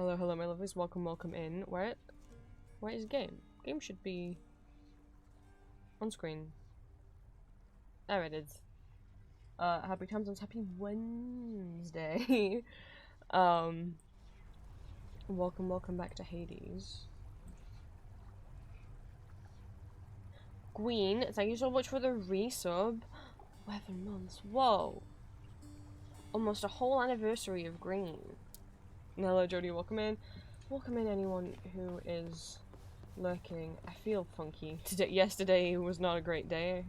Hello, hello, my lovelies. Welcome, welcome in. Where is game? Game should be on screen. There it is. Happy times and happy Wednesday. Welcome, welcome back to Hades. Queen, thank you so much for the resub. 11 months. Whoa. Almost a whole anniversary of Green. Hello, Jody. Welcome in. Welcome in, anyone who is lurking. I feel funky. Yesterday was not a great day.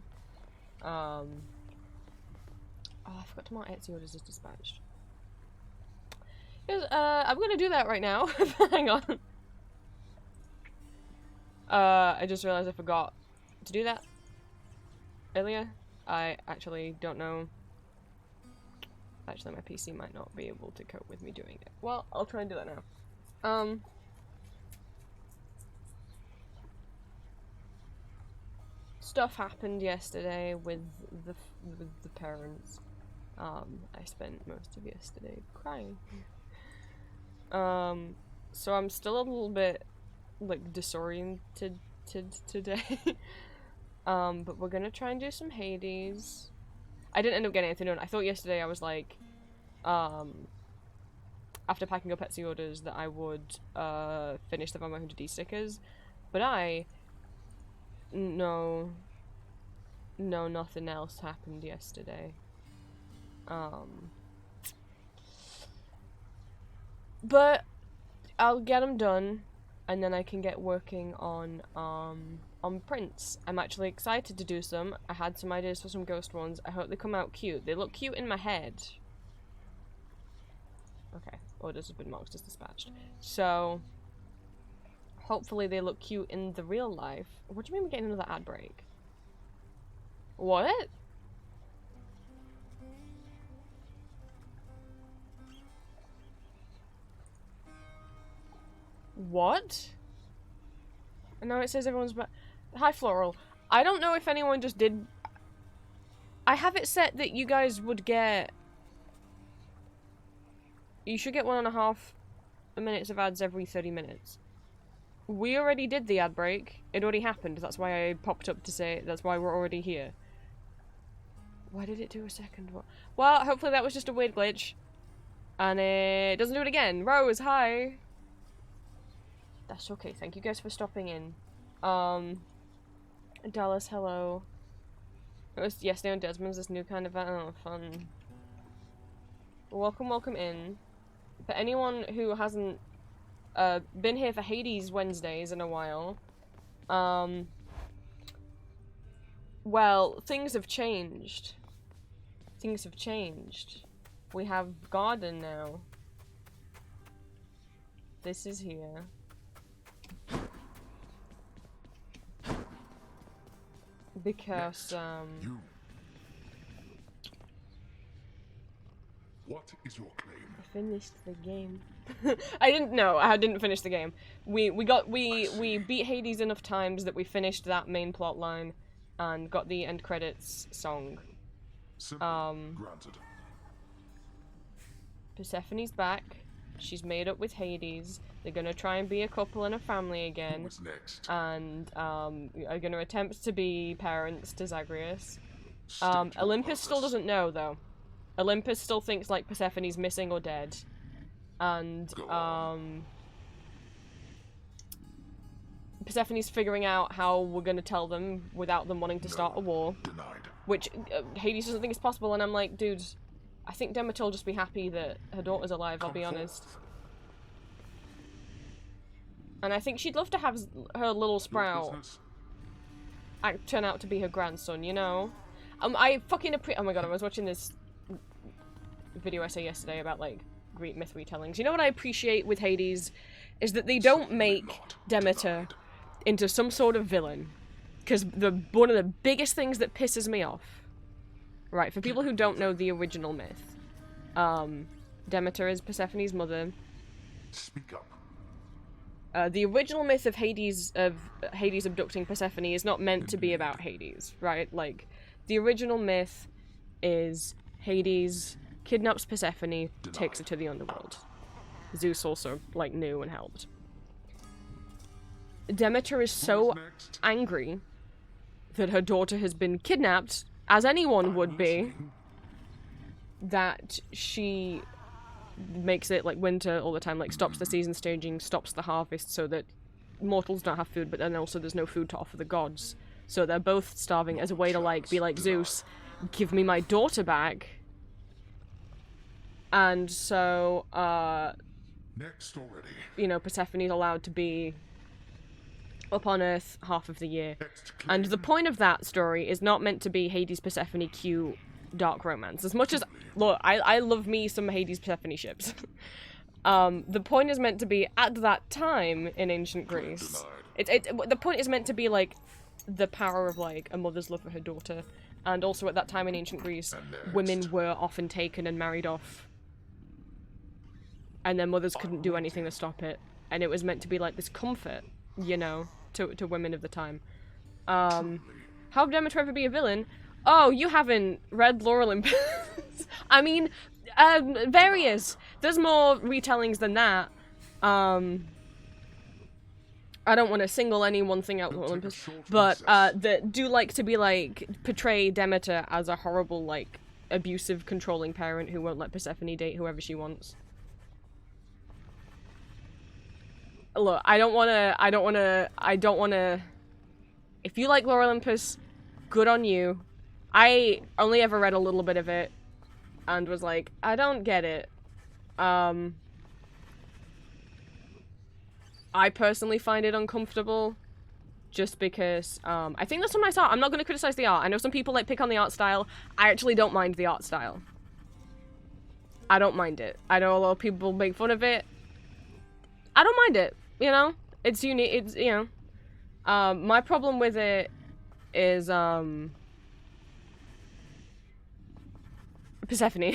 Oh, I forgot to mark Etsy orders as dispatched. I'm gonna do that right now. Hang on. I just realized I forgot to do that earlier. I actually don't know. Actually, my PC might not be able to cope with me doing it. Well, I'll try and do that now. Stuff happened yesterday with the parents. I spent most of yesterday crying. So I'm still a little bit, like, disoriented today. But we're gonna try and do some Hades. I didn't end up getting anything done. I thought yesterday I was like, after packing up Etsy orders that I would, finish the Vampire Hunter D stickers. But no, nothing else happened yesterday. But I'll get them done, and then I can get working on prints. I'm actually excited to do some. I had some ideas for some ghost ones. I hope they come out cute. They look cute in my head. Okay, orders have been marked as dispatched. So, hopefully they look cute in the real life. What do you mean we're getting another ad break? What? What? And now it says everyone's back. Hi, Floral. I don't know if anyone just did... I have it set that you guys would get... You should get 1.5 minutes of ads every 30 minutes. We already did the ad break. It already happened. That's why I popped up to say that's why we're already here. Why did it do a second one? Well, hopefully that was just a weird glitch. And it doesn't do it again. Rose, hi! That's okay. Thank you guys for stopping in. Dallas, hello. It was yesterday on Desmond's, this new kind of event. Oh, fun. Welcome, welcome in. For anyone who hasn't been here for Hades Wednesdays in a while, well, things have changed. Things have changed. We have garden now. This is here. Because, You. What is your claim? I finished the game. I didn't finish the game. We beat Hades enough times that we finished that main plot line and got the end credits song. Simple. Granted. Persephone's back. She's made up with Hades. They're gonna try and be a couple and a family again. Who is next? And are gonna attempt to be parents to Zagreus. Olympus still doesn't know though. Olympus still thinks like Persephone's missing or dead. And Persephone's figuring out how we're gonna tell them without them wanting to start a war. Denied. Which Hades doesn't think is possible, and I'm like, dude, I think Demeter will just be happy that her daughter's alive, I'll be honest. And I think she'd love to have her little sprout turn out to be her grandson, you know? I fucking oh my god, I was watching this video essay yesterday about, like, Greek myth retellings. You know what I appreciate with Hades? Is that they don't make Demeter into some sort of villain. Because one of the biggest things that pisses me off, right, for people who don't know the original myth, Demeter is Persephone's mother. Speak up. The original myth of Hades abducting Persephone is not meant to be about Hades, right? Like, the original myth is Hades kidnaps Persephone, takes her to the underworld. Zeus also, like, knew and helped. Demeter is so angry that her daughter has been kidnapped, as anyone would be, that she makes it, like, winter all the time, like, stops the season staging, stops the harvest so that mortals don't have food, but then also there's no food to offer the gods. So they're both starving as a way to, like, be like, Zeus, give me my daughter back. And so, Next already. you know, Persephone's allowed to be up on Earth half of the year. And the point of that story is not meant to be Hades Persephone cute dark romance. As much as, look, I love me some Hades Persephone ships. The point is meant to be, at that time in ancient Greece, the point is meant to be, like, the power of, like, a mother's love for her daughter. And also at that time in ancient Greece, women were often taken and married off. And their mothers couldn't do anything to stop it. And it was meant to be, like, this comfort, you know, to women of the time. How Demeter ever be a villain? Oh, you haven't read Lore Olympus. I mean, various. There's more retellings than that. I don't want to single any one thing out, Lore Olympus, but that do like to be, like, portray Demeter as a horrible, like, abusive, controlling parent who won't let Persephone date whoever she wants. Look, I don't wanna... If you like Lore Olympus, good on you. I only ever read a little bit of it, and was like, I don't get it. I personally find it uncomfortable, just because, I think that's some nice art. I'm not gonna criticize the art. I know some people, like, pick on the art style. I actually don't mind the art style. I don't mind it. I know a lot of people make fun of it. I don't mind it, you know? It's unique, it's, you know. My problem with it is, Persephone.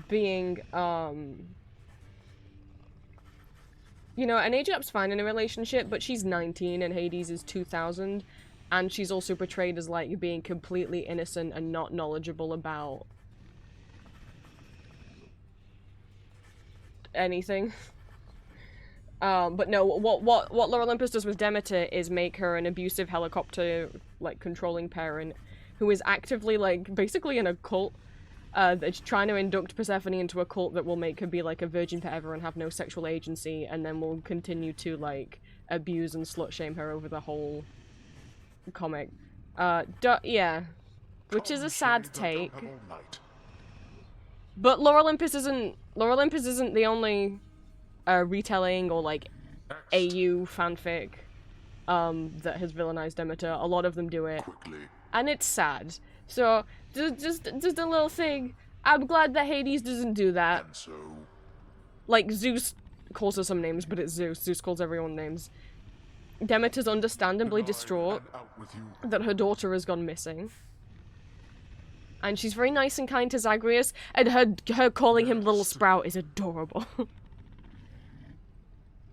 Being, you know, an age gap's fine in a relationship, but she's 19 and Hades is 2000, and she's also portrayed as, like, being completely innocent and not knowledgeable about anything. But no, what Lore Olympus does with Demeter is make her an abusive helicopter, like, controlling parent who is actively, like, basically in a cult. That's trying to induct Persephone into a cult that will make her be, like, a virgin forever and have no sexual agency, and then will continue to, like, abuse and slut-shame her over the whole comic. Yeah. Which is a sad take. But Lore Olympus isn't the only retelling or, like, AU fanfic that has villainized Demeter. A lot of them do it. And it's sad. So, just a little thing. I'm glad that Hades doesn't do that. Like, Zeus calls her some names, but it's Zeus. Zeus calls everyone names. Demeter's understandably distraught that her daughter has gone missing. And she's very nice and kind to Zagreus, and her calling him Little Sprout is adorable.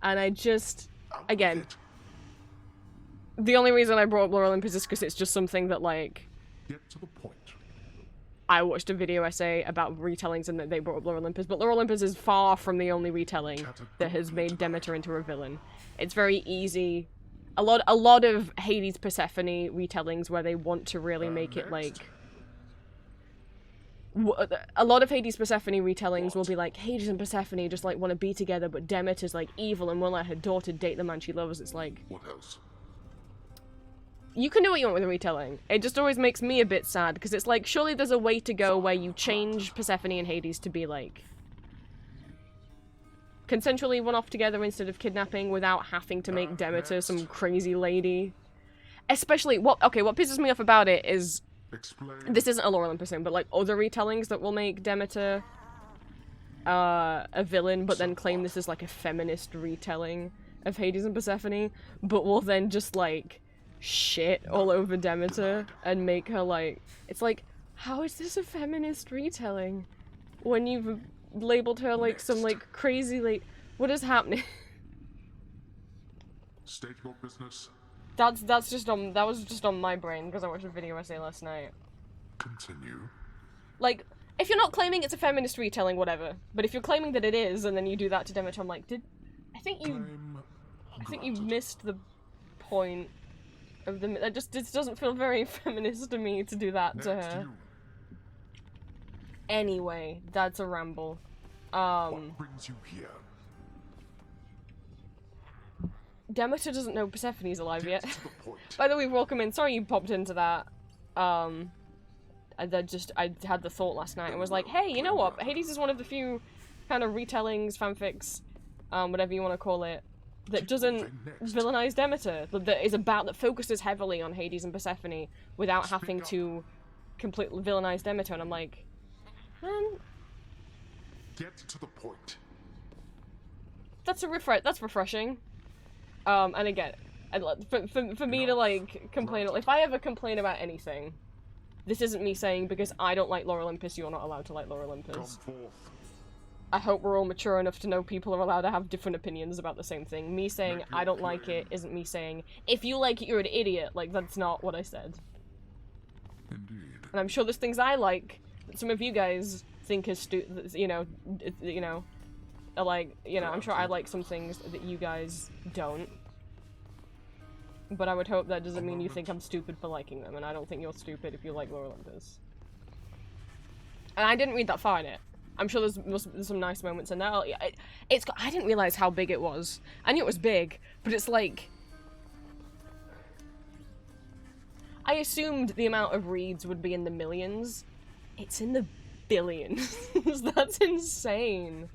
And I just, again, the only reason I brought up Lore Olympus is because it's just something that, like, get to the point. I watched a video essay about retellings and that they brought up Lore Olympus, but Lore Olympus is far from the only retelling that has made Demeter into a villain. It's very easy. A lot of Hades Persephone retellings where they want to really make it, like, a lot of Hades Persephone retellings will be like, Hades and Persephone just, like, want to be together, but Demeter's, like, evil and won't let her daughter date the man she loves. It's like, What else? you can do what you want with a retelling. It just always makes me a bit sad, because it's like, surely there's a way to go where you change Persephone and Hades to be, like, consensually run off together instead of kidnapping without having to make Demeter some crazy lady. Especially, what pisses me off about it is, this isn't a Lore Olympus thing, but, like, other retellings that will make Demeter a villain, but then claim this is, like, a feminist retelling of Hades and Persephone, but will then just, like, shit all over Demeter and make her, like, it's like, how is this a feminist retelling when you've labeled her, like, some, like, crazy, like, what is happening? State your business. that was just on my brain because I watched a video essay last night. Continue. Like, If you're not claiming it's a feminist retelling, whatever. But if you're claiming that it is, and then you do that to Demeter, I'm like, I think you missed the point of the... It doesn't feel very feminist to me to do that to her. Anyway, that's a ramble. What brings you here? Demeter doesn't know Persephone's alive yet. By the way, welcome in. Sorry you popped into that. I had the thought last night and was like, hey, you know what? Hades is one of the few kind of retellings, fanfics, whatever you want to call it, that doesn't villainize Demeter. That focuses heavily on Hades and Persephone without having to completely villainize Demeter. And I'm like, get to the point. That's refreshing. And again, for me to like complain, if I ever complain about anything, this isn't me saying because I don't like Lore Olympus, you're not allowed to like Lore Olympus. I hope we're all mature enough to know people are allowed to have different opinions about the same thing. Me saying I don't like it isn't me saying if you like it, you're an idiot. Like, that's not what I said. Indeed. And I'm sure there's things I like that some of you guys think is are like, I'm sure I like some things that you guys don't. But I would hope that doesn't mean you think I'm stupid for liking them, and I don't think you're stupid if you like Lore Olympus. And I didn't read that far in it. I'm sure there's some nice moments in there. I didn't realize how big it was. I knew it was big, but it's like... I assumed the amount of reads would be in the millions. It's in the billions. That's insane.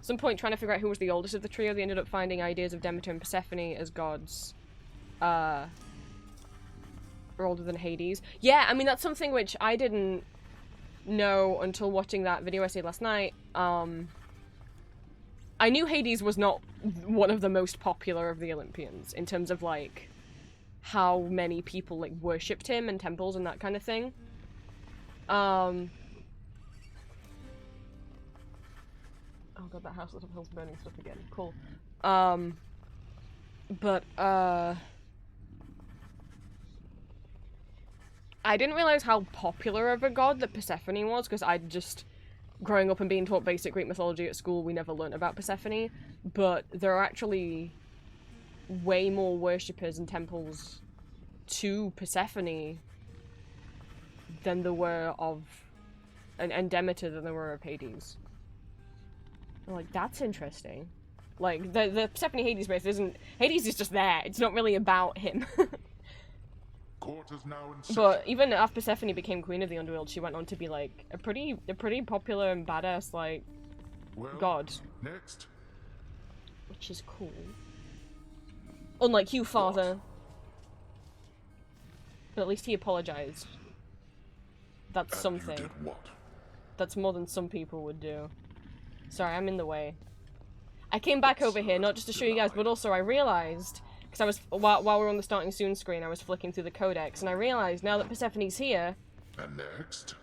Some point trying to figure out who was the oldest of the trio, they ended up finding ideas of Demeter and Persephone as gods. Are older than Hades. Yeah, I mean, that's something which I didn't know until watching that video essay last night. I knew Hades was not one of the most popular of the Olympians in terms of, like, how many people, like, worshipped him in temples and that kind of thing. Oh god, that house little hill's burning stuff again. Cool. I didn't realize how popular of a god that Persephone was, because I'd just... Growing up and being taught basic Greek mythology at school, we never learnt about Persephone, but there are actually way more worshippers and temples to Persephone than there were of... and Demeter than there were of Hades. I'm like, that's interesting. Like, the Persephone Hades myth isn't... Hades is just there, it's not really about him. Court is now in But even after Persephone became queen of the underworld, she went on to be, like, a pretty popular and badass, like, god. Next. Which is cool. Unlike you, father. But at least he apologized. That's something. You did what? That's more than some people would do. Sorry, I'm in the way. I came back over here, not just to show you guys, but also I realized... Because I was, while we were on the starting soon screen, I was flicking through the codex, and I realized now that Persephone's here... And next?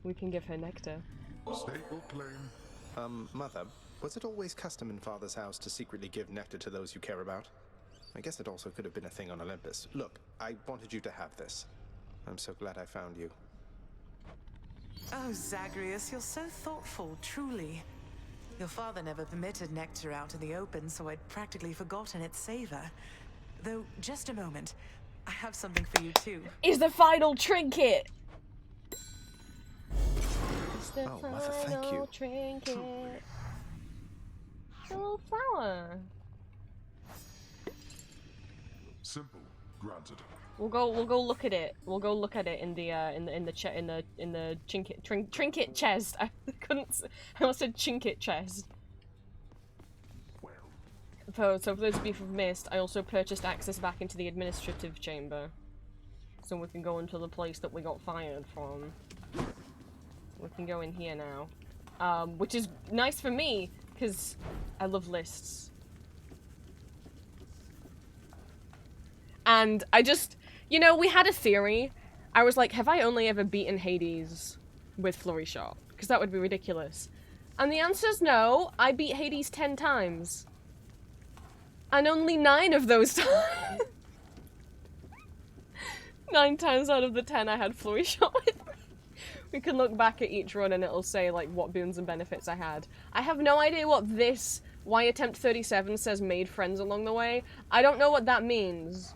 We can give her nectar. State will claim. Mother, was it always custom in Father's house to secretly give nectar to those you care about? I guess it also could have been a thing on Olympus. Look, I wanted you to have this. I'm so glad I found you. Oh, Zagreus, you're so thoughtful, truly. Your father never permitted nectar out in the open, so I'd practically forgotten its savor. Though, just a moment. I have something for you, too. Is the final trinket! Mother, thank you. Trinket. A little flower. Simple. Granted. We'll go look at it. We'll go look at it in the trinket chest. I almost said chinket chest. Well. So for those of you who've missed, I also purchased access back into the administrative chamber, so we can go into the place that we got fired from. We can go in here now, which is nice for me because I love lists. And I just, we had a theory. I was like, have I only ever beaten Hades with Flurry Shot? Because that would be ridiculous. And the answer's no. I beat Hades 10 times. And only 9 of those times. 9 times out of the 10 I had Flurry Shot with me. We can look back at each run and it'll say like what boons and benefits I had. I have no idea what this why attempt 37 says made friends along the way. I don't know what that means.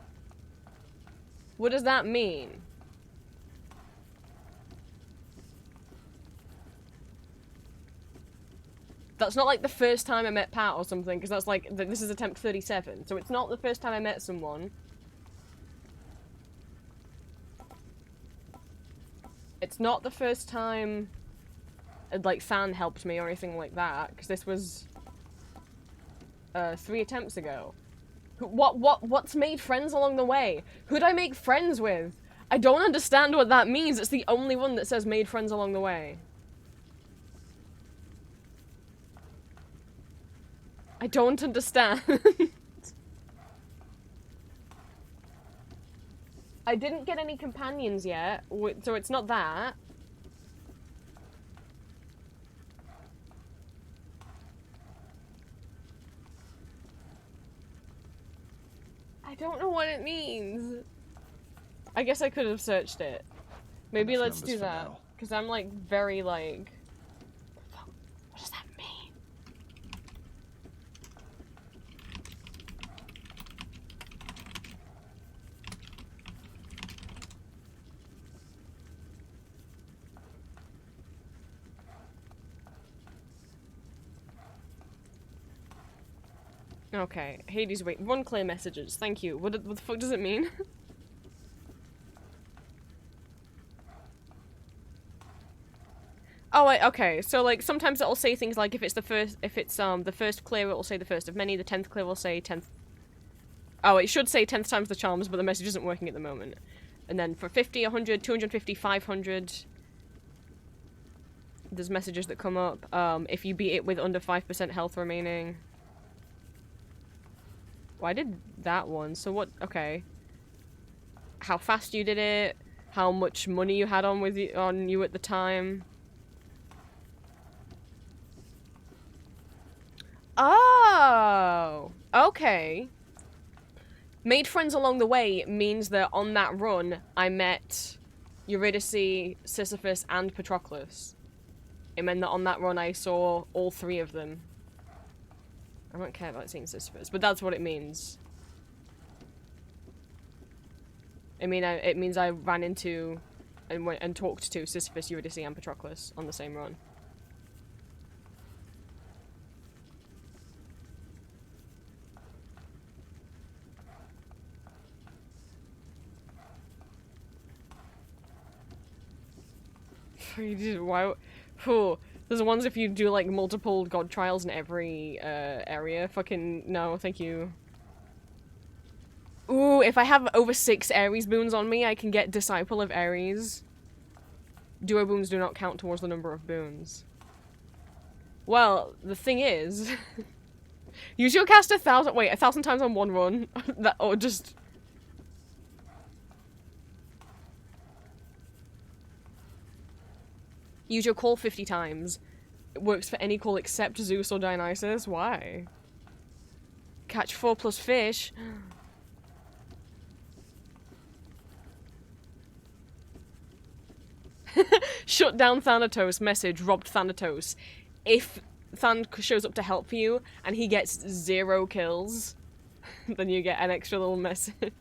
What does that mean? That's not like the first time I met Pat or something, because that's like, this is attempt 37, so it's not the first time I met someone. It's not the first time, like, Fan helped me or anything like that, because this was 3 attempts ago. What's made friends along the way? Who'd I make friends with? I don't understand what that means. It's the only one that says made friends along the way. I don't understand. I didn't get any companions yet, so it's not that. I don't know what it means. I guess I could have searched it. Maybe let's do that. Because I'm like very like... What does that mean? Okay, Hades, wait. 1 clear messages. Thank you. What the fuck does it mean? Oh, wait, okay. So, like, sometimes it'll say things like if it's the first clear, it'll say the first of many. The 10th clear will say 10th. Oh, it should say 10th times the charms, but the message isn't working at the moment. And then for 50, 100, 250, 500, there's messages that come up. If you beat it with under 5% health remaining. Well, I did that one, so what? Okay. How fast you did it, how much money you had on you at the time. Oh, okay. Made friends along the way means that on that run, I met Eurydice, Sisyphus, and Patroclus. It meant that on that run, I saw all 3 of them. I don't care about seeing Sisyphus, but that's what it means. I mean, it means I ran into and went and talked to Sisyphus, Eurydice, and Patroclus on the same run. Why? Oh, there's ones if you do like multiple god trials in every area. Fucking no, thank you. Ooh, if I have over 6 Ares boons on me, I can get Disciple of Ares. Duo boons do not count towards the number of boons. Well, the thing is, use your cast 1,000 times on 1 run. That or just. Use your call 50 times. It works for any call except Zeus or Dionysus. Why? Catch 4+ fish. Shut down Thanatos. Message. Robbed Thanatos. If Than shows up to help you and he gets 0 kills, then you get an extra little message.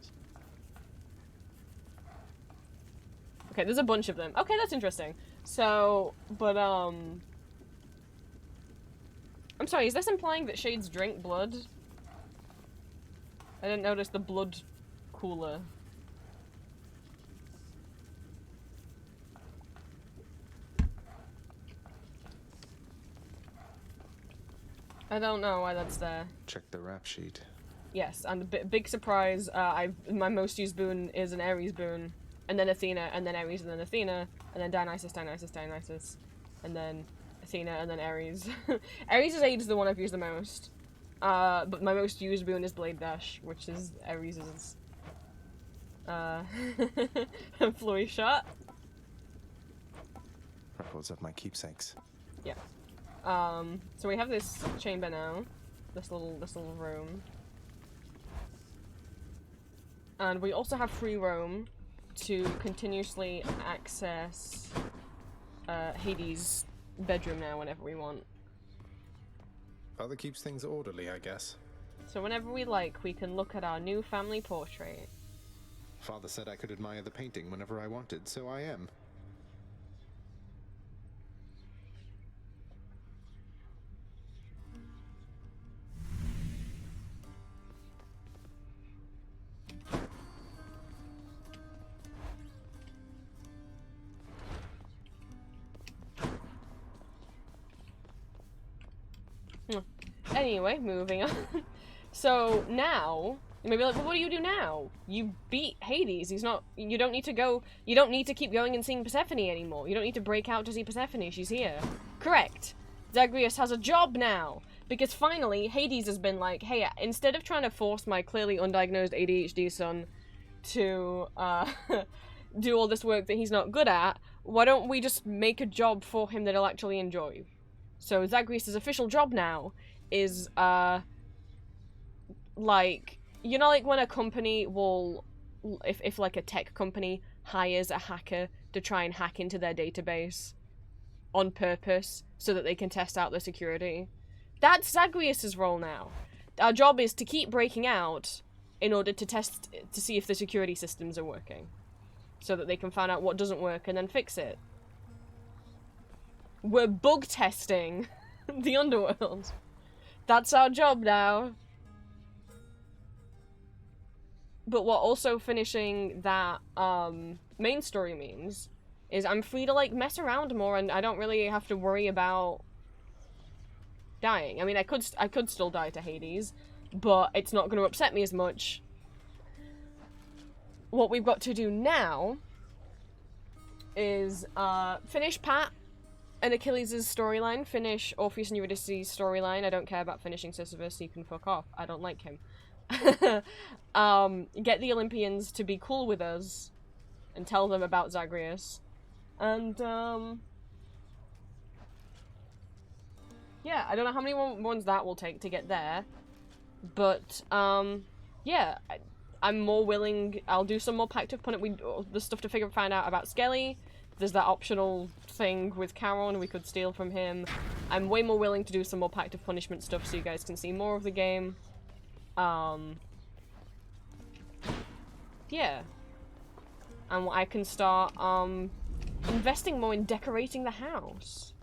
Okay, there's a bunch of them. Okay, that's interesting. So, but, I'm sorry, is this implying that shades drink blood? I didn't notice the blood cooler. I don't know why that's there. Check the rap sheet. Yes, and a big surprise, my most used boon is an Ares boon. And then Athena, and then Ares, and then Athena, and then Dionysus, Dionysus, Dionysus, and then Athena, and then Ares. Ares' aid is the one I've used the most. But my most used boon is Blade Dash, which is Ares', Flurry Shot. Records of my keepsakes. Yeah. So we have this chamber now. This little room. And we also have free roam. to continuously access Hades' bedroom now whenever we want. Father keeps things orderly, I guess. So whenever we like, we can look at our new family portrait. Father said I could admire the painting whenever I wanted, so I am. Anyway, moving on. So now, you may be like, well, what do you do now? You beat Hades. He's not, you don't need to go, you don't need to keep going and seeing Persephone anymore. You don't need to break out to see Persephone. She's here. Correct. Zagreus has a job now. Because finally, Hades has been like, hey, instead of trying to force my clearly undiagnosed ADHD son to do all this work that he's not good at, why don't we just make a job for him that he'll actually enjoy? So Zagreus' official job now is, like, you know, like when a company will, if like a tech company hires a hacker to try and hack into their database on purpose so that they can test out their security. That's Zagreus' role now. Our job is to keep breaking out in order to test, to see if the security systems are working. So that they can find out what doesn't work and then fix it. We're bug testing the underworld. That's our job now. But what also finishing that main story means is I'm free to like mess around more and I don't really have to worry about dying. I mean, I could still die to Hades, but it's not going to upset me as much. What we've got to do now is finish Pat and Achilles' storyline, finish Orpheus and Eurydice's storyline. I don't care about finishing Sisyphus, he can fuck off. I don't like him. Get the Olympians to be cool with us and tell them about Zagreus. And, yeah, I don't know how many ones that will take to get there. But, yeah, I'm more willing. I'll do some more Pact of Punishment. The stuff to find out about Skelly. There's that optional thing with Charon we could steal from him. I'm way more willing to do some more Pact of Punishment stuff so you guys can see more of the game. Yeah. And I can start, investing more in decorating the house.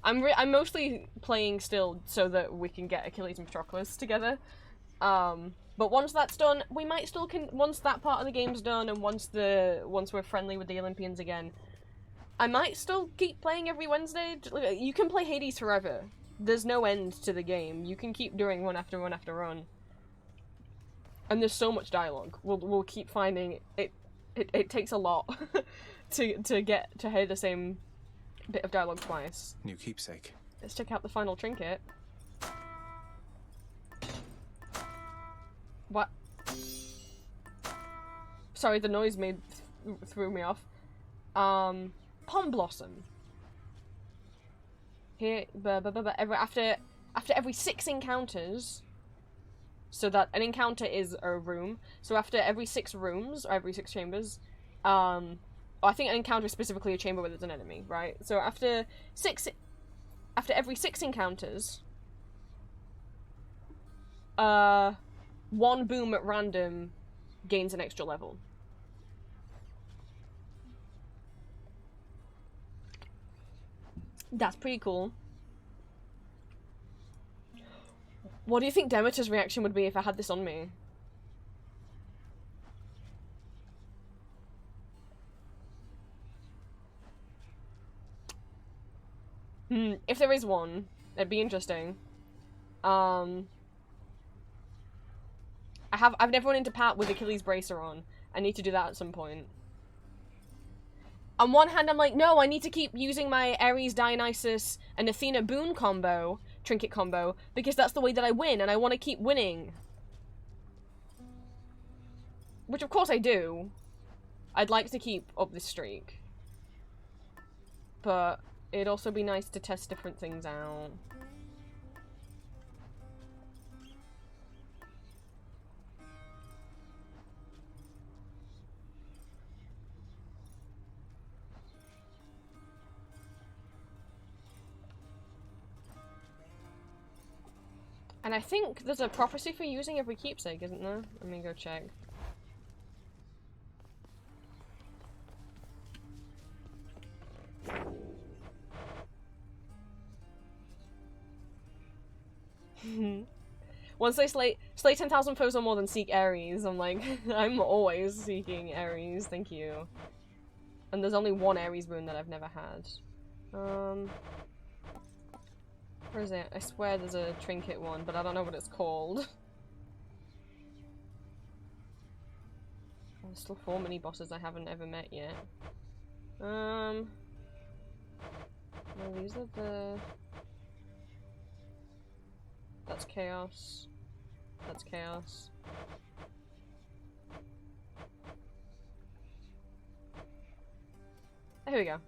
I'm mostly playing still so that we can get Achilles and Patroclus together. But once that's done, we might still once that part of the game's done and once we're friendly with the Olympians again, I might still keep playing every Wednesday. You can play Hades forever. There's no end to the game. You can keep doing run after run after run. And there's so much dialogue. We'll keep finding it. It takes a lot to get to hear the same bit of dialogue twice. New keepsake. Let's check out the final trinket. What? Sorry, the noise threw me off. Palm Blossom. Here, after every 6 encounters, so that an encounter is a room. So after every 6 rooms or every 6 chambers, I think an encounter is specifically a chamber where there's an enemy, right? So after every 6 encounters, 1 boom at random gains an extra level. That's pretty cool. What do you think Demeter's reaction would be if I had this on me? If there is one, it'd be interesting. I've never run into Pat with Achilles bracer on. I need to do that at some point. On one hand, I'm like, no, I need to keep using my Ares, Dionysus, and Athena boon combo, trinket combo, because that's the way that I win, and I want to keep winning. Which, of course, I do. I'd like to keep up this streak. But it'd also be nice to test different things out. And I think there's a prophecy for using every keepsake, isn't there? Let me go check. Once they slay 10,000 foes or more, than seek Ares. I'm like, I'm always seeking Ares, thank you. And there's only one Ares boon that I've never had. Where is it? I swear there's a trinket one, but I don't know what it's called. There's still 4 mini bosses I haven't ever met yet. No, these are the... That's chaos. That's chaos. Here we go.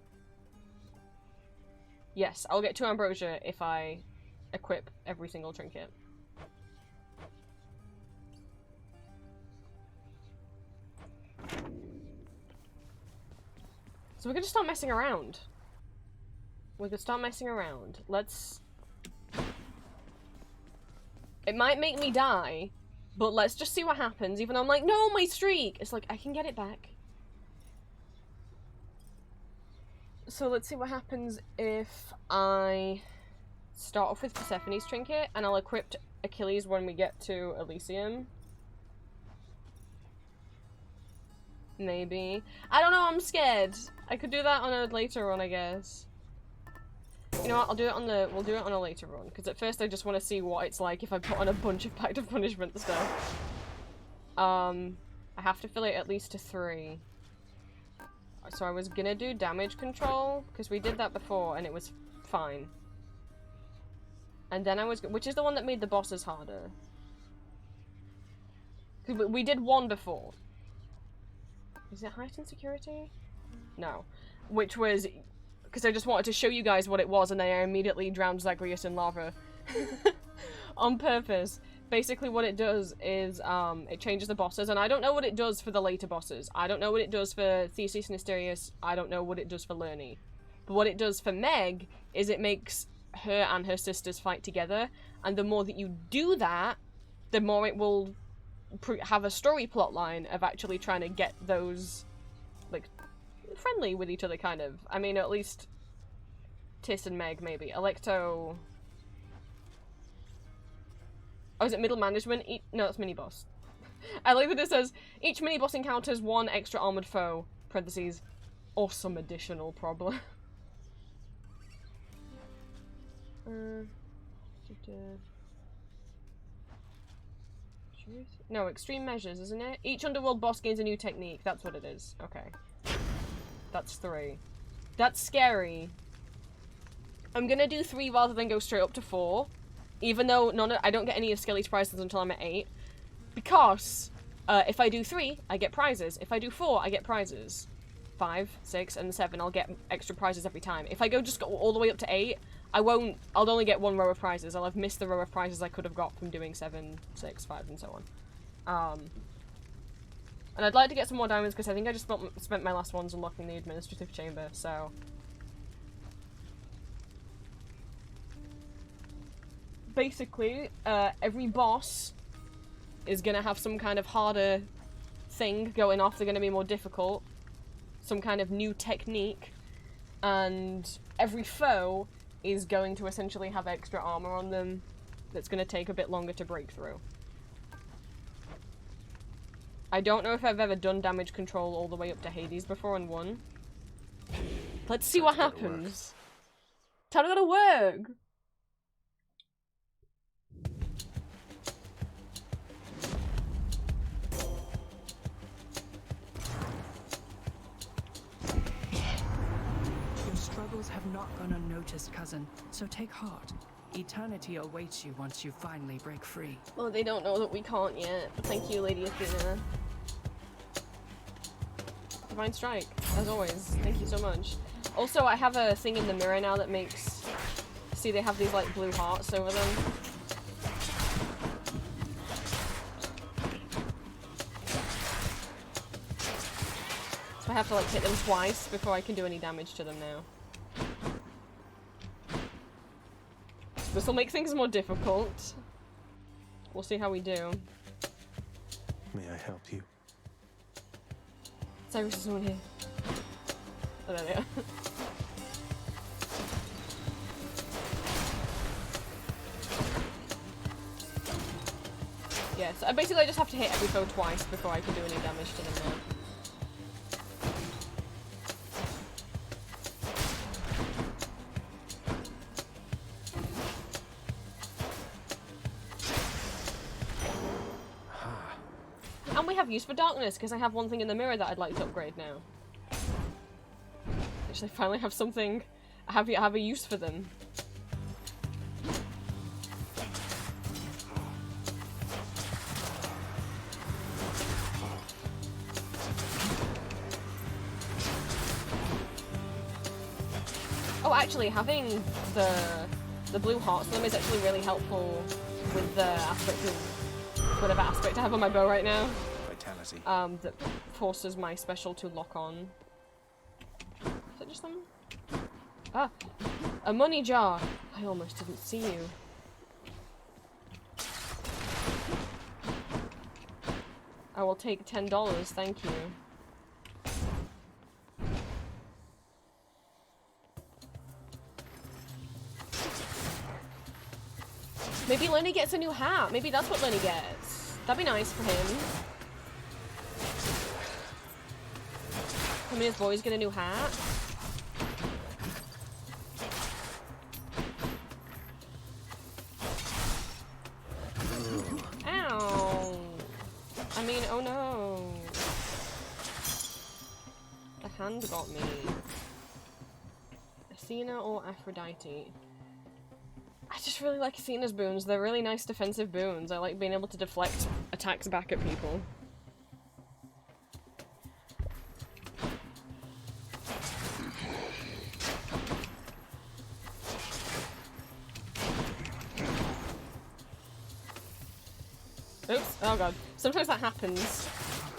Yes, I'll get 2 ambrosia if I equip every single trinket. So we're gonna start messing around. We're gonna start messing around. Let's... It might make me die, but let's just see what happens. Even though I'm like, no, my streak! It's like, I can get it back. So let's see what happens if I start off with Persephone's trinket, and I'll equip Achilles when we get to Elysium. Maybe. I don't know, I'm scared. I could do that on a later run, I guess. You know what, we'll do it on a later run, because at first I just want to see what it's like if I put on a bunch of Pact of Punishment stuff. I have to fill it at least to 3. So I was gonna do damage control, because we did that before and it was fine. And then I was, which is the one that made the bosses harder. We did 1 before. Is it heightened security? No. Which was, because I just wanted to show you guys what it was, and then I immediately drowned Zagreus in lava. On purpose. Basically what it does is, it changes the bosses, and I don't know what it does for the later bosses. I don't know what it does for Theseus and Asterius. I don't know what it does for Lernie. But what it does for Meg is it makes her and her sisters fight together, and the more that you do that, the more it will have a story plotline of actually trying to get those, like, friendly with each other, kind of. I mean, at least Tis and Meg, maybe. Electo... Oh, is it middle management? No, that's mini-boss. I like that it says, each mini-boss encounters 1 extra armored foe, parentheses, or some additional problem. No, extreme measures, isn't it? Each underworld boss gains a new technique. That's what it is. Okay. That's 3. That's scary. I'm gonna do 3 rather than go straight up to 4. Even though I don't get any of Skelly's prizes until I'm at 8. Because if I do 3, I get prizes. If I do 4, I get prizes. 5, 6, and 7, I'll get extra prizes every time. If I just go all the way up to 8, I'll only get 1 row of prizes. I'll have missed the row of prizes I could have got from doing 7, 6, 5, and so on. And I'd like to get some more diamonds, because I think I just spent my last ones unlocking the administrative chamber, so... Basically, every boss is gonna have some kind of harder thing going off. They're gonna be more difficult. Some kind of new technique. And every foe is going to essentially have extra armor on them that's gonna take a bit longer to break through. I don't know if I've ever done damage control all the way up to Hades before and won. Let's see what happens. How's it gonna work? Struggles have not gone unnoticed, cousin, so take heart. Eternity awaits you once you finally break free. Well, they don't know that we can't yet. Thank you, Lady Athena. Divine Strike, as always. Thank you so much. Also, I have a thing in the mirror now that makes... See, they have these, like, blue hearts over them. So I have to, like, hit them twice before I can do any damage to them now. This will make things more difficult. We'll see how we do. May I help you? Cyrus is someone here. Oh, there they are. Yeah, so basically I just have to hit every foe twice before I can do any damage to them now. And we have use for darkness, because I have one thing in the mirror that I'd like to upgrade now. Actually, finally have something. I have a use for them. Oh, actually, having the blue hearts on them is actually really helpful with the aspect of whatever aspect I have on my bow right now. Vitality. That forces my special to lock on. Is that just them? Ah! A money jar! I almost didn't see you. I will take $10, thank you. Maybe Lenny gets a new hat. Maybe that's what Lenny gets. That'd be nice for him. Him and his boys get a new hat. Ow. I mean, oh no. The hand got me. Athena or Aphrodite? I just really like Athena's boons. They're really nice defensive boons. I like being able to deflect attacks back at people. Oops. Oh god. Sometimes that happens.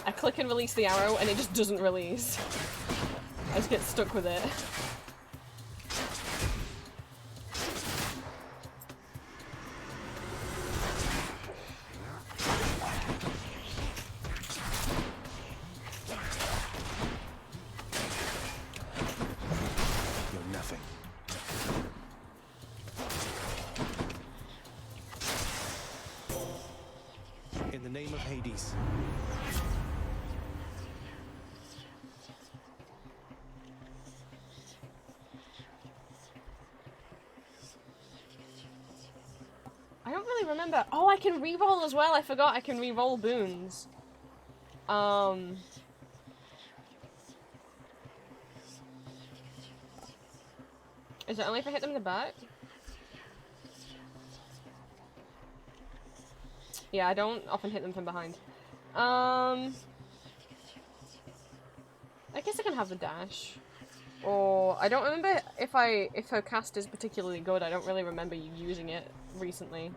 I click and release the arrow and it just doesn't release. I just get stuck with it. You're nothing. In the name of Hades. I don't really remember. Oh, I can reroll as well. I forgot I can reroll boons. Is it only if I hit them in the back? Yeah, I don't often hit them from behind. I guess I can have the dash. Or I don't remember if her cast is particularly good. I don't really remember using it recently.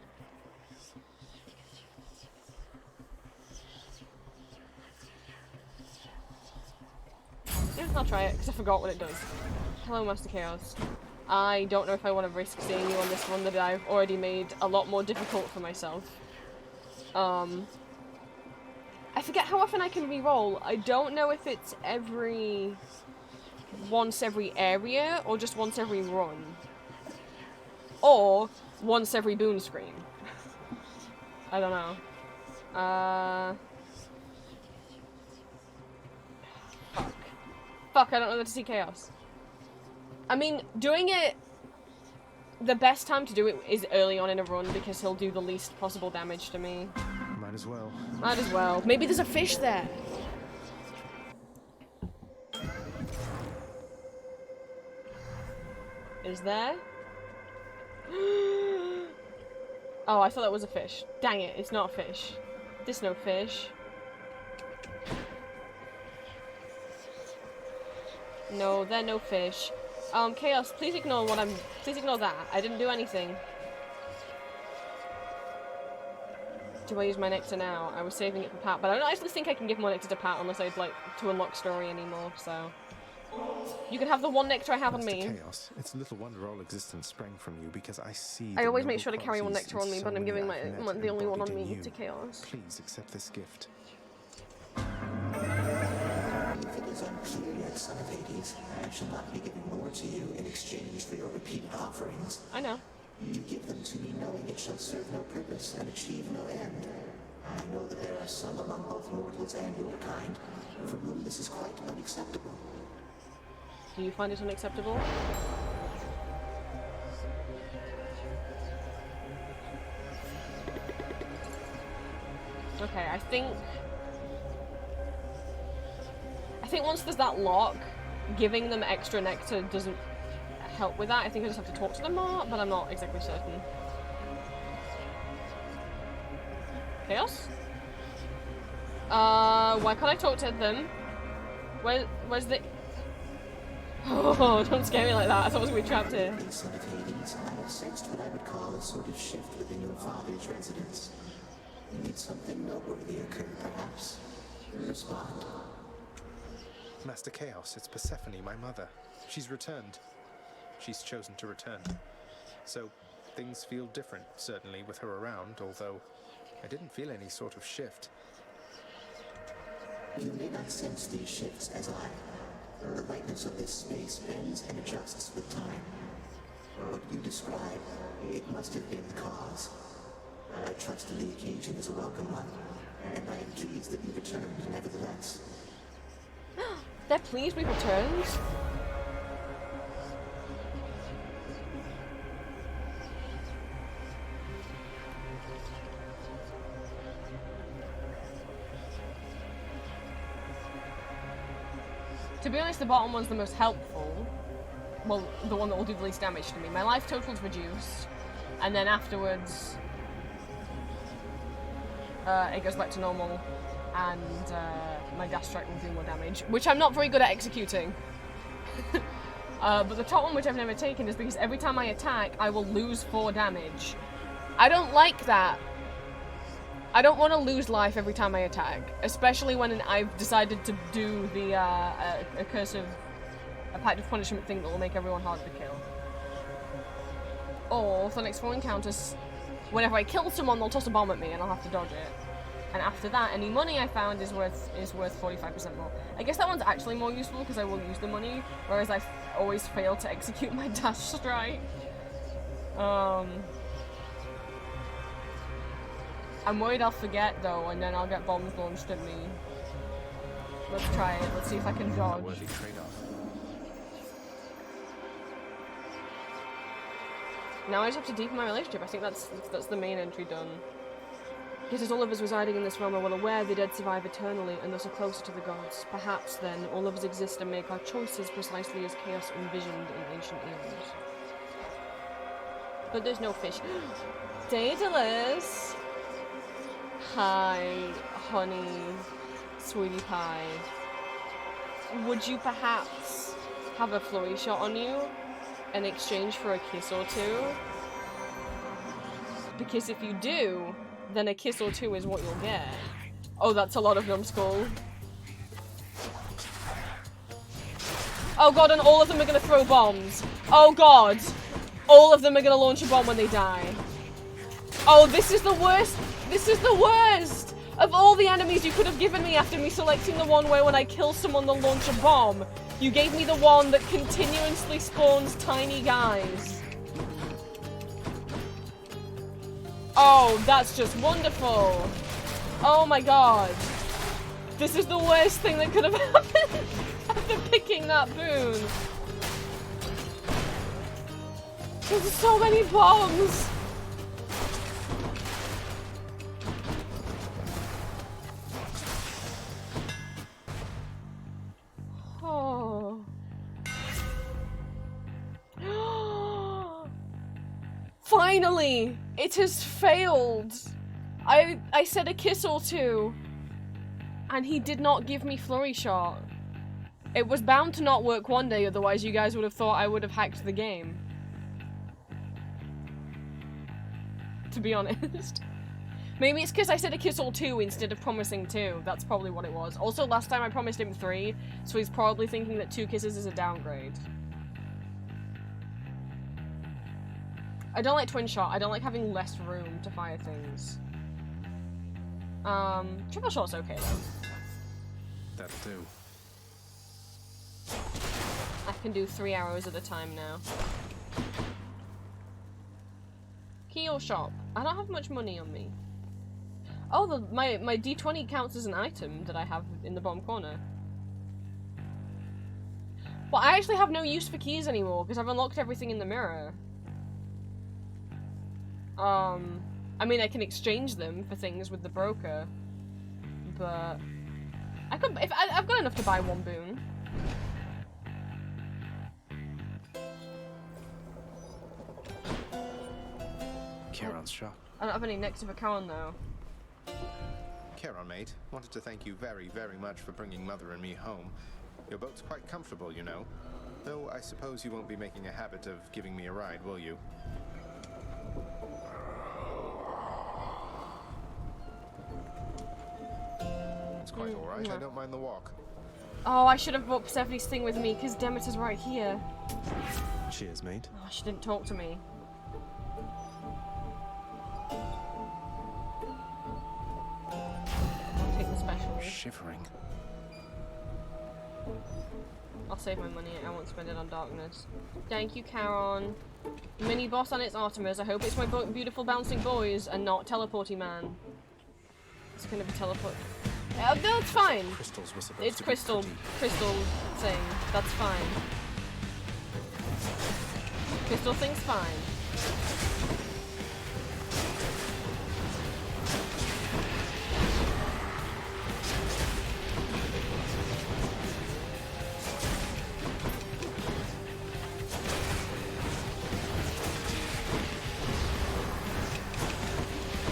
Yeah, I'll try it because I forgot what it does. Hello, Master Chaos. I don't know if I want to risk seeing you on this one that I've already made a lot more difficult for myself. I forget how often I can reroll. I don't know if it's once every area, or just once every run. Or once every boon screen. I don't know. Fuck, I don't know how to see Chaos. I mean, doing it... The best time to do it is early on in a run, because he'll do the least possible damage to me. Might as well. Might as well. Maybe there's a fish there. Is there? Oh, I thought that was a fish. Dang it, it's not a fish. There's no fish. No, there are no fish. Chaos, please ignore please ignore that. I didn't do anything. Do I use my nectar now? I was saving it for Pat, but I don't actually think I can give more nectar to Pat unless I'd like to unlock story anymore, so. You can have the one nectar I have on Master me. Chaos, it's little wonder all existence sprang from you because I see. I the always make noble sure to carry one qualities nectar on in me, so but I'm many giving I've met the only one on embodied in me you. to Chaos. Please accept this gift. If it is unclear yet, son of Hades, I shall not be giving more to you in exchange for your repeated offerings. I know. You give them to me knowing it shall serve no purpose and achieve no end. I know that there are some among both mortals and your kind for whom this is quite unacceptable. Do you find it unacceptable? Okay, I think once there's that lock, giving them extra nectar doesn't help with that. I think I just have to talk to them more, but I'm not exactly certain. Chaos? Why can't I talk to them? Where's the... Oh, don't scare me like that. I thought I was going to be trapped here. Son of Hades, I have sensed what I would call a sort of shift within your father's residence. Need something noteworthy occur, perhaps? Respond. Master Chaos, it's Persephone, my mother. She's returned. She's chosen to return. So, things feel different, certainly, with her around, although I didn't feel any sort of shift. You may not sense these shifts as I. The lightness of this space bends and adjusts with time. What you describe, it must have been the cause. I trust the occasion is a welcome one, and I am pleased that you returned nevertheless. They're pleased we returned. To be honest, the bottom one's the most helpful. Well, the one that will do the least damage to me. My life total's reduced, and then afterwards, it goes back to normal, and my dash strike will do more damage, which I'm not very good at executing. But the top one, which I've never taken, is because every time I attack, I will lose 4 damage. I don't like that. I don't want to lose life every time I attack, especially when I've decided to do the a pact of punishment thing that will make everyone harder to kill. Or for the next 4 encounters, whenever I kill someone, they'll toss a bomb at me and I'll have to dodge it. And after that, any money I found is worth 45% more. I guess that one's actually more useful because I will use the money, whereas I always fail to execute my dash strike. I'm worried I'll forget though, and then I'll get bombs launched at me. Let's try it. Let's see if I can dodge. Worthy trade-off. Now I just have to deepen my relationship. I think that's the main entry done. Yet as all of us residing in this realm are well aware, the dead survive eternally, and thus are closer to the gods. Perhaps then all of us exist and make our choices precisely as chaos envisioned in ancient eons. But there's no fish. Daedalus! Hi, honey, sweetie pie. Would you perhaps have a flurry shot on you in exchange for a kiss or two? Because if you do, then a kiss or two is what you'll get. Oh, that's a lot of numbskull. Oh god, and all of them are gonna throw bombs. Oh god! All of them are gonna launch a bomb when they die. Oh, this is the worst! This is the worst! Of all the enemies you could have given me after me selecting the one where when I kill someone they'll launch a bomb, you gave me the one that continuously spawns tiny guys. Oh, that's just wonderful. Oh my god. This is the worst thing that could have happened after picking that boon. There's so many bombs. Oh. Finally! It has failed! I said a kiss or two, and he did not give me flurry shot. It was bound to not work one day, otherwise you guys would have thought I would have hacked the game. To be honest. Maybe it's because I said a kiss or 2 instead of promising 2. That's probably what it was. Also, last time I promised him 3, so he's probably thinking that 2 kisses is a downgrade. I don't like twin shot. I don't like having less room to fire things. Triple shot's okay though. That'll do. I can do 3 arrows at a time now. Key or shop? I don't have much money on me. Oh, my D20 counts as an item that I have in the bottom corner. But I actually have no use for keys anymore because I've unlocked everything in the mirror. I mean, I can exchange them for things with the broker, but I could if I've got enough to buy 1 boon. Charon's shop. I don't have any negative account though. Charon, mate. Wanted to thank you very, very much for bringing Mother and me home. Your boat's quite comfortable, you know. Though I suppose you won't be making a habit of giving me a ride, will you? It's quite alright. I don't mind the walk. Oh, I should have brought Persephone's thing with me because Demeter's right here. Cheers, mate. Oh, she didn't talk to me. I'll take the special. Shivering. I'll save my money. I won't spend it on darkness. Thank you, Charon. Mini boss on its Artemis. I hope it's my beautiful bouncing boys and not teleporty man. It's gonna be teleport. No, it's fine. Crystals were supposed It's to be crystal thing. That's fine. Crystal thing's fine.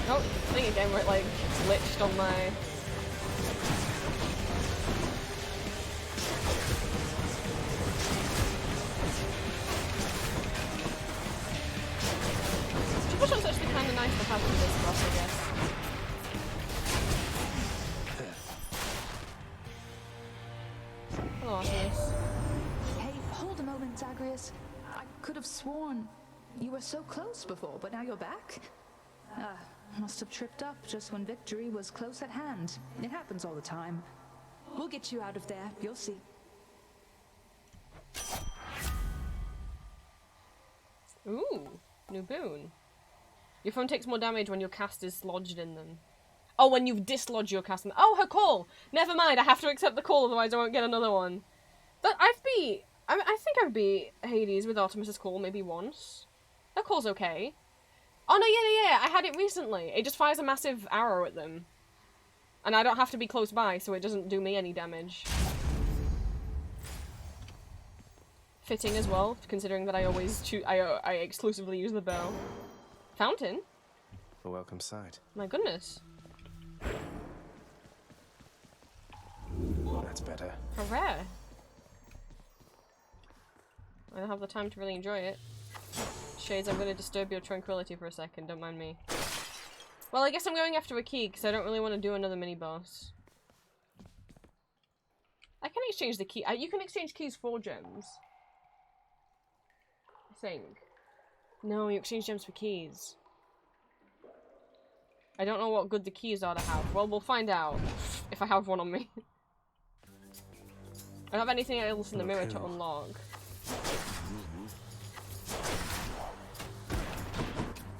Oh, thing again where it like glitched on my. Triple shot's actually kind of nice to have for this boss, I guess. Hello, Artemis. Hey, hold a moment, Zagreus. I could have sworn you were so close before, but now you're back? Must have tripped up just when victory was close at hand. It happens all the time. We'll get you out of there, you'll see. Ooh, new boon. Your phone takes more damage when your cast is lodged in them. Oh, when you've dislodged your cast. Oh, her call! Never mind, I have to accept the call, otherwise I won't get another one. But I think I've beat Hades with Artemis's call maybe once. That call's okay. Oh no, yeah, I had it recently. It just fires a massive arrow at them. And I don't have to be close by, so it doesn't do me any damage. Fitting as well, considering that I always I exclusively use the bow. Fountain? A welcome sight. My goodness. That's better. How rare. I don't have the time to really enjoy it. Shades, I'm gonna disturb your tranquility for a second, don't mind me. Well, I guess I'm going after a key, because I don't really want to do another mini-boss. I can exchange the key. You can exchange keys for gems. I think. No, you exchange gems for keys. I don't know what good the keys are to have. Well, we'll find out if I have one on me. I don't have anything else in the mirror to unlock.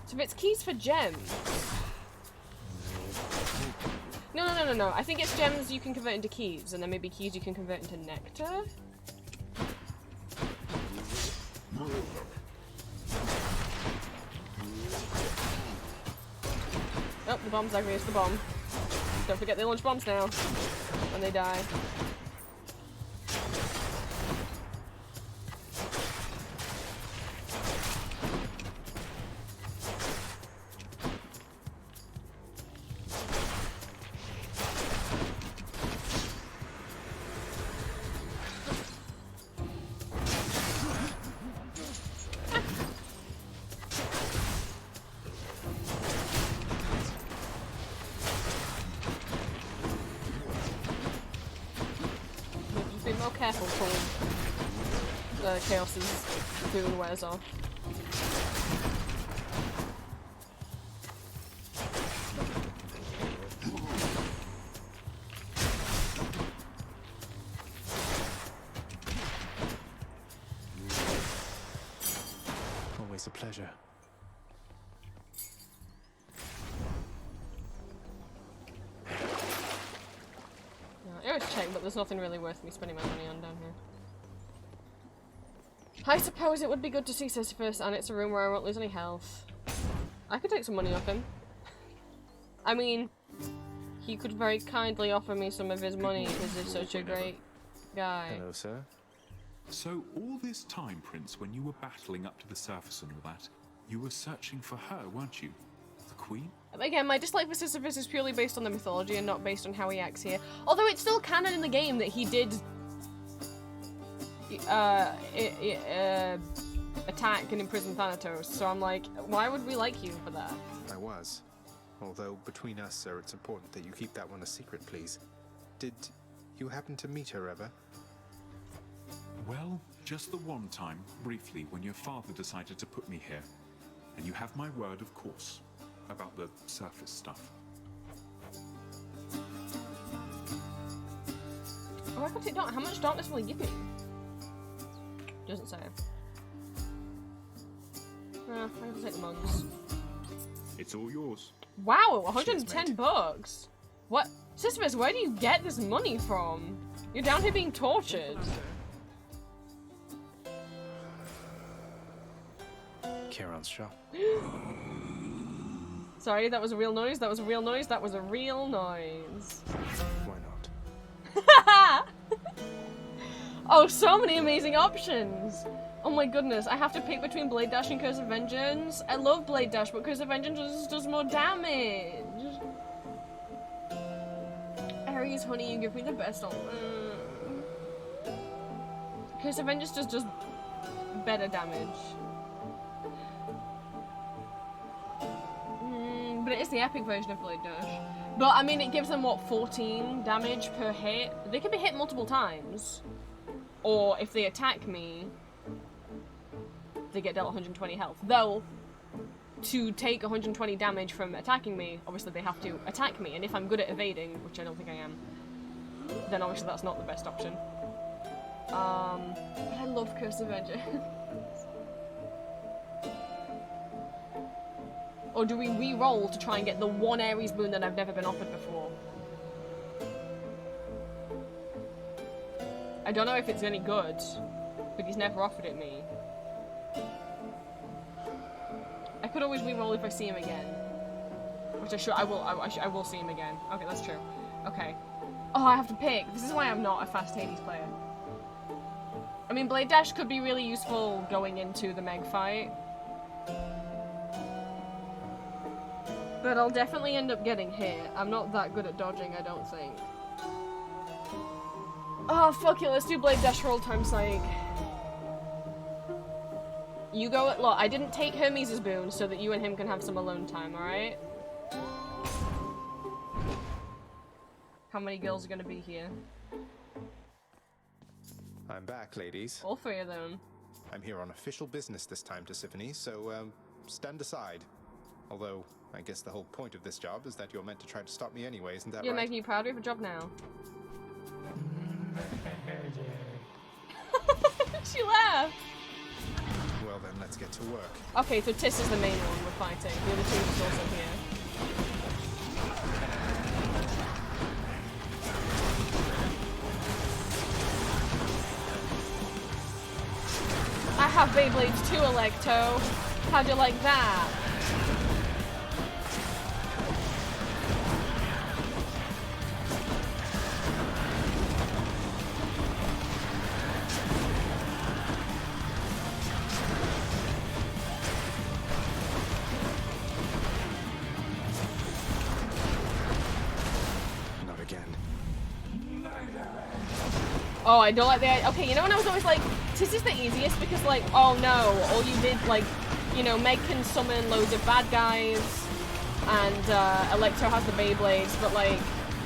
So if it's keys for gems... No. I think it's gems you can convert into keys, and then maybe keys you can convert into nectar? Oh, the bomb's Zagreus, the bomb. Don't forget they launch bombs now when they die. careful till Chaos's boon wears off. Always a pleasure. I always check, but there's nothing really worth me spending my money on down here. I suppose it would be good to see Sisyphus, and it's a room where I won't lose any health. I could take some money off him. I mean, he could very kindly offer me some of his money because he's such a great guy. Hello, sir. So all this time, Prince, when you were battling up to the surface and all that, you were searching for her, weren't you? The Queen? Again, my dislike for Sisyphus is purely based on the mythology and not based on how he acts here. Although it's still canon in the game that he did attack and imprison Thanatos, so I'm like, why would we like you for that? I was. Although, between us, sir, it's important that you keep that one a secret, please. Did you happen to meet her ever? Well, just the one time, briefly, when your father decided to put me here. And you have my word, of course, about the surface stuff. Oh, I got it down. How much darkness will he give me? Doesn't say. I'm gonna take the mugs. It's all yours. Wow, 110 bucks. What? Sisyphus, where do you get this money from? You're down here being tortured. Kieran's shop. Sorry, that was a real noise. That was a real noise. That was a real noise. Why not? Oh, so many amazing options. Oh my goodness, I have to pick between Blade Dash and Curse of Vengeance. I love Blade Dash, but Curse of Vengeance just does more damage. Aries, honey, you give me the best on. Curse of Vengeance does just better damage. But it is the epic version of Blade Dash. But I mean, it gives them what, 14 damage per hit? They can be hit multiple times. Or if they attack me, they get dealt 120 health. Though, to take 120 damage from attacking me, obviously they have to attack me. And if I'm good at evading, which I don't think I am, then obviously that's not the best option. But I love Curse of Vengeance. Or do we re-roll to try and get the one Ares boon that I've never been offered before? I don't know if it's any good, but he's never offered it me. I could always re-roll if I see him again. Which I should, I will see him again. Okay, that's true. Okay. Oh, I have to pick. This is why I'm not a fast Hades player. I mean, Blade Dash could be really useful going into the Meg fight. But I'll definitely end up getting hit. I'm not that good at dodging, I don't think. Oh, fuck it, let's do Blade Dash for old time's sake. You go at lot. I didn't take Hermes' boon so that you and him can have some alone time, alright? How many girls are gonna be here? I'm back, ladies. All three of them. I'm here on official business this time, Tisiphone, so, stand aside. Although, I guess the whole point of this job is that you're meant to try to stop me anyway, isn't that You're right? making you proud of your job now. She laughed! Well then, let's get to work. Okay, so Tis is the main one we're fighting. The other two is also here. I have Beyblades too, Electo. How'd you like that? Not again. Oh, I don't like the... Okay, you know when I was always like, this is the easiest because, like, oh no, all you did, like, you know, Meg can summon loads of bad guys, and Electro has the Beyblades, but, like,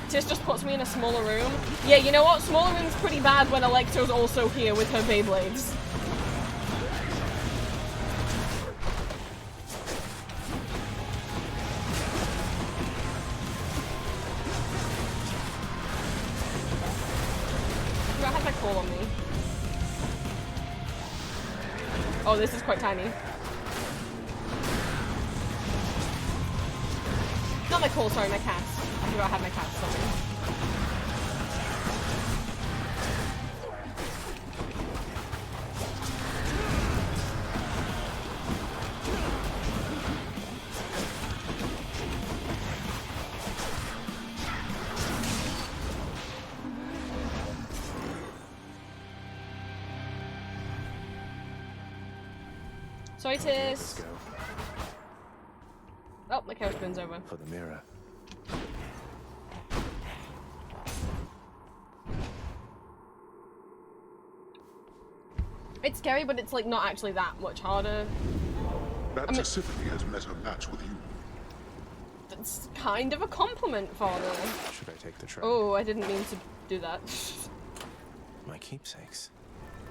practice just puts me in a smaller room. Yeah, you know what? Smaller room's pretty bad when Electro's also here with her Beyblades. I have my call on me. Oh, this is quite tiny. Not my call, sorry, my cats. I forgot I had my cats on me. Sorry, Let's Tis. go Oh, my couch spins over. for the mirror. It's scary, but it's like not actually that much harder. That Tisiphone has met her match with you. It's kind of a compliment, Father. Should I take the tray? Oh, I didn't mean to do that. My keepsakes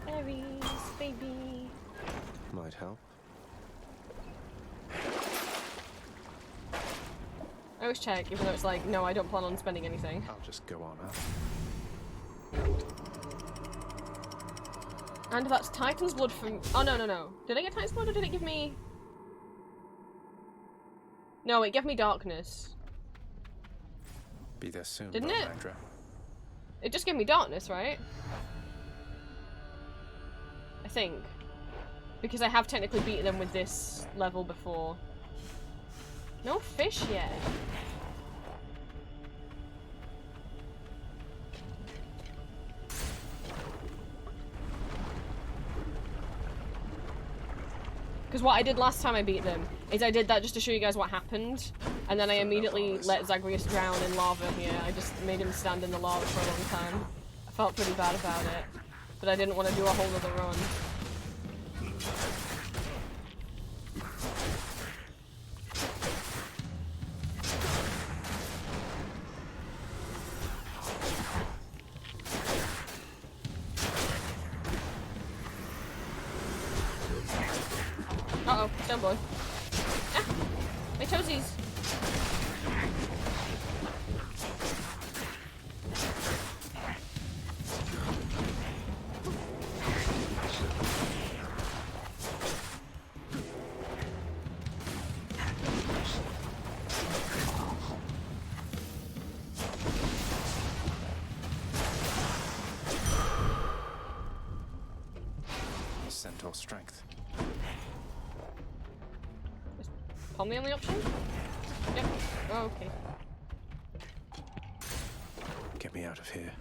Berries, baby. might help. I always check, even though it's like, no, I don't plan on spending anything. I'll just go on up. And that's Titan's blood from. Oh, no, no, no. Did I get Titan's blood or did it give me. No, it gave me darkness. Be there soon, Didn't it? Magdra. It just gave me darkness, right? I think. Because I have technically beaten them with this level before. No fish yet. Because what I did last time I beat them is I did that just to show you guys what happened, and then I immediately let Zagreus drown in lava here. I just made him stand in the lava for a long time. I felt pretty bad about it, but I didn't want to do a whole other run. Uh-oh, stone boy. Ah! My toesies! Centaur strength. Palm the only option? Yep. Oh, okay. Get me out of here.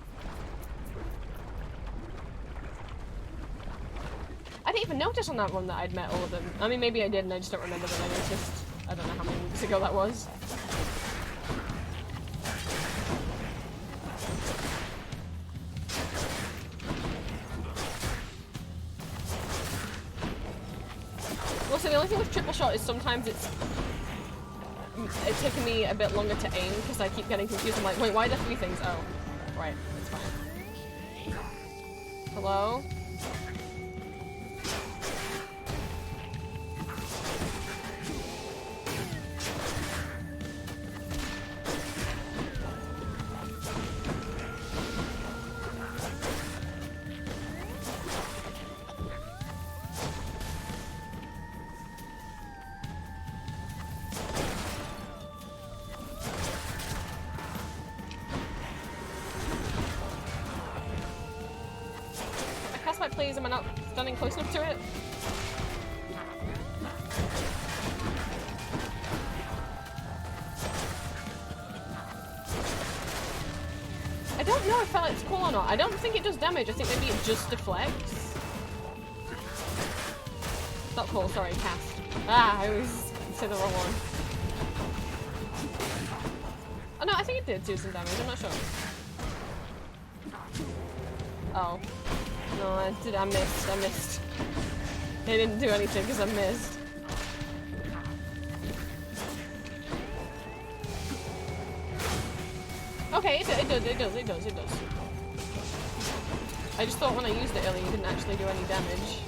I didn't even notice on that one that I'd met all of them. I mean, maybe I did and I just don't remember that I noticed. I don't know how many weeks ago that was. Also, the only thing with triple shot is sometimes it's taking me a bit longer to aim because I keep getting confused. I'm like, wait, why are there three things? Oh, right, it's fine. Hello? Please, am I not standing close enough to it? I don't know if it's cool or not. I don't think it does damage. I think maybe it just deflects. Not cool, sorry, cast. Ah, I always say the wrong one. Oh no, I think it did do some damage. I'm not sure. Oh. No, I missed. They didn't do anything because I missed. Okay, Okay, it does. I just thought when I used it earlier, it didn't actually do any damage.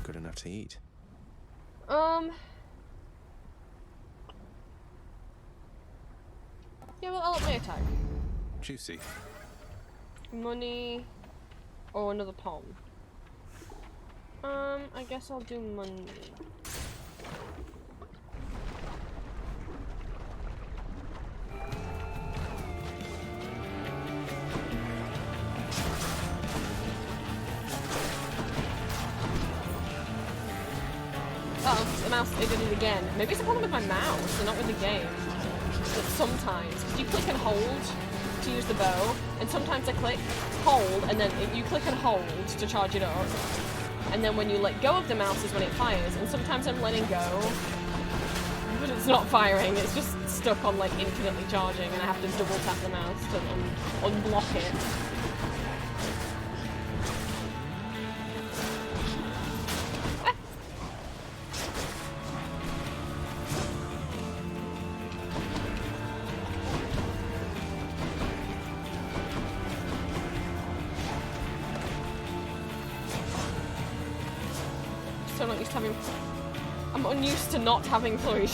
Good enough to eat. Yeah, well, I'll up my attack. Juicy. Money or another palm. I guess I'll do money. Oh, the mouse, it did it again. Maybe it's a problem with my mouse and not with the game. But sometimes, because you click and hold to use the bow, and sometimes I click, hold, and then you click and hold to charge it up. And then when you let go of the mouse is when it fires, and sometimes I'm letting go, but it's not firing, it's just stuck on like infinitely charging, and I have to double tap the mouse to unblock it. I'm unused to not having fluid.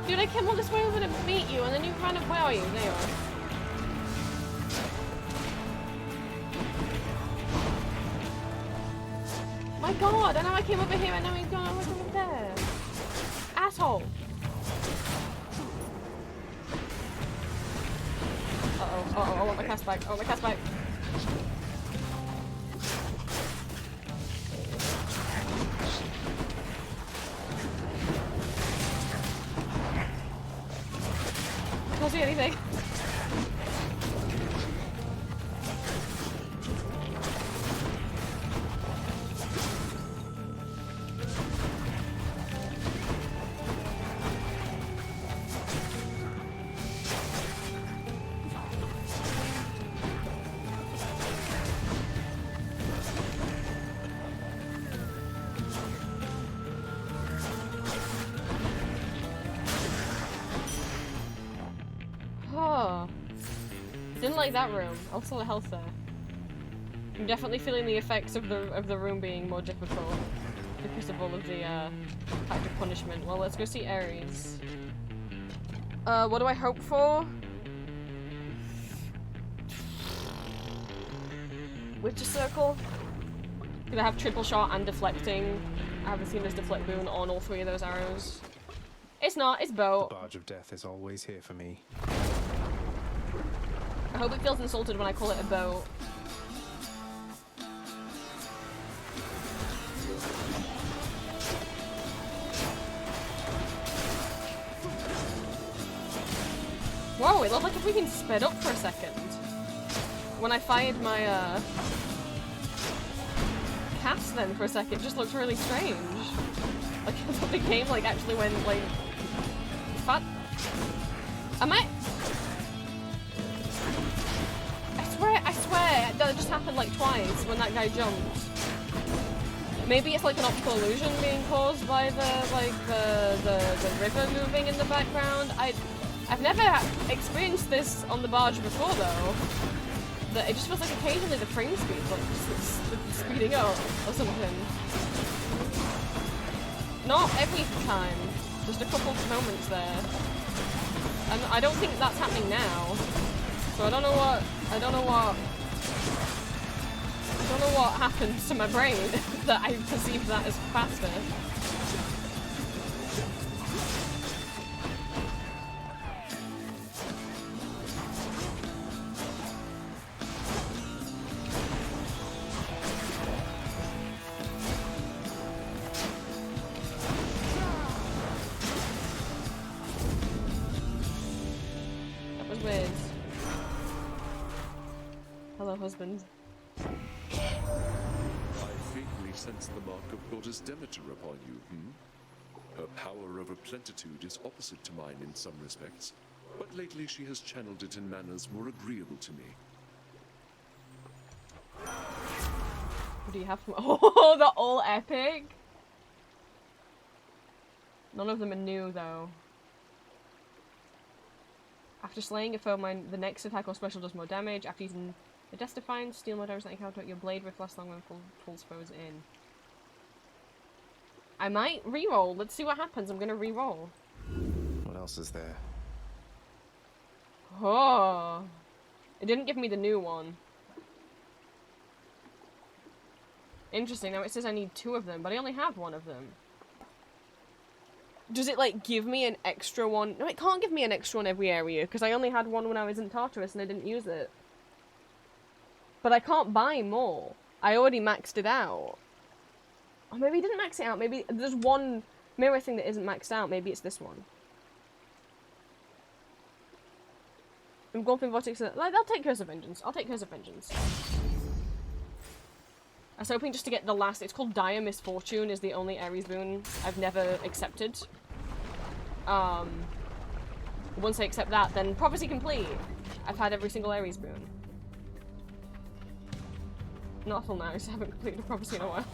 Dude, I came all this way over to meet you and then you ran up. Where are you? There you are. My god, I know I came over here and now he's gone over there. Asshole. Uh-oh, I want my cast back. I want my cast back. Can't see anything. Didn't like that room. Also the health there. I'm definitely feeling the effects of the room being more difficult because of all of the fact of punishment. Well, let's go see Ares. What do I hope for? Witcher Circle. Gonna have triple shot and deflecting. I haven't seen this deflect boon on all three of those arrows. It's not. It's bow. The barge of death is always here for me. I hope it feels insulted when I call it a boat. Whoa, it looked like if we can sped up for a second. When I fired my cast then for a second, it just looked really strange. Like the game like actually went like fat. Am I swear, that just happened like twice when that guy jumped. Maybe it's like an optical illusion being caused by the river moving in the background. I've never experienced this on the barge before though. That it just feels like occasionally the frame speed's like just speeding up or something. Not every time, just a couple of moments there. And I don't think that's happening now. So I don't know what happened to my brain that I perceived that as faster. That was weird. Hello, husband. I faintly sense the mark of Goddess Demeter upon you, Her power over plenitude is opposite to mine in some respects, but lately she has channeled it in manners more agreeable to me. What do you have from— oh, the all epic? None of them are new, though. After slaying a foe, the next attack or special does more damage. After using the Death-defying, steal more damage than encounter. Your blade rift lasts long when pulls foes in. I might reroll. Let's see what happens. I'm gonna reroll. What else is there? Oh, it didn't give me the new one. Interesting. Now it says I need 2 of them, but I only have 1 of them. Does it, like, give me an extra one? No, it can't give me an extra one every area, because I only had 1 when I was in Tartarus and I didn't use it. But I can't buy more. I already maxed it out. Or maybe he didn't max it out. Maybe there's one mirror thing that isn't maxed out. Maybe it's this one. Engulfing Vortex. Like, I'll take Curse of Vengeance. I'll take Curse of Vengeance. I was hoping just to get the last. It's called Dire Misfortune. Is the only Ares boon I've never accepted. Once I accept that, then prophecy complete. I've had every single Ares boon. Not full now, I haven't completed a prophecy in a while.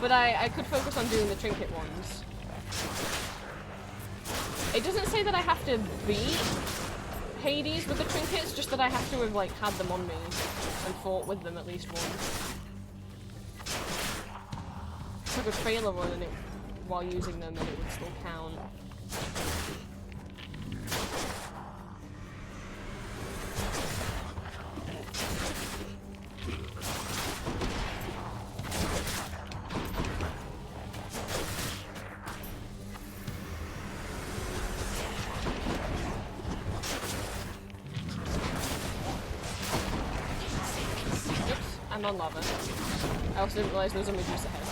But I could focus on doing the trinket ones. It doesn't say that I have to beat Hades with the trinkets, just that I have to have, like, had them on me and fought with them at least once. If I could fail a run and while using them, then it would still count. I'm on lava. I also didn't realise there was a Medusa head.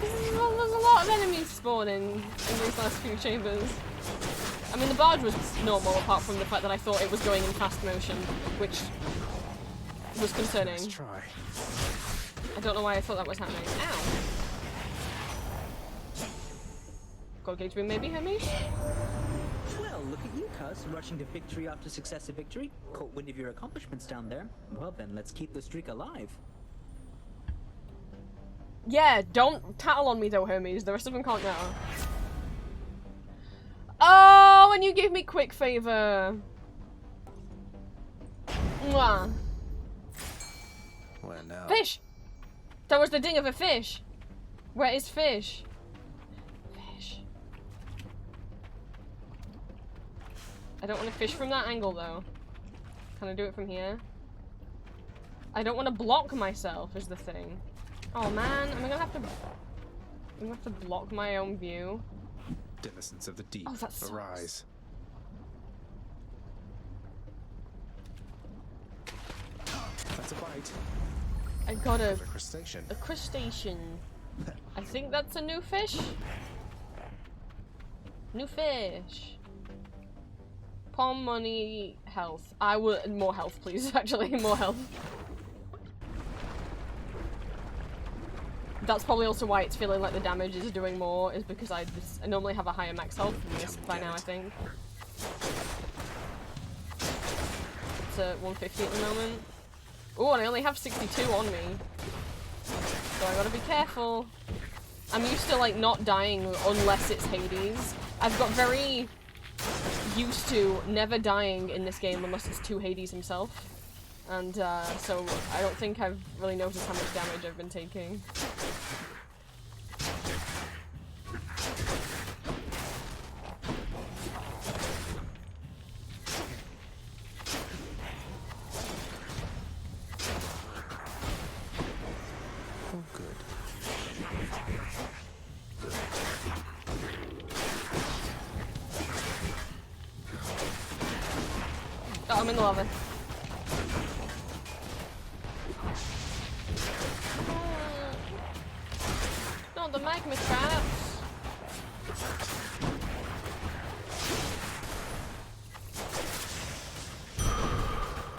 There's a lot of enemies spawning in these last few chambers. I mean, the barge was normal, apart from the fact that I thought it was going in fast motion, which was concerning. Let's try. I don't know why I thought that was happening. Ow! God gauge boom, maybe, Hermes? Well, look at you, cuz, rushing to victory after successive victory. Caught wind of your accomplishments down there. Well then, let's keep the streak alive. Yeah, don't tattle on me though, Hermes. The rest of them can't now. Oh, and you gave me quick favor. Mwah. Where now? Fish! That was the ding of a fish. Where is fish? Fish. I don't want to fish from that angle though. Can I do it from here? I don't want to block myself is the thing. Oh man, I'm gonna have to block my own view. Denizens of the deep, Oh, that sucks. arise. That's a bite. I got a crustacean. A crustacean. I think that's a new fish. New fish. Palm money, health. I would more health, please. Actually, more health. That's probably also why it's feeling like the damage is doing more, is because I normally have a higher max health than this by now, I think. It's at 150 at the moment. Oh, and I only have 62 on me. So I gotta be careful. I'm used to, like, not dying unless it's Hades. I've got very used to never dying in this game unless it's to Hades himself. And, so I don't think I've really noticed how much damage I've been taking. Oh, good. Oh, I'm in the lava. Not the magma traps.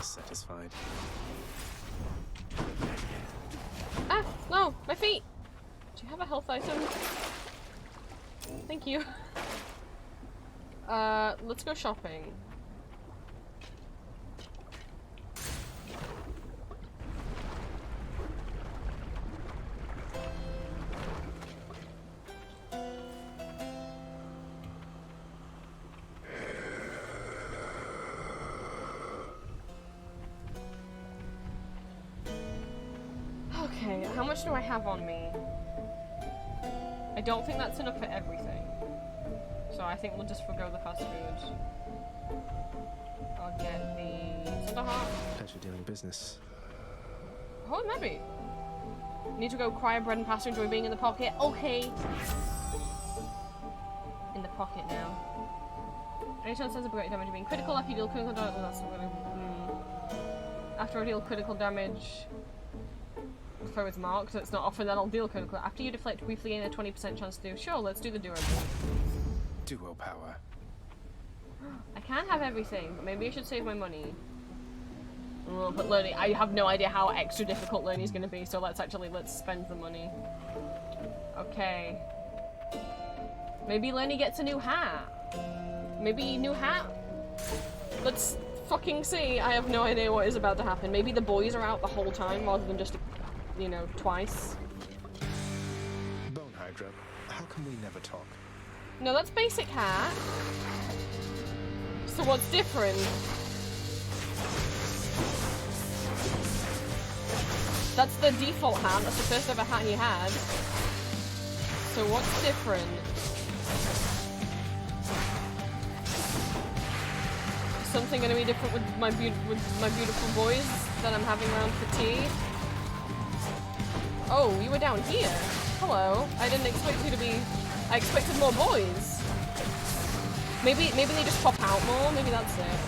Satisfied. Ah, no, my feet. Do you have a health item? Thank you. Let's go shopping. much do I have on me? I don't think that's enough for everything. So I think we'll just forgo the fast food. I'll get the Thunder Heart. Pleasure doing business. Oh, maybe. Need to go cry bread and pasta, enjoy being in the pocket. Okay. In the pocket now. Any chance there's a great damage being critical after you deal critical damage? That's not really. After I deal critical damage. So it's marked, so it's not often that I'll deal critical. After you deflect, briefly gain a 20% chance to do. Sure, let's do the duo. Duo power. I can't have everything, but maybe I should save my money. Oh, but learning, I have no idea how extra difficult learning is going to be, so let's spend the money. Okay. Maybe Lenny gets a new hat. Maybe new hat? Let's fucking see. I have no idea what is about to happen. Maybe the boys are out the whole time rather than just, you know, twice. Bone Hydra, how come we never talk? No, that's basic hat. So what's different? That's the default hat. That's the first ever hat he had. So what's different? Something going to be different with my beautiful boys that I'm having around for tea? Oh, you were down here. Hello. I didn't expect you to be. I expected more boys. Maybe they just pop out more. Maybe that's it.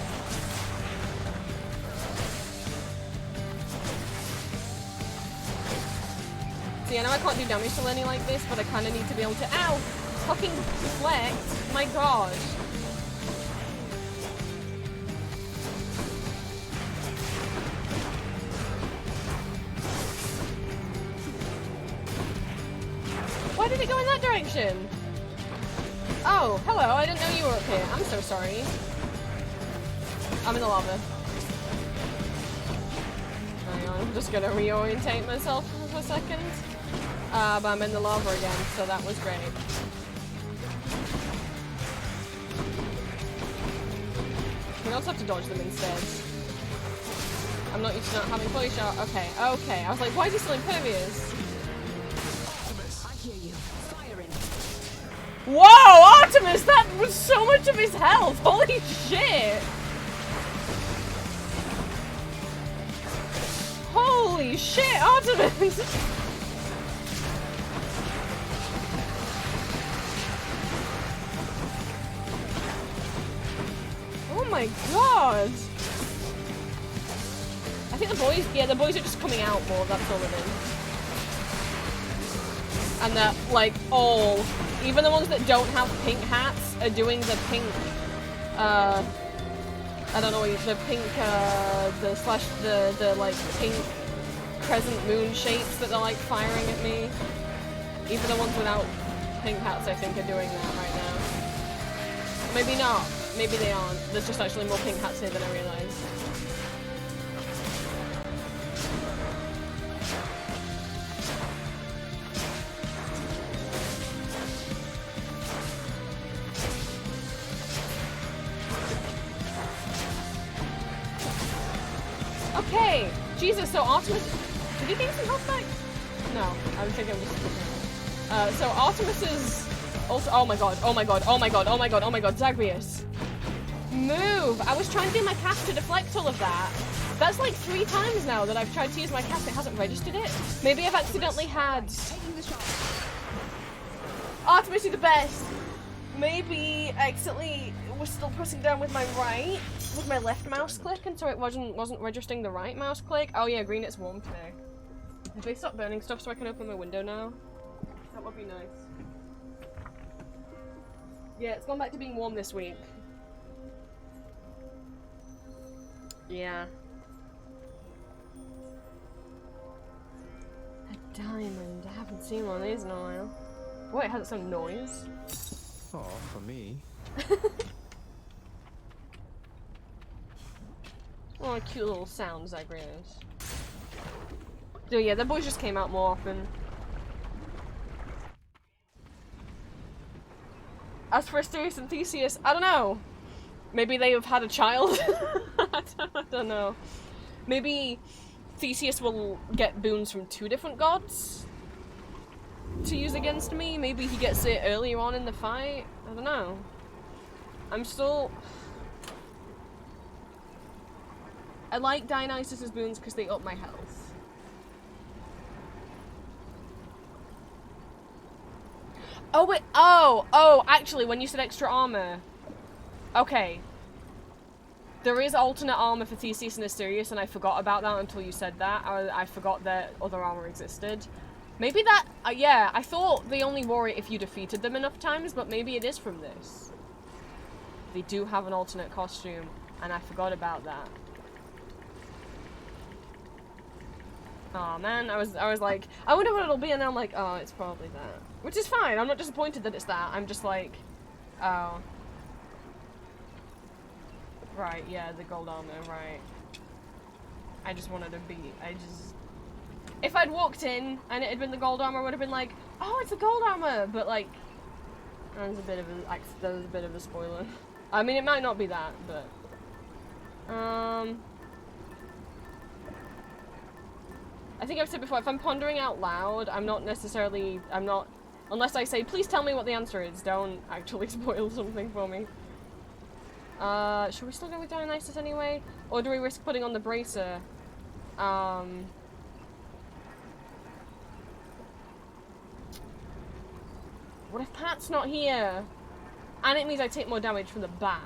See, I know I can't do damage to Lenny like this, but I kind of need to be able to. Ow! Fucking deflect. My god. Why did it go in that direction? Oh, hello, I didn't know you were up here. I'm so sorry. I'm in the lava. Hang on, I'm just gonna reorientate myself for a second. But I'm in the lava again, so that was great. We also have to dodge them instead. I'm not used to not having fully shot. Okay, okay. I was like, why is he still impervious? Whoa, Artemis! That was so much of his health! Holy shit! Holy shit, Artemis! Oh my god! I think the boys are just coming out more, that's all it is. And they're, like, all... Even the ones that don't have pink hats are doing the pink, I don't know, the pink, the like, pink crescent moon shapes that they're, like, firing at me. Even the ones without pink hats, I think, are doing that right now. Maybe not. Maybe they aren't. There's just actually more pink hats here than I realized. Okay, Jesus, so Artemis, did he gain some health back? No, I'm thinking I'm just so Artemis is also, oh my god, oh my god, oh my god, oh my god, oh my god, Zagreus. Move! I was trying to do my cast to deflect all of that. That's like 3 times now that I've tried to use my cast, it hasn't registered it. Maybe I've accidentally had... Artemis, you're the best! Maybe I accidentally was still pressing down with my right, with my left mouse click, and so it wasn't registering the right mouse click. Oh yeah, green, it's warm today. If they stop burning stuff so I can open my window now, that would be nice. Yeah, it's gone back to being warm this week. Yeah. A diamond. I haven't seen one of these in a while. Boy, it has its own noise. Oh, for me. Oh, a cute little sound, Zagreus. So yeah, the boys just came out more often. As for Asterius and Theseus, I don't know. Maybe they have had a child? I don't know. Maybe Theseus will get boons from 2 different gods to use against me. Maybe he gets it earlier on in the fight. I don't know. I'm still... I like Dionysus's boons because they up my health. Oh wait, oh, actually, when you said extra armor. Okay. There is alternate armor for Theseus and Asterius, and I forgot about that until you said that. I forgot that other armor existed. Maybe that, yeah, I thought they only wore it if you defeated them enough times, but maybe it is from this. They do have an alternate costume, and I forgot about that. Oh man, I was like, I wonder what it'll be, and I'm like, oh, it's probably that. Which is fine, I'm not disappointed that it's that, I'm just like, oh. Right, yeah, the gold armor, right. I just wanted to be, if I'd walked in, and it had been the gold armor, I would have been like, oh, it's the gold armor, but like, that was a bit of a spoiler. I mean, it might not be that, but, I think I've said before, if I'm pondering out loud, unless I say, please tell me what the answer is, don't actually spoil something for me. Should we still go with Dionysus anyway? Or do we risk putting on the bracer? What if Pat's not here? And it means I take more damage from the bag.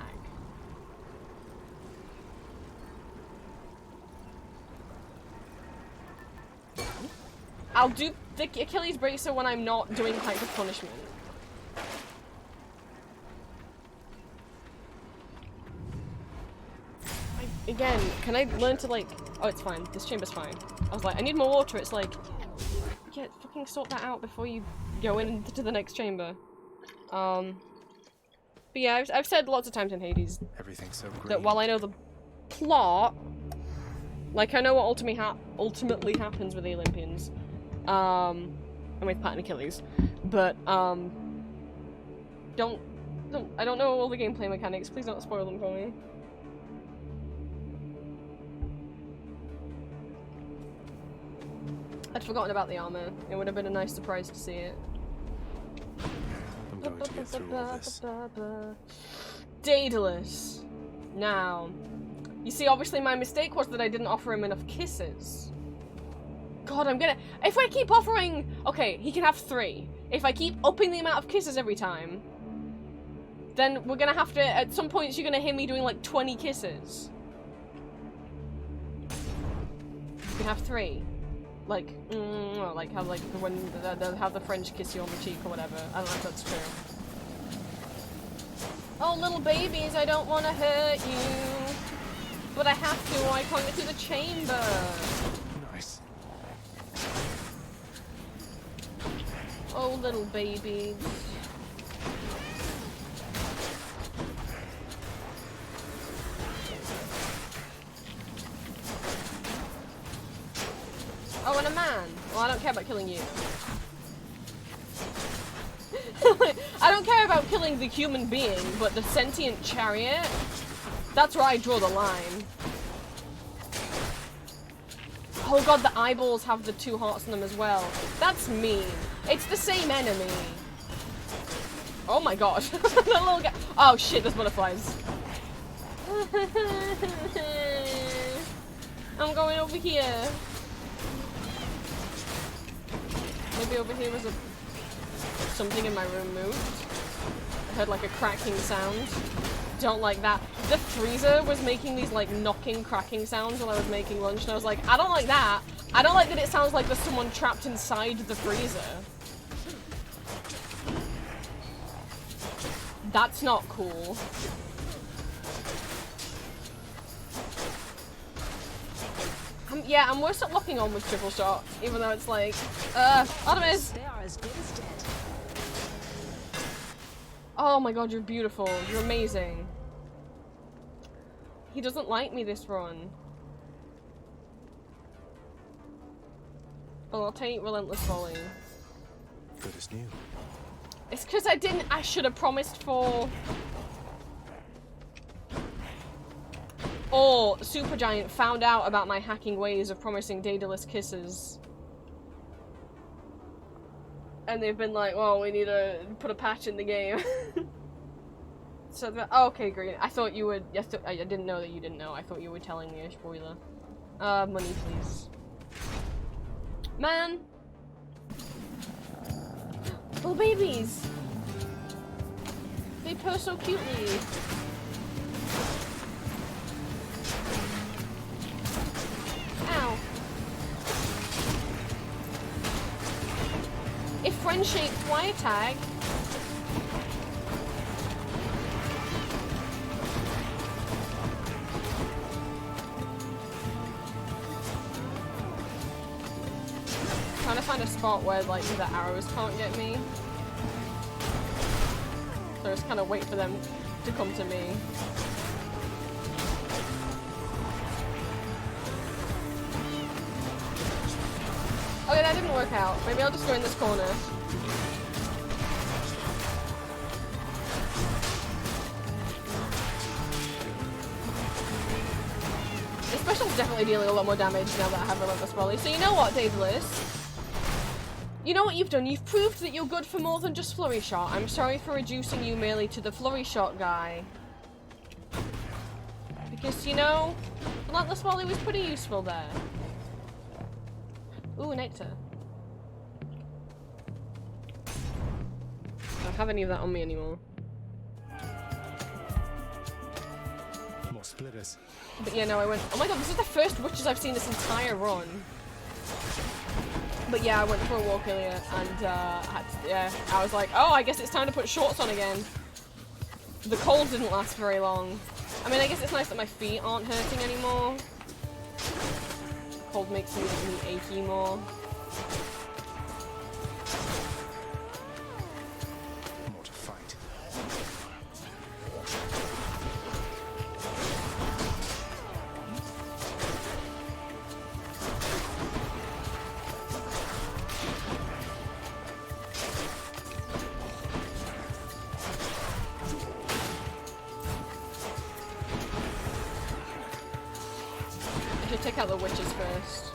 I'll do the Achilles bracer when I'm not doing Hyper Punishment. Again, can I learn to like... Oh, it's fine. This chamber's fine. I was like, I need more water. It's like... Yeah, fucking sort that out before you go into the next chamber. But yeah, I've said lots of times in Hades... Everything's so green. That while I know the plot... Like, I know what ultimately happens with the Olympians. And with Pat and Achilles. But, I don't know all the gameplay mechanics. Please don't spoil them for me. I'd forgotten about the armor. It would have been a nice surprise to see it. I'm going to get through all this. Daedalus. Now, you see, obviously my mistake was that I didn't offer him enough kisses. God, if I keep offering... Okay, he can have 3. If I keep upping the amount of kisses every time, then we're gonna have to... At some points, you're gonna hear me doing like 20 kisses. You can have 3. Like how the French kiss you on the cheek or whatever. I don't know if that's true. Oh, little babies, I don't want to hurt you, but I have to, or I can't get to the chamber. Nice. Oh, little babies. Oh, and a man. Well, I don't care about killing you. I don't care about killing the human being, but the sentient chariot, that's where I draw the line. Oh god, the eyeballs have the 2 hearts in them as well. That's mean. It's the same enemy. Oh my god. The little guy. Oh shit, there's butterflies. I'm going over here. Maybe over here was something in my room moved. I heard like a cracking sound. Don't like that. The freezer was making these like knocking, cracking sounds while I was making lunch, and I was like, I don't like that. I don't like that it sounds like there's someone trapped inside the freezer. That's not cool. Yeah, I'm worse at locking on with triple shot, even though it's like, Artemis! They are as good as dead. Oh my god, you're beautiful. You're amazing. He doesn't like me this run. Well, I'll take Relentless Volley. Good as new. It's because I should have promised for... or Supergiant found out about my hacking ways of promising daedalus kisses. And they've been like, well, we need to put a patch in the game. So, oh, okay, great. I thought you would, I didn't know that you didn't know. I thought you were telling me a spoiler. Money, please. Man! Little babies! They purr so cutely. Ow. If friend-shaped, why a tag? Trying to find a spot where, like, the arrows can't get me. So I just kind of wait for them to come to me. Okay, that didn't work out. Maybe I'll just go in this corner. The special's definitely dealing a lot more damage now that I have Relentless Volley. So you know what, Daedalus? You know what you've done? You've proved that you're good for more than just Flurry Shot. I'm sorry for reducing you merely to the Flurry Shot guy. Because, you know, Relentless Volley was pretty useful there. Ooh, nectar. I don't have any of that on me anymore. More splitters. But yeah, no, I went. Oh my god, this is the first witches I've seen this entire run. But yeah, I went for a walk earlier, and I was like, oh, I guess it's time to put shorts on again. The cold didn't last very long. I mean, I guess it's nice that my feet aren't hurting anymore. Cold makes me achy more. More to fight. I should take out the witches first.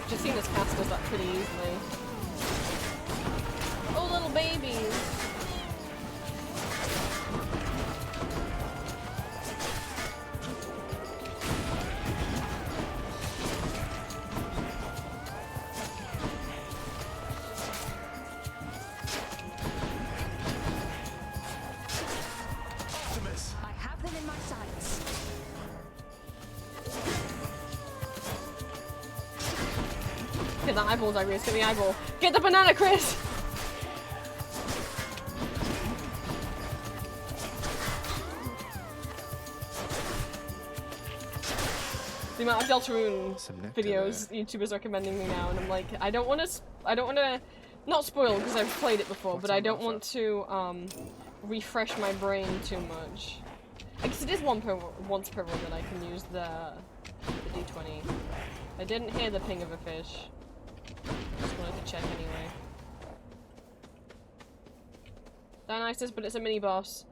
Just seen this cast does that pretty easily. Oh, little babies! I have them in my sights. Get that eyeball, Zagreus. Get the eyeball. Get the banana, Chris! The amount of Deltarune videos YouTubers recommending me now, and I'm like, I don't want to, not spoil because I've played it before, but I don't want to refresh my brain too much. I guess it is once per run that I can use the D20. I didn't hear the ping of a fish. Just wanted to check anyway. Dionysus, but it's a mini boss.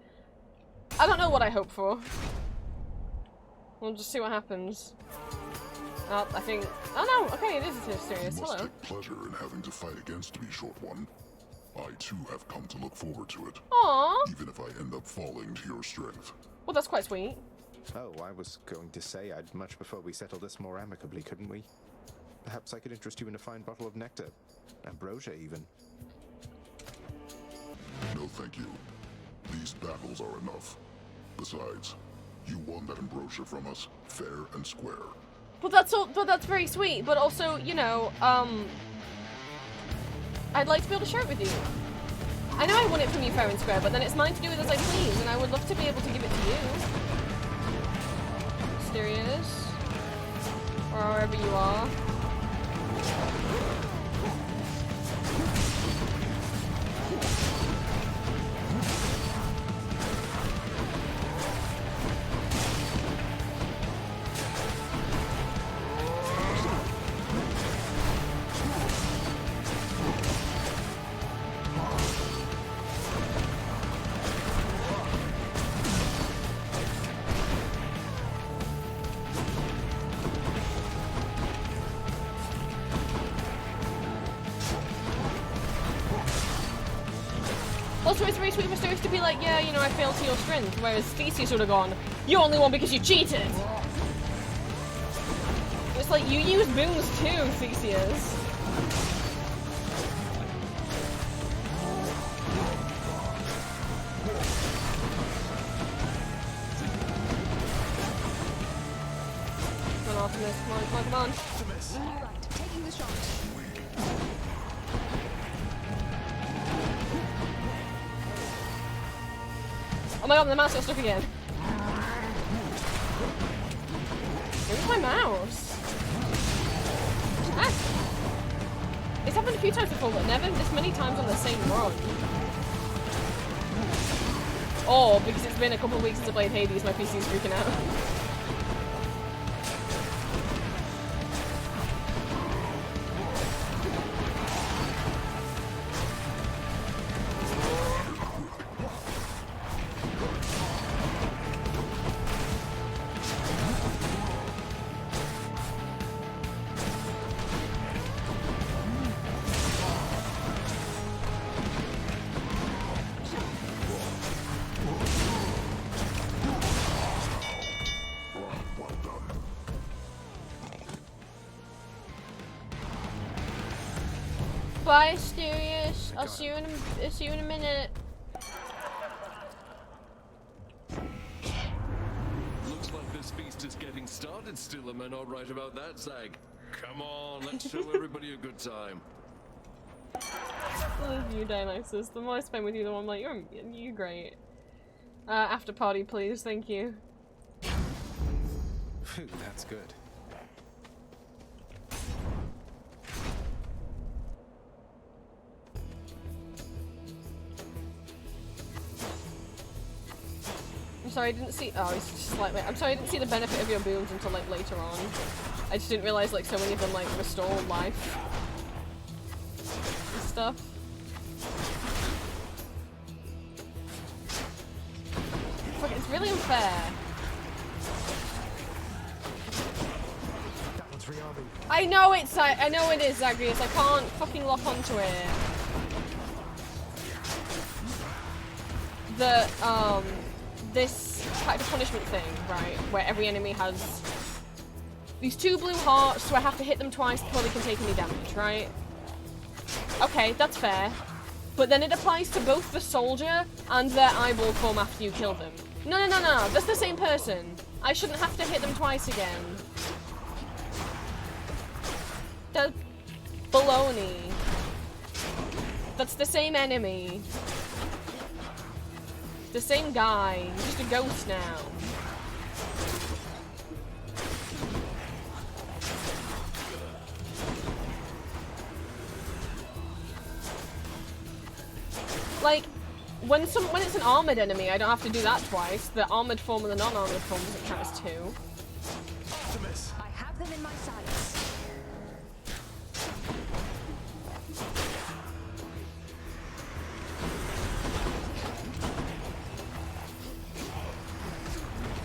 I don't know what I hope for. We'll just see what happens. I think. Oh no! Okay, it is serious. You must Hello. take pleasure in having to fight against me, Short One. I too have come to look forward to it. Aww. Even if I end up falling to your strength. Well, that's quite sweet. Oh, I was going to say I'd much prefer we settle this more amicably, couldn't we? Perhaps I could interest you in a fine bottle of nectar. Ambrosia, even. No, thank you. These battles are enough. Besides, you won that ambrosia from us, fair and square. But that's very sweet. But also, you know, I'd like to be able to share it with you. I know I won it from you fair and square, but then it's mine to do with as I please, and I would love to be able to give it to you. Mysterious. Or wherever you are. Also, it's very sweet for Stoics to be like, yeah, you know, I failed to your strength, whereas Theseus would have gone, you only won because you cheated! It's like, you use booms too, Theseus. Come on, Optimus, come on, come on, come on. Right, taking the shot. Oh my god, the mouse got stuck again. Where's my mouse? Ah. It's happened a few times before, but never this many times on the same run. Or, because it's been a couple of weeks since I played Hades, my PC's freaking out. Bye, Asterius. I'll see you in a minute. Looks like this feast is getting started still. Am I not right about that, Zag? Come on, let's show everybody a good time. I love you, Dionysus. The more I spend with you, the more I'm like, you're great. After party, please. Thank you. Phew, that's good. I'm sorry, I didn't see. Oh, it's just slightly. I'm sorry, I didn't see the benefit of your booms until like later on. I just didn't realize like so many of them like restore life and stuff. Fuck, it's really unfair. That one's Riabu. I know it's. I know it is, Zagreus. I can't fucking lock onto it. The this pact of punishment thing, right, where every enemy has these 2 blue hearts, so I have to hit them twice before they can take any damage, right? Okay, that's fair. But then it applies to both the soldier and their eyeball form after you kill them. No, that's the same person. I shouldn't have to hit them twice again. That's baloney. That's the same enemy. The same guy, he's just a ghost now. Like, when it's an armored enemy, I don't have to do that twice. The armored form and the non-armored form doesn't count as 2. I have them in my sights.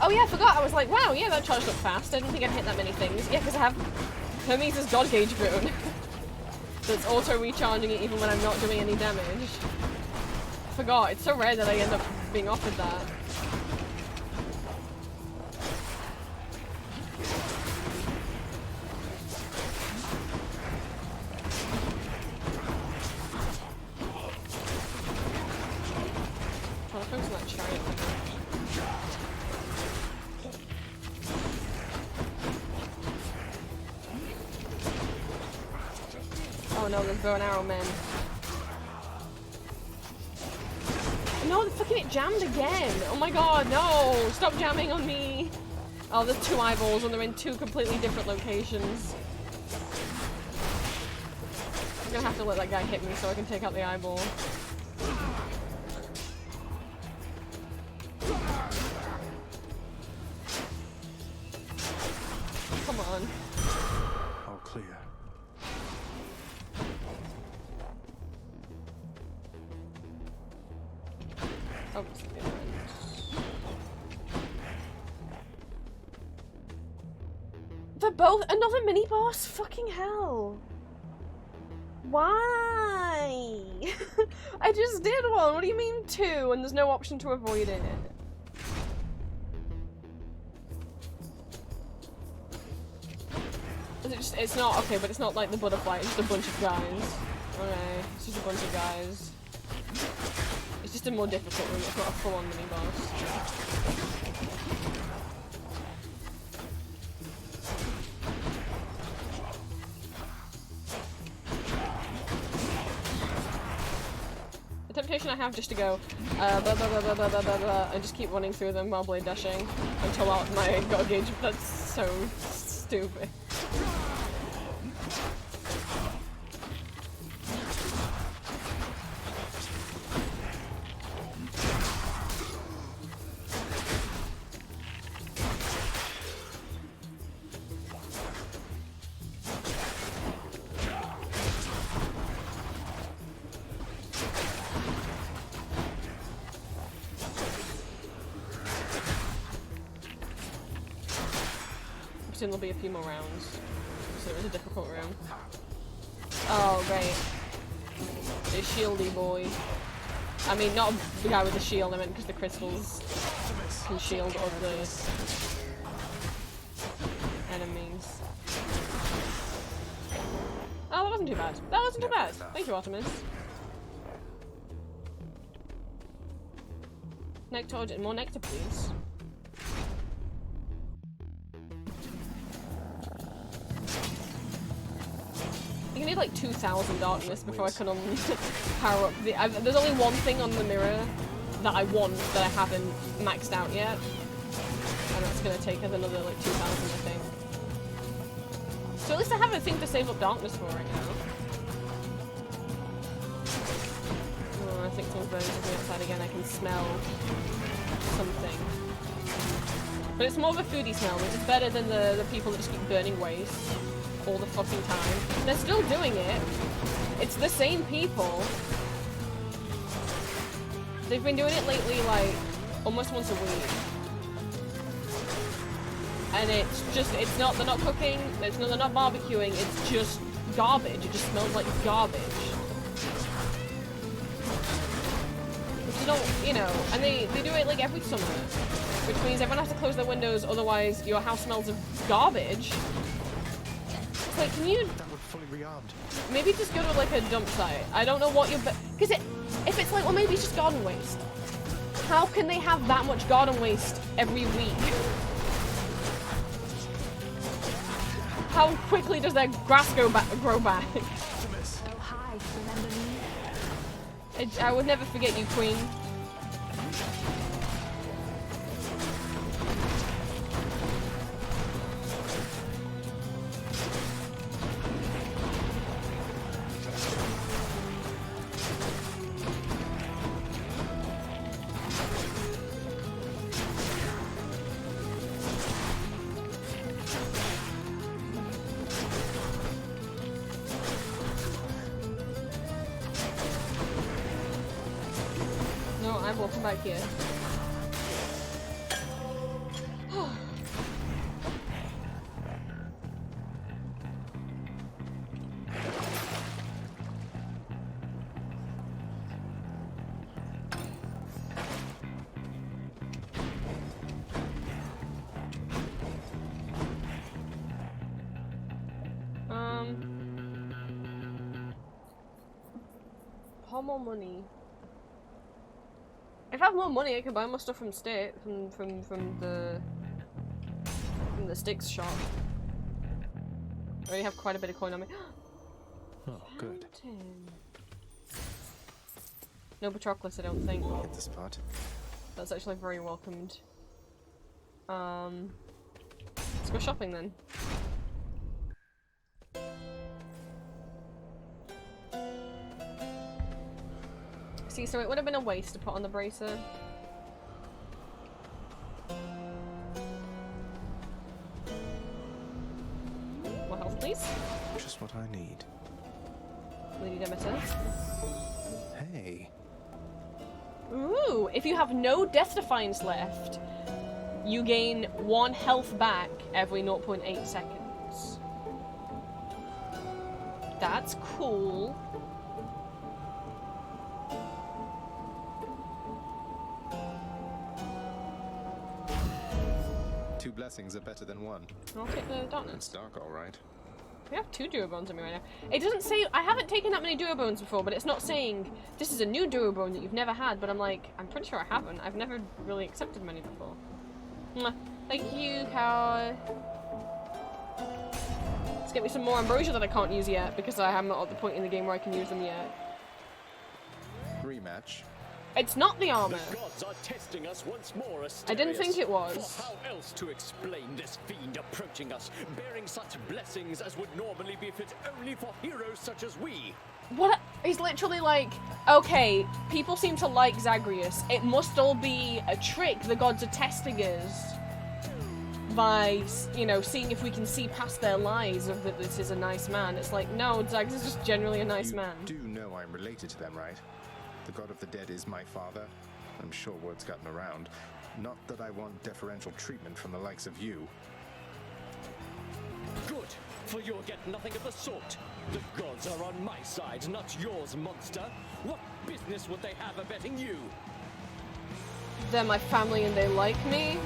Oh yeah, I forgot. I was like, wow, yeah, that charged up fast. I didn't think I'd hit that many things. Yeah, because I have Hermes' God Gauge boon. That's auto-recharging it even when I'm not doing any damage. I forgot. It's so rare that I end up being offered that. Trying to focus on that chariot. Oh no, there's bow and arrow men. No, the fucking it jammed again! Oh my god, no! Stop jamming on me! Oh, there's 2 eyeballs and they're in 2 completely different locations. I'm gonna have to let that guy hit me so I can take out the eyeball. Come on. All clear. Oh, they're both another mini boss? Fucking hell. Why? I just did one. What do you mean 2? And there's no option to avoid it. Is it just, it's not okay, but it's not like the butterfly. It's just a bunch of guys. Okay, it's just a bunch of guys. It's just a more difficult room. It's not a full-on mini boss. Temptation I have just to go blah, blah, blah, blah, blah, blah, blah, blah, and just keep running through them while blade dashing until my god gauge. That's so stupid. There'll be a few more rounds, so it's a difficult room. Oh, great. The shieldy boy. I mean, not the guy with the shield, I meant because the crystals can shield other enemies. Oh, that wasn't too bad. That wasn't too bad. Thank you, Artemis. Nectar, more nectar, please. You need like 2,000 darkness before I can power up the. There's only one thing on the mirror that I want that I haven't maxed out yet, and that's gonna take us another like 2,000, I think. So at least I have a thing to save up darkness for right now. Oh, I think someone's burning something outside again. I can smell something, but it's more of a foodie smell, which is better than the people that just keep burning waste all the fucking time. They're still doing it. It's the same people. They've been doing it lately, like, almost once a week. And it's just, it's not, they're not cooking, they're not barbecuing, it's just garbage. It just smells like garbage. Which is not, you know, and they do it like every summer. Which means everyone has to close their windows, otherwise your house smells of garbage. Like, can you maybe just go to like a dump site? I don't know what you're, because if it's like, well, maybe it's just garden waste. How can they have that much garden waste every week? How quickly does their grass grow back? Oh, hi, remember me? I would never forget you, Queen. Back here. How more money? If I have more money, I can buy more stuff from the sticks shop. I already have quite a bit of coin on me. Oh, good. No Patroclus, I don't think. Hit the spot. That's actually very welcomed. Let's go shopping then. See, so it would have been a waste to put on the bracer. More health, please. Just what I need. Lady Demeter. Hey. Ooh, if you have no Death Defiance left, you gain 1 health back every 0.8 seconds. That's cool. 2 blessings are better than 1. I'll take the darkness. It's dark, all right. We have 2 Duobones on me right now. It doesn't say... I haven't taken that many Duobones before, but it's not saying this is a new Duobone that you've never had, but I'm like, I'm pretty sure I haven't. I've never really accepted many before. Mwah. Thank you, cow. Let's get me some more ambrosia that I can't use yet, because I'm not at the point in the game where I can use them yet. Rematch. It's not the armor. The gods are testing us once more, Asterius. I didn't think it was. For how else to explain this fiend approaching us, bearing such blessings as would normally be fit only for heroes such as we? What? He's literally like, okay, people seem to like Zagreus. It must all be a trick. The gods are testing us by, you know, seeing if we can see past their lies of that this is a nice man. It's like, no, Zags is just generally a nice man. You do know I'm related to them, right? The god of the dead is my father. I'm sure word's gotten around. Not that I want deferential treatment from the likes of you. Good, for you'll get nothing of the sort. The gods are on my side, not yours, monster. What business would they have abetting you? They're my family and they like me.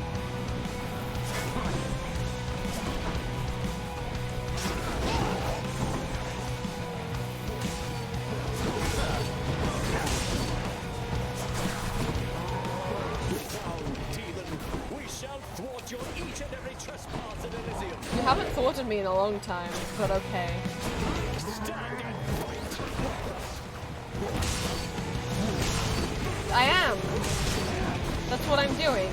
Your each and every trespass in Elysium. You haven't thwarted me in a long time, but okay. Stand and fight. I am. That's what I'm doing.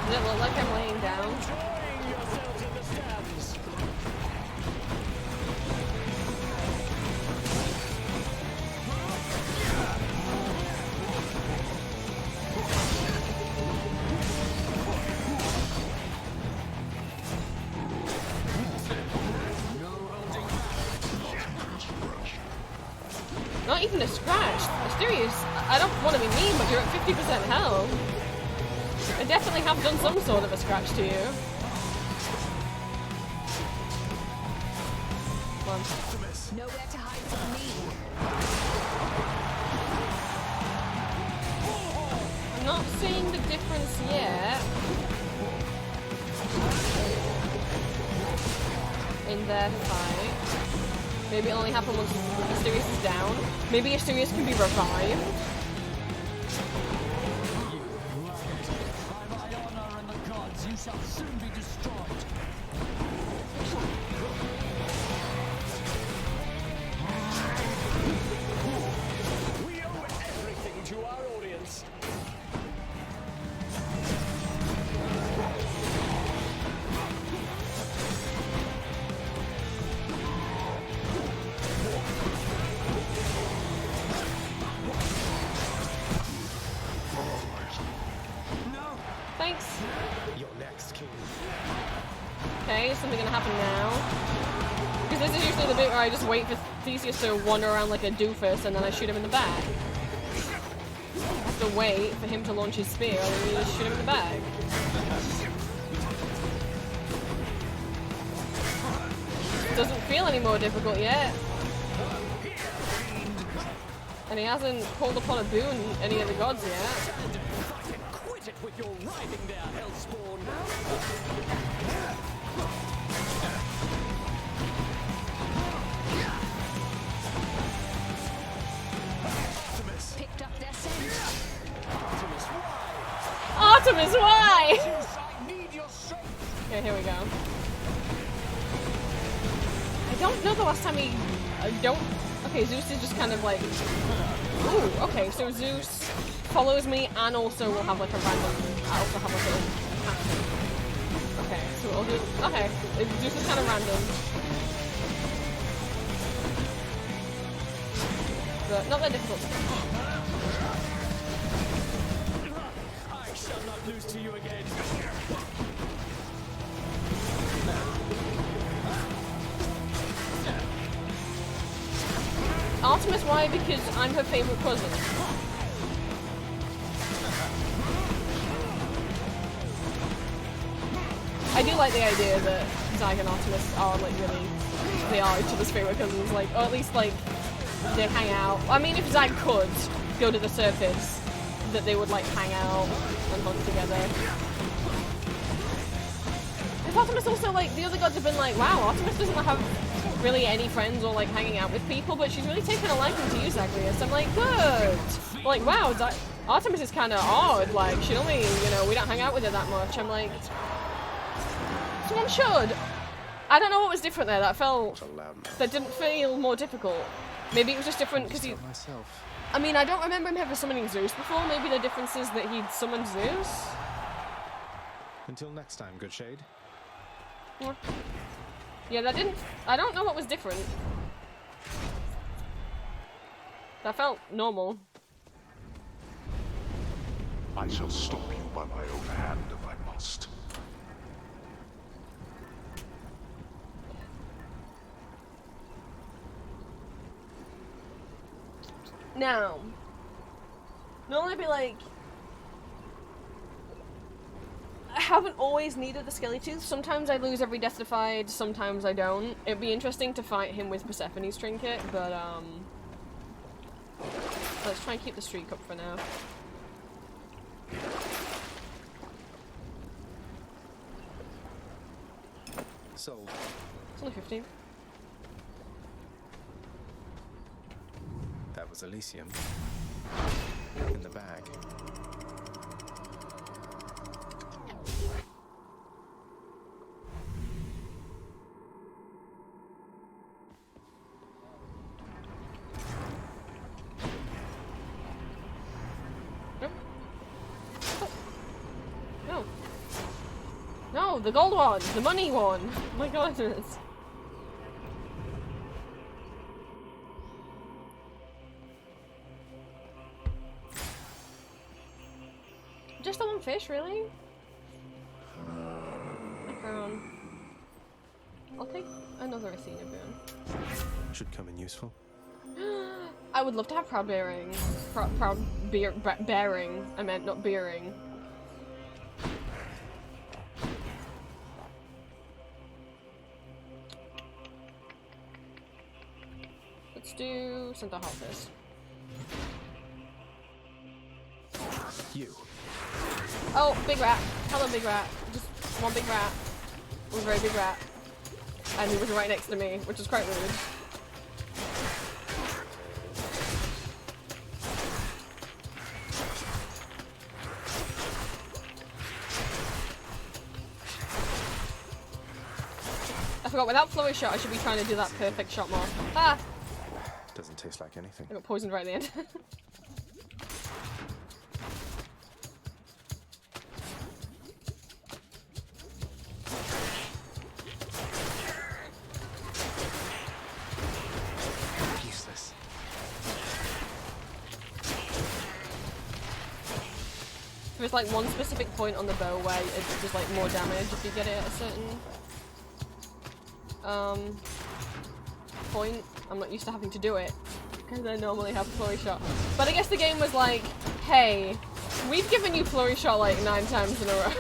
Does it look like I'm laying down? Enjoying yourselves in the stands. Not even a scratch. Mysterious. I don't want to be mean, but you're at 50% health. I definitely have done some sort of a scratch to you. Come on. Nowhere to hide from me. I'm not seeing the difference yet in their fight. Maybe it'll only happen once Asterius is down. Maybe Asterius can be revived. By my honor and the gods, you shall soon be destroyed. We owe everything to our audience. Thanks. You're next, King. Okay, is something gonna happen now? Because this is usually the bit where I just wait for Theseus to wander around like a doofus and then I shoot him in the back. I have to wait for him to launch his spear and then you just shoot him in the back. Doesn't feel any more difficult yet. And he hasn't called upon a boon any of the gods yet. Quit it with your writhing there, Hellspawn. Picked up their scent. Artemis, why? Artemis, why? Zeus, I need your strength. Okay, here we go. I don't know the last time he... I don't... Okay, Zeus is just kind of like... Ooh, okay, so Zeus follows me and also will have like a random... I also have like a action. Okay, so we'll do... Okay, Zeus is kind of random. But not that difficult. I shall not lose to you again. Artemis, why? Because I'm her favorite cousin. I do like the idea that Zag and Artemis are like really, they are each other's favorite cousins, like, or at least like they hang out. I mean, if Zag could go to the surface, that they would like hang out and hunt together. Because Artemis also, like, the other gods have been like, wow, Artemis doesn't have really any friends or like hanging out with people, but she's really taken a liking to you, Zagreus. I'm like, good. Like, wow, Artemis is kind of odd. Like, she only, you know, we don't hang out with her that much. I'm like, someone should. I don't know what was different there. That didn't feel more difficult. Maybe it was just different because he. I mean, I don't remember him ever summoning Zeus before. Maybe the difference is that he'd summoned Zeus. Until next time, good shade. Yeah, that didn't. I don't know what was different. That felt normal. I shall stop you by my own hand if I must. Now, normally I'd be like, I haven't always needed the Skelly Tooth. Sometimes I lose every Deathified, sometimes I don't. It'd be interesting to fight him with Persephone's trinket, but let's try and keep the streak up for now. Sold. It's only 15. That was Elysium. In the bag. No. No, the gold one! The money one! Oh my goodness. Just the one fish, really? I'll take another Athena boon. Should come in useful. I would love to have proud bearing. Bearing. I meant not bearing. Let's do Centaur Harvest. You. Oh, big rat. Hello, big rat. Just one big rat. It was a very big rat. And he was right next to me, which is quite rude. I forgot, without Flurry Shot, I should be trying to do that perfect shot more. Ah! Doesn't taste like anything. I got poisoned right at the end. Useless. There's like one specific point on the bow where it does like more damage if you get it at a certain point. I'm not used to having to do it because I normally have Flurry Shot. But I guess the game was like, hey, we've given you Flurry Shot like 9 times in a row.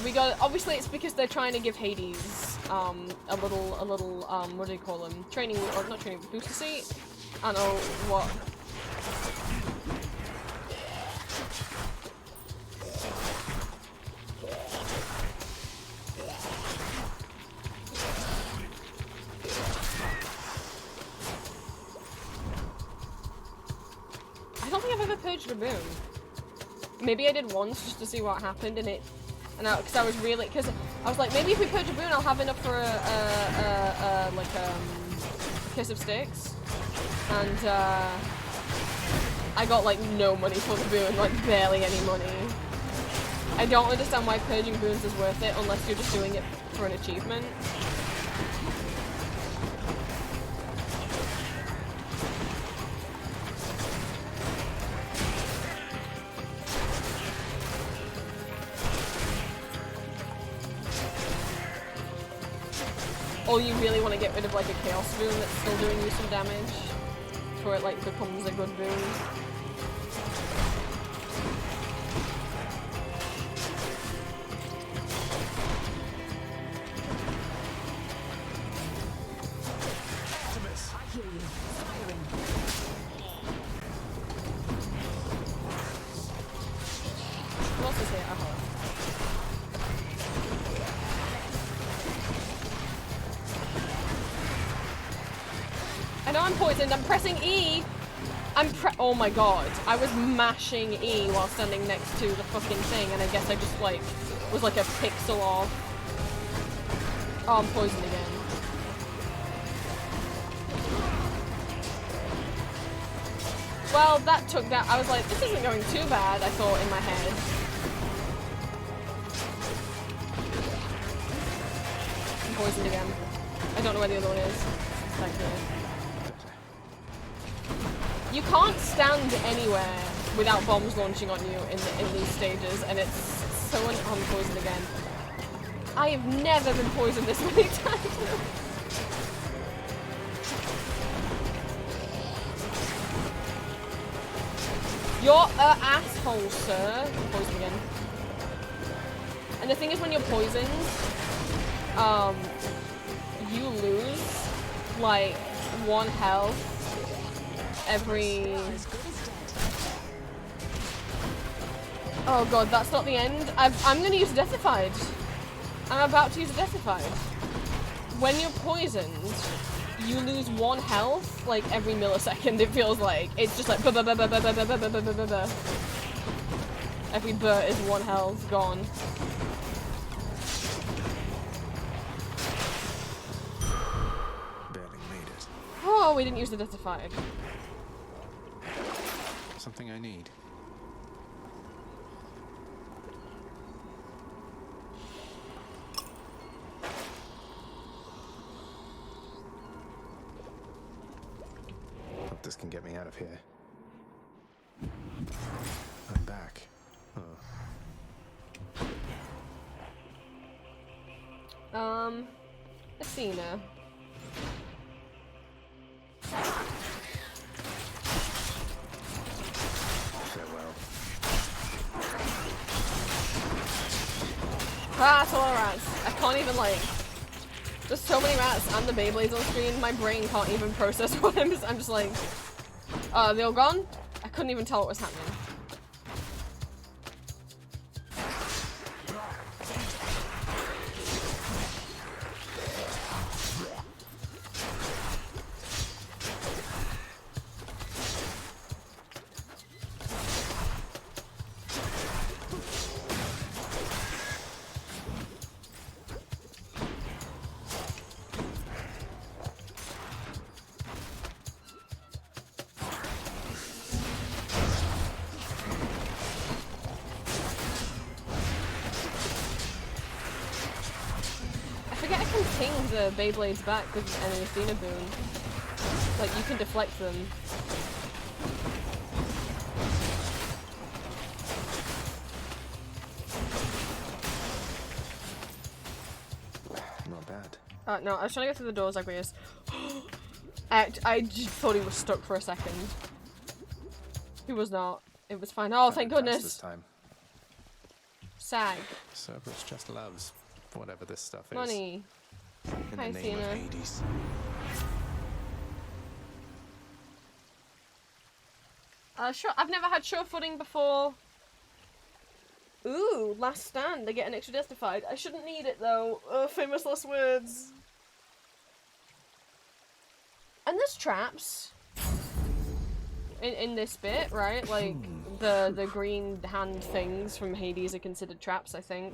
we gotta, obviously it's because they're trying to give Hades, a little, what do you call them? Training, or not training, booster seat? I don't know what. I don't think I've ever purged a boon. Maybe I did once just to see what happened, and because I was really, because I was like, maybe if we purge a boon, I'll have enough for a Kiss of Sticks, and I got like no money for the boon, like barely any money. I don't understand why purging boons is worth it unless you're just doing it for an achievement. Or you really want to get rid of like a Chaos boon that's still doing you some damage before it like becomes a good boon. else is here? Uh-huh. I know I'm poisoned. I'm pressing E. Oh my god. I was mashing E while standing next to the fucking thing, and I guess I just, like, was like a pixel off. Oh, I'm poisoned again. Well, that took that. I was like, this isn't going too bad, I thought in my head. I'm poisoned again. I don't know where the other one is. It's back here. You can't stand anywhere without bombs launching on you in these stages, and it's so I'm poisoned again. I have never been poisoned this many times. You're an asshole, sir. I'm poisoned again. And the thing is, when you're poisoned, you lose like 1 health every. Oh god, that's not the end. I'm gonna use a Deathified. I'm about to use a Deathified. When you're poisoned, you lose 1 health like every millisecond. It feels like it's just like every burst is 1 health gone. Barely made it. Oh, we didn't use the Deathified. Something I need. Hope this can get me out of here. I'm back. Athena. Farewell. Ah, that's a lot of rats. I can't even, like... There's so many rats and the Beyblades on screen, my brain can't even process what I'm just like... they all gone? I couldn't even tell what was happening. The Beyblades back with an Athena boon. Like, you can deflect them. Not bad. No, I was trying to go through the doors, Zagreus. I just thought he was stuck for a second. He was not. It was fine. Oh, thank goodness. This time. Sag. Cerberus just loves whatever this stuff is. Money. In Hi, the name Athena. of Hades. Sure. I've never had sure footing before. Ooh, last stand. They get an extra Deathified. I shouldn't need it though. Famous last words. And there's traps. In this bit, right? Like the green hand things from Hades are considered traps, I think.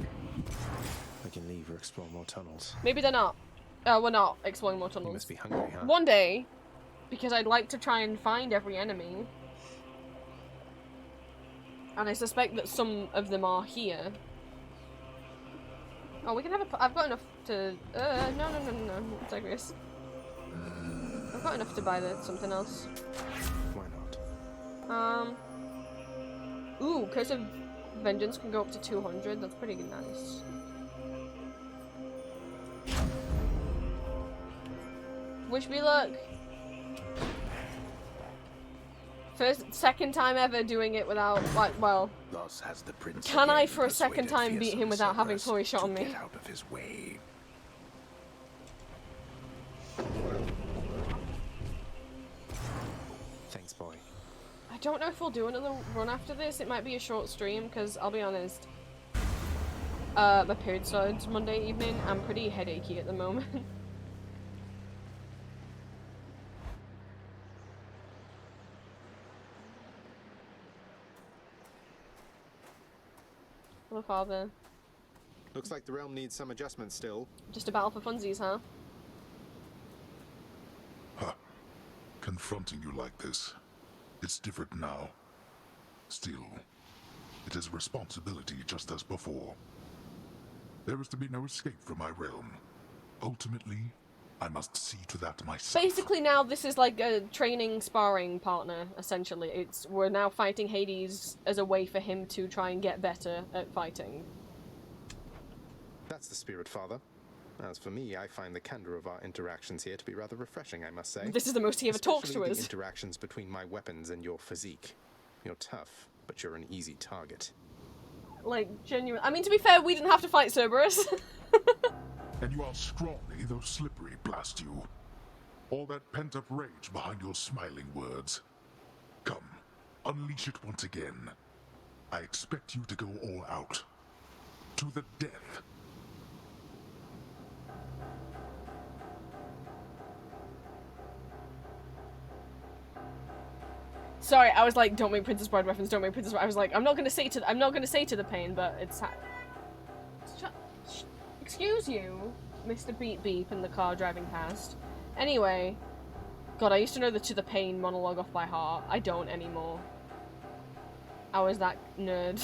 We can leave or explore more tunnels. Maybe they're not. We're not exploring more tunnels. You must be hungry, huh? One day, because I'd like to try and find every enemy. And I suspect that some of them are here. Oh, we can have a... I've got enough to... no. Zagreus. I've got enough to buy something else. Why not? Ooh, Curse of Vengeance can go up to 200. That's pretty nice. Wish me luck. Second time ever doing it without, like, well, Has the prince can I again for a second persuaded time beat him fearsome without having Cerberus Chloe shot on to me? get out of his way? Thanks, boy. I don't know if we'll do another run after this. It might be a short stream, because I'll be honest, my period started Monday evening. I'm pretty headachy at the moment. Hello, Father. Looks like the realm needs some adjustments still. Just a battle for funsies, huh? Huh. Confronting you like this. It's different now. Still, it is a responsibility just as before. There is to be no escape from my realm. Ultimately, I must see to that myself. Basically now this is like a training sparring partner, essentially. We're now fighting Hades as a way for him to try and get better at fighting. That's the spirit, Father. As for me, I find the candor of our interactions here to be rather refreshing, I must say. This is the most he ever talks to Especially us. the interactions between my weapons and your physique. You're tough, but you're an easy target. Like, genuine. I mean, to be fair, we didn't have to fight Cerberus. And you are scrawny, though slippery, blast you. All that pent-up rage behind your smiling words. Come, unleash it once again. I expect you to go all out. To the death. Sorry, I was like, don't make Princess Bride reference, don't make Princess Bride. I was like, I'm not gonna say to the pain, but it's excuse you, Mr. Beep Beep in the car driving past. Anyway, God, I used to know the To the Pain monologue off by heart. I don't anymore. I was that nerd.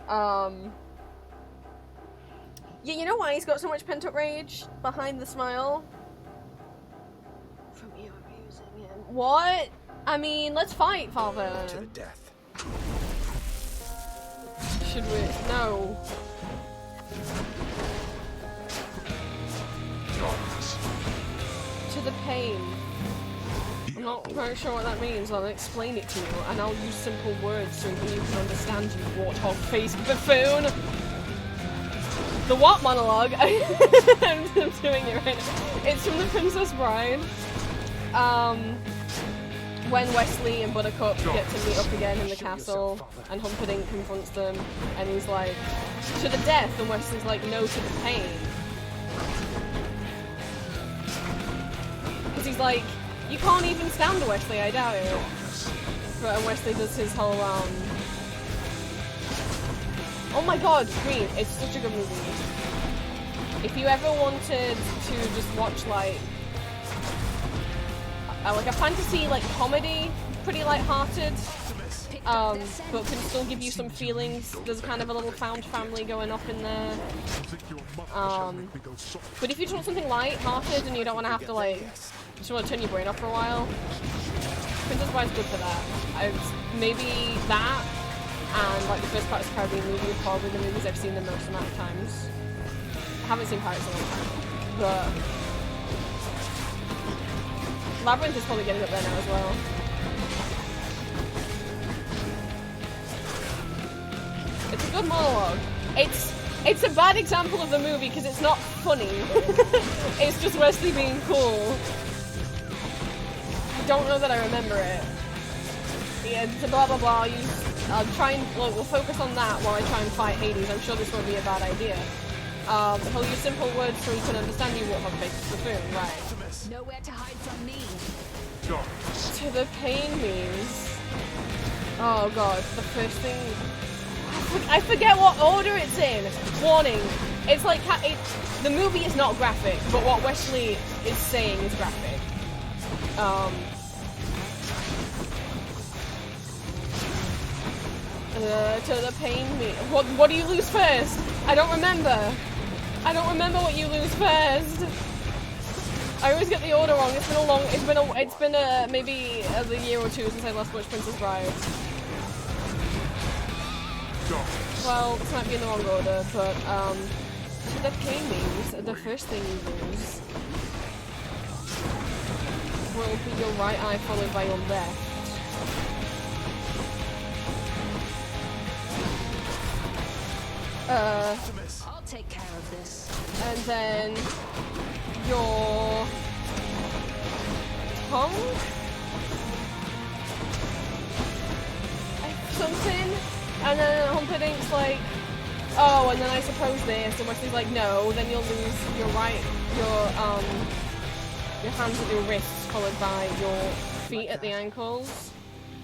Yeah, you know why he's got so much pent-up rage behind the smile? From you abusing him. What? I mean, let's fight, Father. To the death. Should we? No. To the pain. I'm not quite sure what that means. I'll explain it to you, and I'll use simple words so you can understand, you warthog-faced buffoon. The what monologue? I'm doing it right now. It's from The Princess Bride. When Wesley and Buttercup get to meet up again in the castle, and Humperdinck confronts them, and he's like, to the death, and Wesley's like, no, to the pain. Because he's like, you can't even stand Wesley, I doubt it. But and Wesley does his whole, oh my god, Green, it's such a good movie. If you ever wanted to just watch, like a fantasy, like, comedy, pretty light-hearted, but can still give you some feelings. There's kind of a little found family going off in there. But if you just want something light-hearted and you don't want to have to, like, just want to turn your brain off for a while, Princess Bride's good for that. Maybe that and, like, the first Pirates of the Caribbean movie are probably the movies I've seen the most amount of times. I haven't seen Pirates in a long time, but Labyrinth is probably getting up there now as well. It's a good monologue. It's a bad example of the movie because it's not funny. It's just Wesley being cool. I don't know that I remember it. Yeah, it's a blah blah blah. I'll try and we'll focus on that while I try and fight Hades. I'm sure this won't be a bad idea. He'll use simple words so he can understand you, warthog-faced buffoon, right? Nowhere to hide from me. To the pain means... Oh god, the first thing... I forget what order it's in! Warning. It's like... the movie is not graphic, but what Wesley is saying is graphic. To the pain means... What do you lose first? I don't remember. I don't remember what you lose first. I always get the order wrong. It's been maybe a year or two since I last watched Princess Bride. Well, this might be in the wrong order, but the pain means the first thing you lose will be your right eye followed by your left. I'll take care of this. And then your tongue? something, and then Humperdinck's like, oh, and then I suppose this, and Wesley's like, no, then you'll lose your hands at your wrists, followed by your feet at the ankles.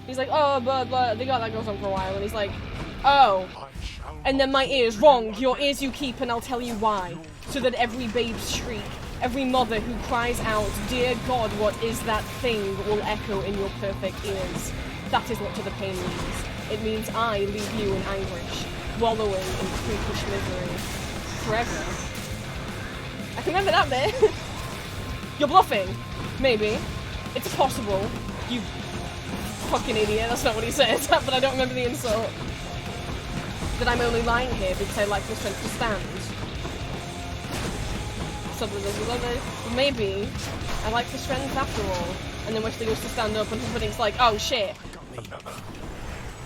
He's like, oh, but that goes on for a while, and he's like, oh, and then my ears, wrong, your ears you keep, and I'll tell you why, so that every babe's shriek, every mother who cries out, dear God, what is that thing, will echo in your perfect ears. That is what to the pain means. It means I leave you in anguish, wallowing in freakish misery, forever. I can remember that bit. You're bluffing. Maybe. It's possible. You fucking idiot. That's not what he says, but I don't remember the insult. That I'm only lying here because I lack the strength to stand. But maybe I like the strength after all. And then Wesley goes to stand up and Humperdinck's like, oh shit.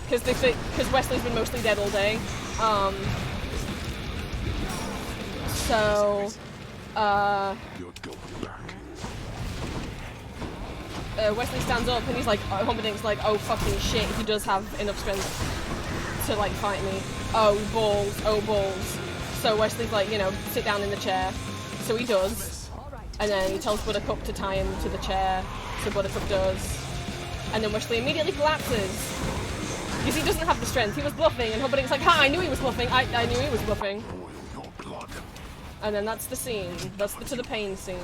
Because Wesley's been mostly dead all day. Wesley stands up and he's like, Humperdinck's like, oh fucking shit, he does have enough strength to like fight me. Oh balls, oh balls. So Wesley's like, you know, sit down in the chair. So he does. And then he tells Buttercup to tie him to the chair. So Buttercup does. And then Wesley immediately collapses. Because he doesn't have the strength. He was bluffing and Humperdinck's like, ha, I knew he was bluffing. I knew he was bluffing. And then that's the scene. That's the to the pain scene.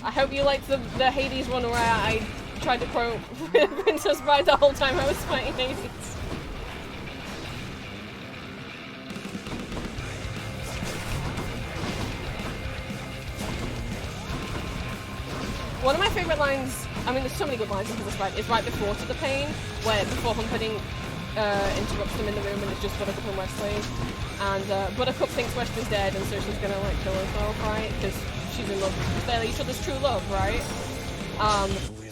I hope you liked the Hades one where I tried to quote Princess Bride the whole time I was fighting Hades. One of my favourite lines, I mean there's so many good lines in Princess Bride, is right before To the Pain, where before Humperdinck interrupts them in the room and it's just Buttercup and Wesley. And Buttercup thinks Wesley's dead and so she's gonna like kill herself, right? Because she's in love. They're each other's true love, right?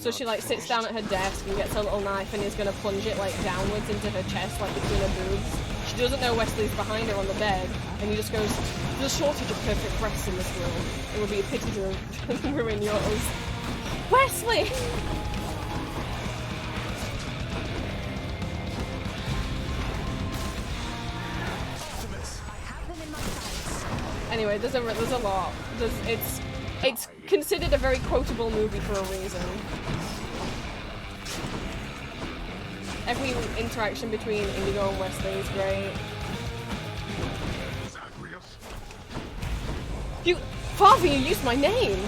So she like sits down at her desk and gets a little knife and is gonna plunge it like downwards into her chest, like between her boobs. She doesn't know Wesley's behind her on the bed, and he just goes, "There's a shortage of perfect breasts in this world. It would be a pity to ruin yours." Wesley! Anyway, there's a lot. It's considered a very quotable movie for a reason. Every interaction between Indigo and Wesley is great. Father, you used my name!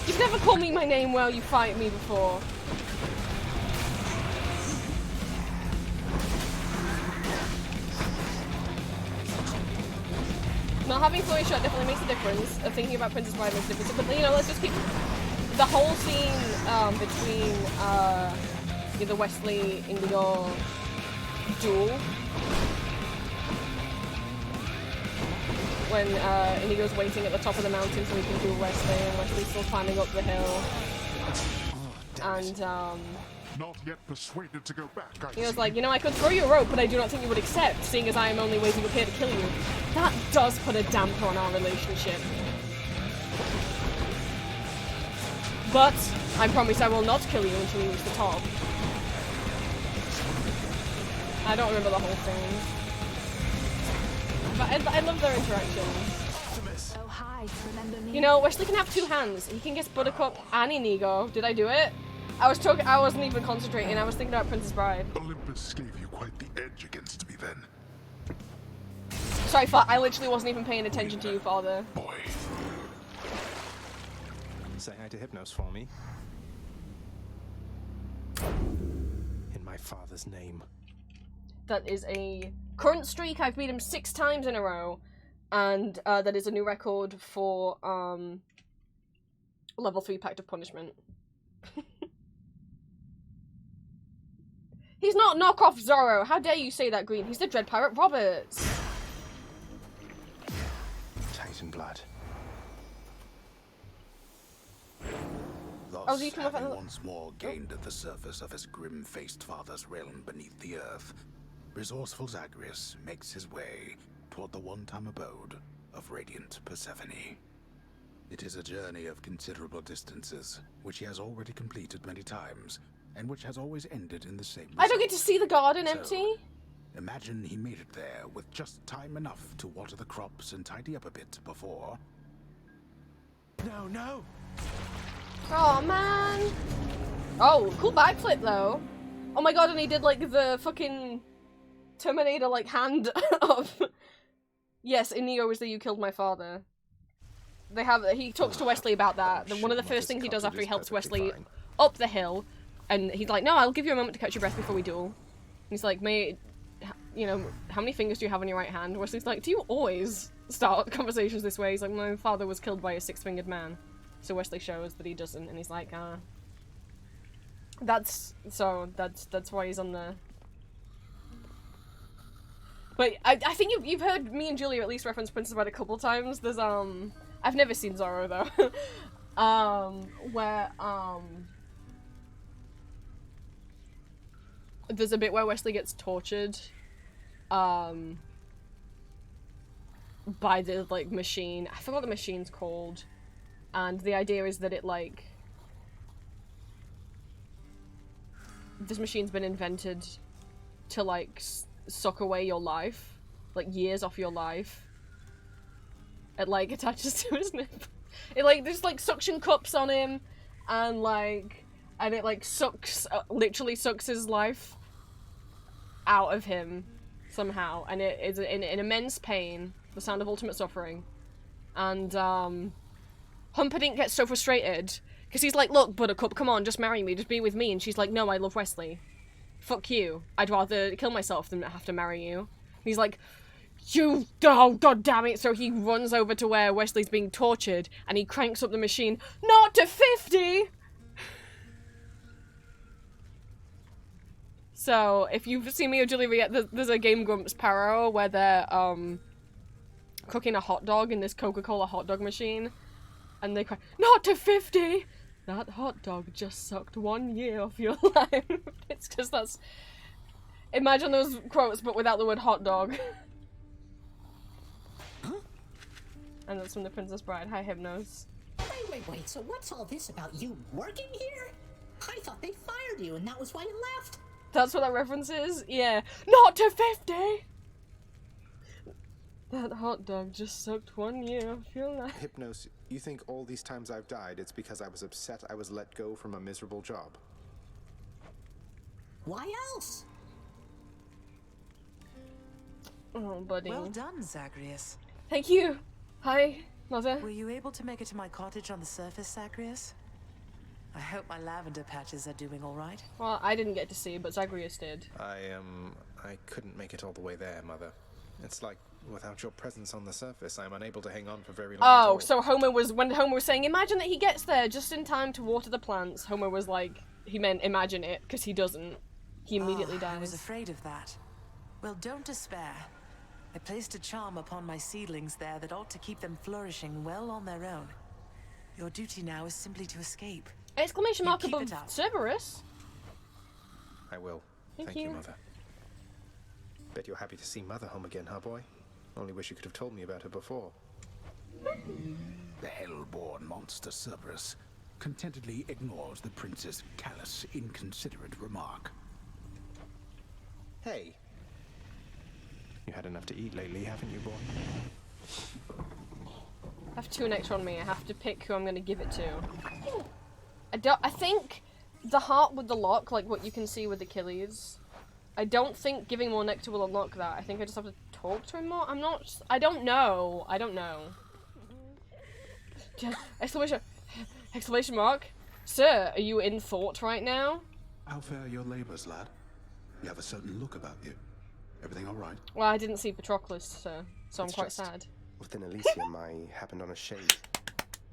You've never called me my name while you fight me before. Not having Chloe shot definitely makes a difference. Thinking about Princess Bride makes a difference. But you know, let's just keep the whole scene between the Wesley Indigo duel. When Indigo's waiting at the top of the mountain so he can duel Wesley, and Wesley's still climbing up the hill. And not yet persuaded to go back. He was like, you know, I could throw you a rope, but I do not think you would accept, seeing as I am only waiting up here to kill you. That does put a damper on our relationship. But I promise I will not kill you until you reach the top. I don't remember the whole thing. But I love their interactions. Oh, hi. Remember me? You know, Wesley can have two hands. He can get Buttercup and Inigo. Did I do it? I wasn't even concentrating. I was thinking about Princess Bride. Olympus gave you quite the edge against me then. Sorry, I literally wasn't even paying attention to you, Father. Boy. Say hi to Hypnos for me. In my father's name. That is a current streak. I've beat him 6 times in a row. And that is a new record for level 3 Pact of Punishment. He's not knockoff Zorro. How dare you say that, Green? He's the Dread Pirate Roberts. Titan blood. Thus, you come having up once more gained at the surface of his grim-faced father's realm beneath the earth, resourceful Zagreus makes his way toward the one-time abode of radiant Persephone. It is a journey of considerable distances, which he has already completed many times, and which has always ended in the same result. I don't get to see the garden empty. Imagine he made it there with just time enough to water the crops and tidy up a bit before... No, no! Oh man! Oh, cool backflip though. Oh my god, and he did like the fucking Terminator like hand of... Yes, in Neo is that you killed my father. He talks to Wesley about that. One of the first things he does after he helps Wesley up the hill, and he's like, no, I'll give you a moment to catch your breath before we duel. And he's like, mate, you know, how many fingers do you have on your right hand? Wesley's like, do you always start conversations this way? He's like, my father was killed by a six-fingered man. So Wesley shows that he doesn't, and he's like, that's why he's on the... But I think you've heard me and Julia at least reference Princess Bride a couple times. There's, I've never seen Zorro, though. Where, there's a bit where Wesley gets tortured, by the, like, machine. I forgot what the machine's called. And the idea is that it, like... This machine's been invented to, like, suck away your life. Like, years off your life. It, like, attaches to his nip. It, like, there's, like, suction cups on him, and, like... And it, like, sucks... literally sucks his life out of him, somehow. And it is in immense pain. The sound of ultimate suffering. And, Humperdinck gets so frustrated, because he's like, look, Buttercup, come on, just marry me, just be with me. And she's like, no, I love Wesley. Fuck you. I'd rather kill myself than have to marry you. And he's like... You, oh god damn it, so he runs over to where Wesley's being tortured and he cranks up the machine, not to 50! So, if you've seen me or Julie react, there's a Game Grumps parallel where they're, cooking a hot dog in this Coca-Cola hot dog machine, and they cry, not to 50! That hot dog just sucked 1 year off your life. It's just that's... Imagine those quotes, but without the word hot dog. And that's from The Princess Bride. Hi, Hypnos. Wait, so what's all this about you working here? I thought they fired you and that was why you left. That's what that reference is? Yeah. Not to 50! That hot dog just sucked 1 year off your life. Hypnos, you think all these times I've died, it's because I was upset I was let go from a miserable job? Why else? Oh, buddy. Well done, Zagreus. Thank you. Hi, Mother. Were you able to make it to my cottage on the surface, Zagreus? I hope my lavender patches are doing all right. Well, I didn't get to see, but Zagreus did. I couldn't make it all the way there, Mother. It's like, without your presence on the surface, I'm unable to hang on for very long. Oh, so when Homer was saying, imagine that he gets there just in time to water the plants, Homer was like, he meant imagine it, because he doesn't. He immediately dies. I was afraid of that. Well, don't despair. I placed a charm upon my seedlings there that ought to keep them flourishing well on their own. Your duty now is simply to escape. Exclamation mark above Cerberus. I will. Thank you, Mother. Bet you're happy to see Mother home again, huh, boy? Only wish you could have told me about her before. The hell-born monster Cerberus contentedly ignores the prince's callous, inconsiderate remark. Hey. You had enough to eat lately, haven't you, boy? I have 2 nectar on me. I have to pick who I'm going to give it to. I think the heart with the lock, like what you can see with Achilles, I don't think giving more nectar will unlock that. I think I just have to talk to him more. I don't know. Exclamation mark. Sir, are you in thought right now? How fare your labors, lad? You have a certain look about you. Everything all right? Well, I didn't see Patroclus, sir, so I'm quite sad. Within Elysium, I happened on a shade.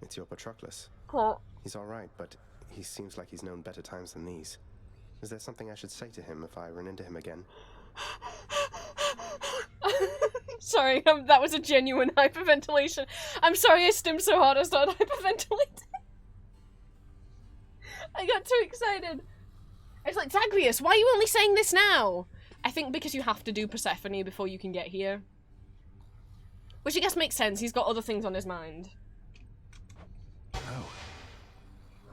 It's your Patroclus. Cool. He's all right, but he seems like he's known better times than these. Is there something I should say to him if I run into him again? Sorry, that was a genuine hyperventilation. I'm sorry I stimmed so hard I started hyperventilating. I got too excited. It's like, Zagreus, why are you only saying this now? I think because you have to do Persephone before you can get here. Which I guess makes sense, he's got other things on his mind. Oh.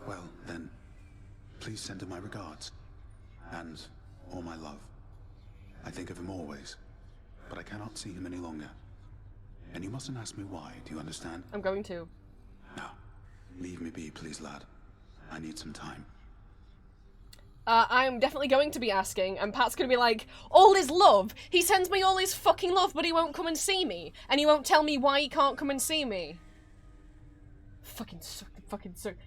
Well, then, please send him my regards. And all my love. I think of him always, but I cannot see him any longer. And you mustn't ask me why, do you understand? I'm going to. No. Leave me be, please, lad. I need some time. I'm definitely going to be asking, and Pat's gonna be like, all his love! He sends me all his fucking love, but he won't come and see me! And he won't tell me why he can't come and see me! Fucking suck.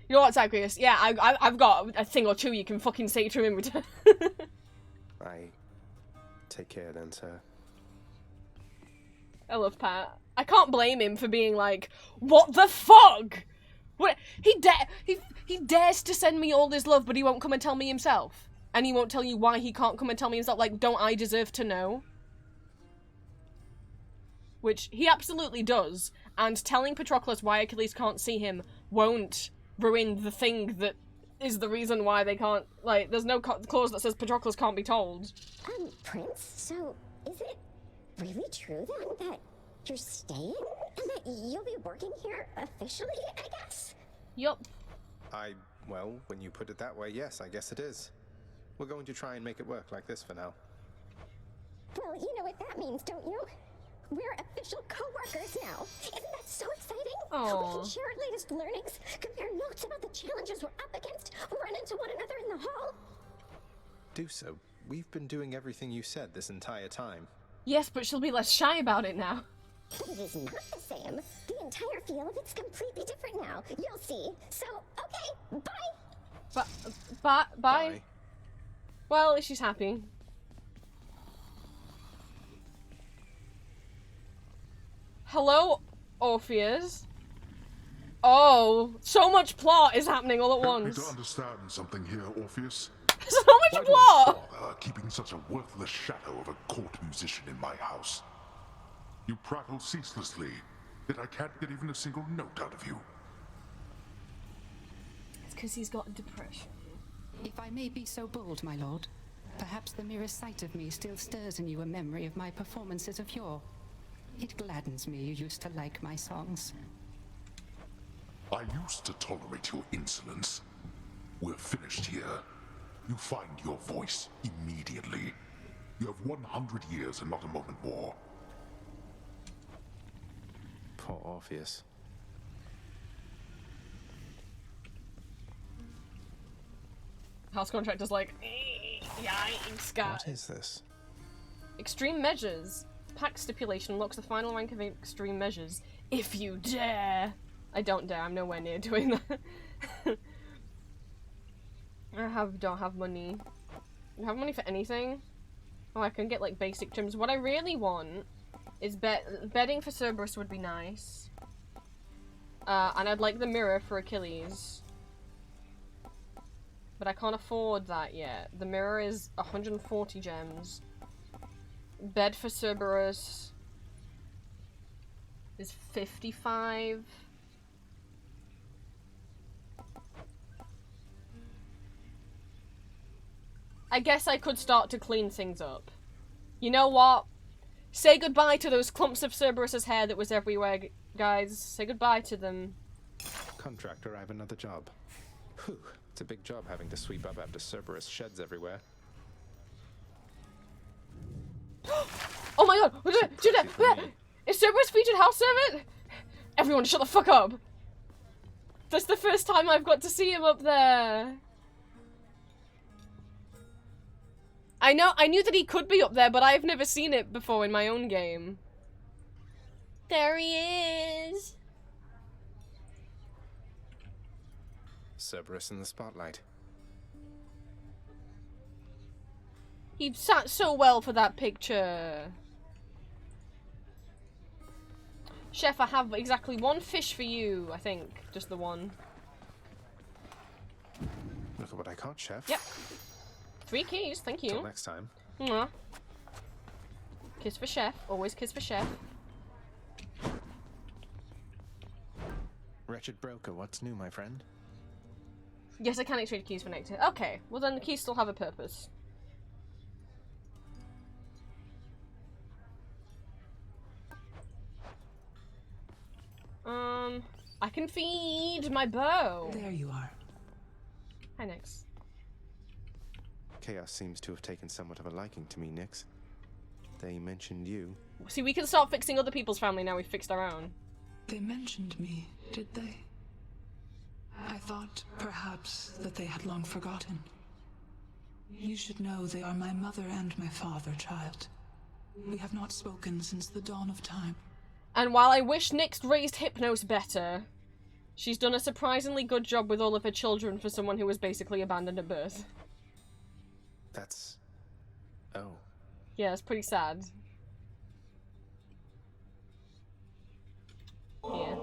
You know what, Zagreus? Yeah, I've got a thing or two you can fucking say to him in return. I... Take care then, sir. I love Pat. I can't blame him for being like, what the fuck? What? He dares to send me all this love, but he won't come and tell me himself. And he won't tell you why he can't come and tell me himself. Like, don't I deserve to know? Which he absolutely does. And telling Patroclus why Achilles can't see him won't ruin the thing that is the reason why they can't, like, there's no clause that says Patroclus can't be told. Prince, so is it really true then that you're staying? And that you'll be working here officially, I guess? Yup. Well, when you put it that way, yes, I guess it is. We're going to try and make it work like this for now. Well, you know what that means, don't you? We're official co-workers now. Isn't that so exciting? How we can share our latest learnings, compare notes about the challenges we're up against, run into one another in the hall. Do so. We've been doing everything you said this entire time. Yes, but she'll be less shy about it now. But it is not the same. The entire feel of it's completely different now. You'll see. So, okay, bye. Bye. Well, at least she's happy. Hello, Orpheus. Oh, so much plot is happening all at Help me once. to understand something here, Orpheus. So much plot! Bother keeping such a worthless shadow of a court musician in my house? You prattle ceaselessly, yet I can't get even a single note out of you. It's because he's got depression. If I may be so bold, my lord, perhaps the merest sight of me still stirs in you a memory of my performances of yore. It gladdens me you used to like my songs. I used to tolerate your insolence. We're finished here. You find your voice immediately. You have 100 years and not a moment more. Poor Orpheus. House contractor's like, yikes, guys. What is this? Extreme measures. Pact stipulation unlocks the final rank of extreme measures. If you dare. I don't dare. I'm nowhere near doing that. Don't have money. I don't have money for anything. Oh, I can get like basic trims. What I really want is bedding for Cerberus would be nice. And I'd like the mirror for Achilles. But I can't afford that yet. The mirror is 140 gems. Bed for Cerberus is 55. I guess I could start to clean things up. You know what? Say goodbye to those clumps of Cerberus's hair that was everywhere, guys. Say goodbye to them. Contractor, I have another job. Whew, it's a big job having to sweep up after Cerberus sheds everywhere. Oh my god! Is Cerberus featured house servant? Everyone shut the fuck up! That's the first time I've got to see him up there. I knew that he could be up there, but I've never seen it before in my own game. There he is! Cerberus in the spotlight. He sat so well for that picture. Chef, I have exactly one fish for you, I think. Just the one. Look at what I caught, Chef. Yep. 3 keys, thank you. Till next time. Mwah. Kiss for Chef. Always kiss for Chef. Wretched broker, what's new, my friend? Yes, I can exchange keys for nectar. Okay, well then the keys still have a purpose. can feed my bow. There you are. Hi, Nyx. Chaos seems to have taken somewhat of a liking to me, Nyx. They mentioned you. See, we can start fixing other people's family now we've fixed our own. They mentioned me, did they? I thought, perhaps, that they had long forgotten. You should know they are my mother and my father, child. We have not spoken since the dawn of time. And while I wish Nyx raised Hypnos better, she's done a surprisingly good job with all of her children for someone who was basically abandoned at birth. That's... oh. Yeah, it's pretty sad. Yeah.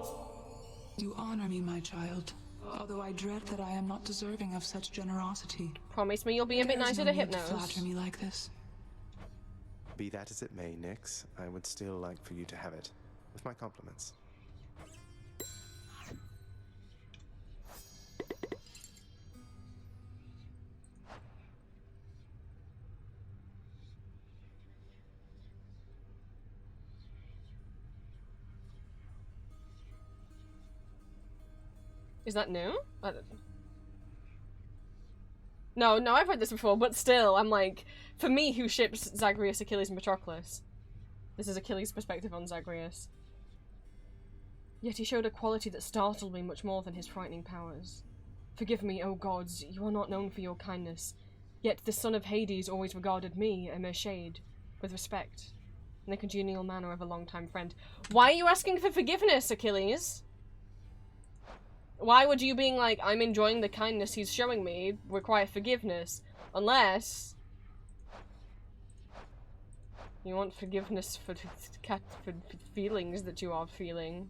You honor me, my child, although I dread that I am not deserving of such generosity. Promise me you'll be a bit nicer to Hypnos. Flatter me like this. Be that as it may, Nyx, I would still like for you to have it. With my compliments. Is that new? I don't know. No, I've read this before, but still, I'm like, for me, who ships Zagreus, Achilles, and Patroclus? This is Achilles' perspective on Zagreus. Yet he showed a quality that startled me much more than his frightening powers. Forgive me, O gods, you are not known for your kindness. Yet the son of Hades always regarded me, a mere shade, with respect, in the congenial manner of a long-time friend. Why are you asking for forgiveness, Achilles? Why would you being like, I'm enjoying the kindness he's showing me, require forgiveness? Unless you want forgiveness for feelings that you are feeling.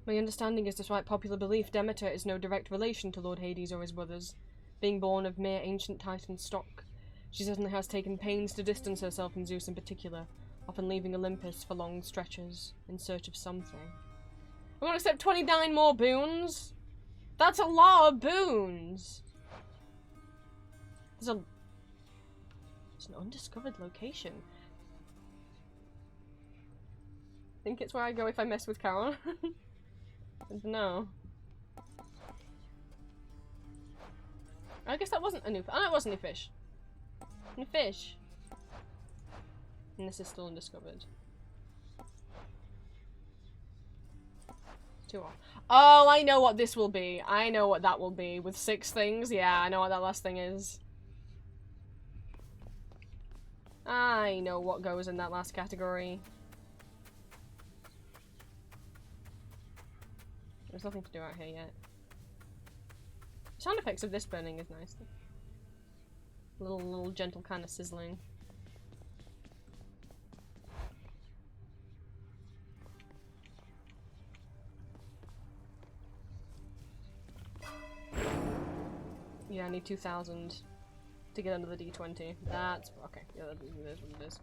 My understanding is, despite popular belief, Demeter is no direct relation to Lord Hades or his brothers, being born of mere ancient Titan stock. She certainly has taken pains to distance herself from Zeus in particular, often leaving Olympus for long stretches in search of something. I'm gonna accept 29 more boons? That's a lot of boons! There's an undiscovered location. I think it's where I go if I mess with Charon. I don't know. I guess that wasn't a new... Oh, no, it wasn't a new fish. New fish. And this is still undiscovered. 2 off. Oh, I know what this will be. I know what that will be. With 6 things? Yeah, I know what that last thing is. I know what goes in that last category. There's nothing to do out here yet. The sound effects of this burning is nice. Little gentle kind of sizzling. Yeah, I need 2,000 to get under the D20. That's okay. Yeah, that is what it is.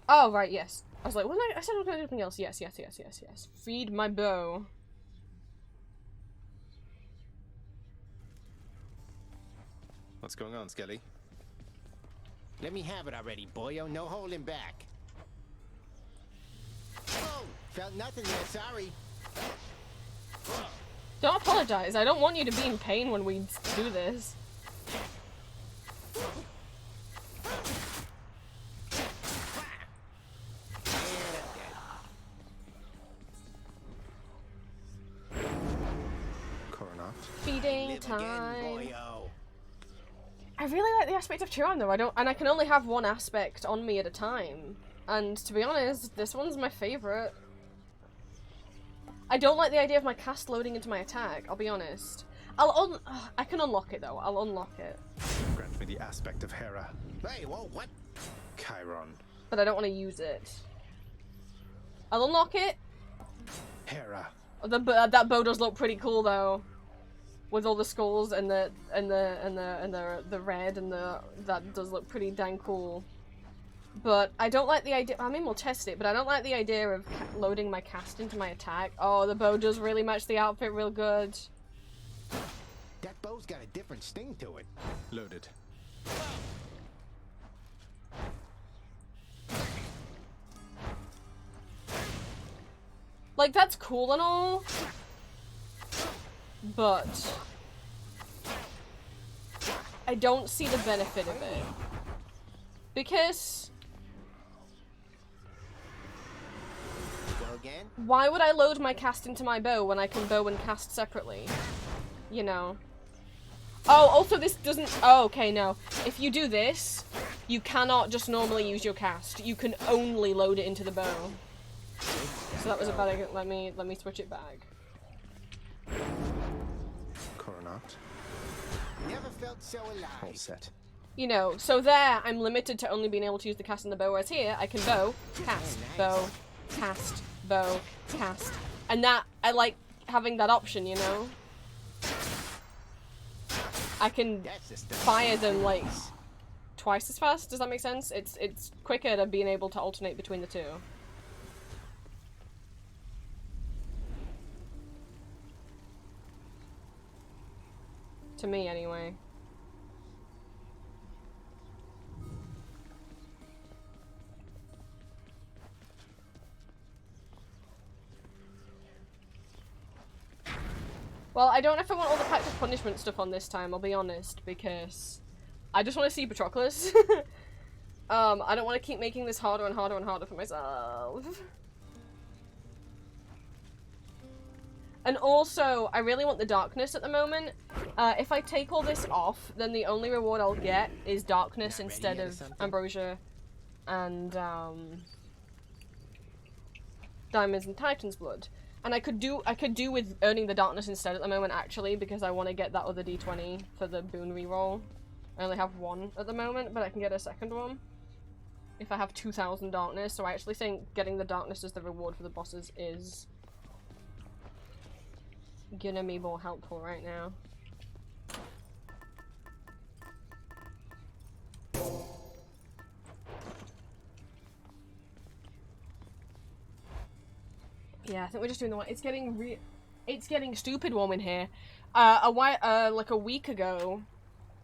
Oh right, yes. I was like, well, I said I was gonna do something else. Yes. Feed my bow. What's going on, Skelly? Let me have it already, boyo. No holding back. Oh, felt nothing there. Sorry. Don't apologize. I don't want you to be in pain when we do this. Feeding time. I really like the aspect of Chiron though. I can only have one aspect on me at a time. And to be honest, this one's my favorite. I don't like the idea of my cast loading into my attack, I'll be honest. I can unlock it though. I'll unlock it. Grant me the aspect of Hera. Hey, whoa, what? Chiron. But I don't want to use it. I'll unlock it. Hera. That bow does look pretty cool though. With all the skulls and the red and that does look pretty dang cool. But I don't like the idea. I mean, we'll test it, but I don't like the idea of loading my cast into my attack. Oh, the bow does really match the outfit real good. That bow's got a different sting to it. Loaded. Like, that's cool and all, but I don't see the benefit of it. Because why would I load my cast into my bow when I can bow and cast separately? You know. Oh, also this doesn't... Oh, okay, no. If you do this, you cannot just normally use your cast. You can only load it into the bow. So that was a bad idea. Let me switch it back. Coronat. Never felt so alive. All set. You know, so there, I'm limited to only being able to use the cast and the bow, whereas here, I can bow, cast, bow, cast, bow, cast. And that, I like having that option, you know? I can fire them, like, twice as fast, does that make sense? It's quicker than being able to alternate between the two. To me, anyway. Well, I don't know if I want all the Pact of Punishment stuff on this time, I'll be honest, because I just want to see Patroclus. I don't want to keep making this harder and harder and harder for myself. And also, I really want the darkness at the moment. If I take all this off, then the only reward I'll get is darkness instead of ambrosia and diamonds and titan's blood. And I could do with earning the darkness instead at the moment, actually, because I want to get that other d20 for the boon reroll. I only have one at the moment, but I can get a second one if I have 2,000 darkness. So I actually think getting the darkness as the reward for the bosses is gonna be more helpful right now. Yeah, I think we're just doing the one. It's getting stupid warm in here. Like a week ago,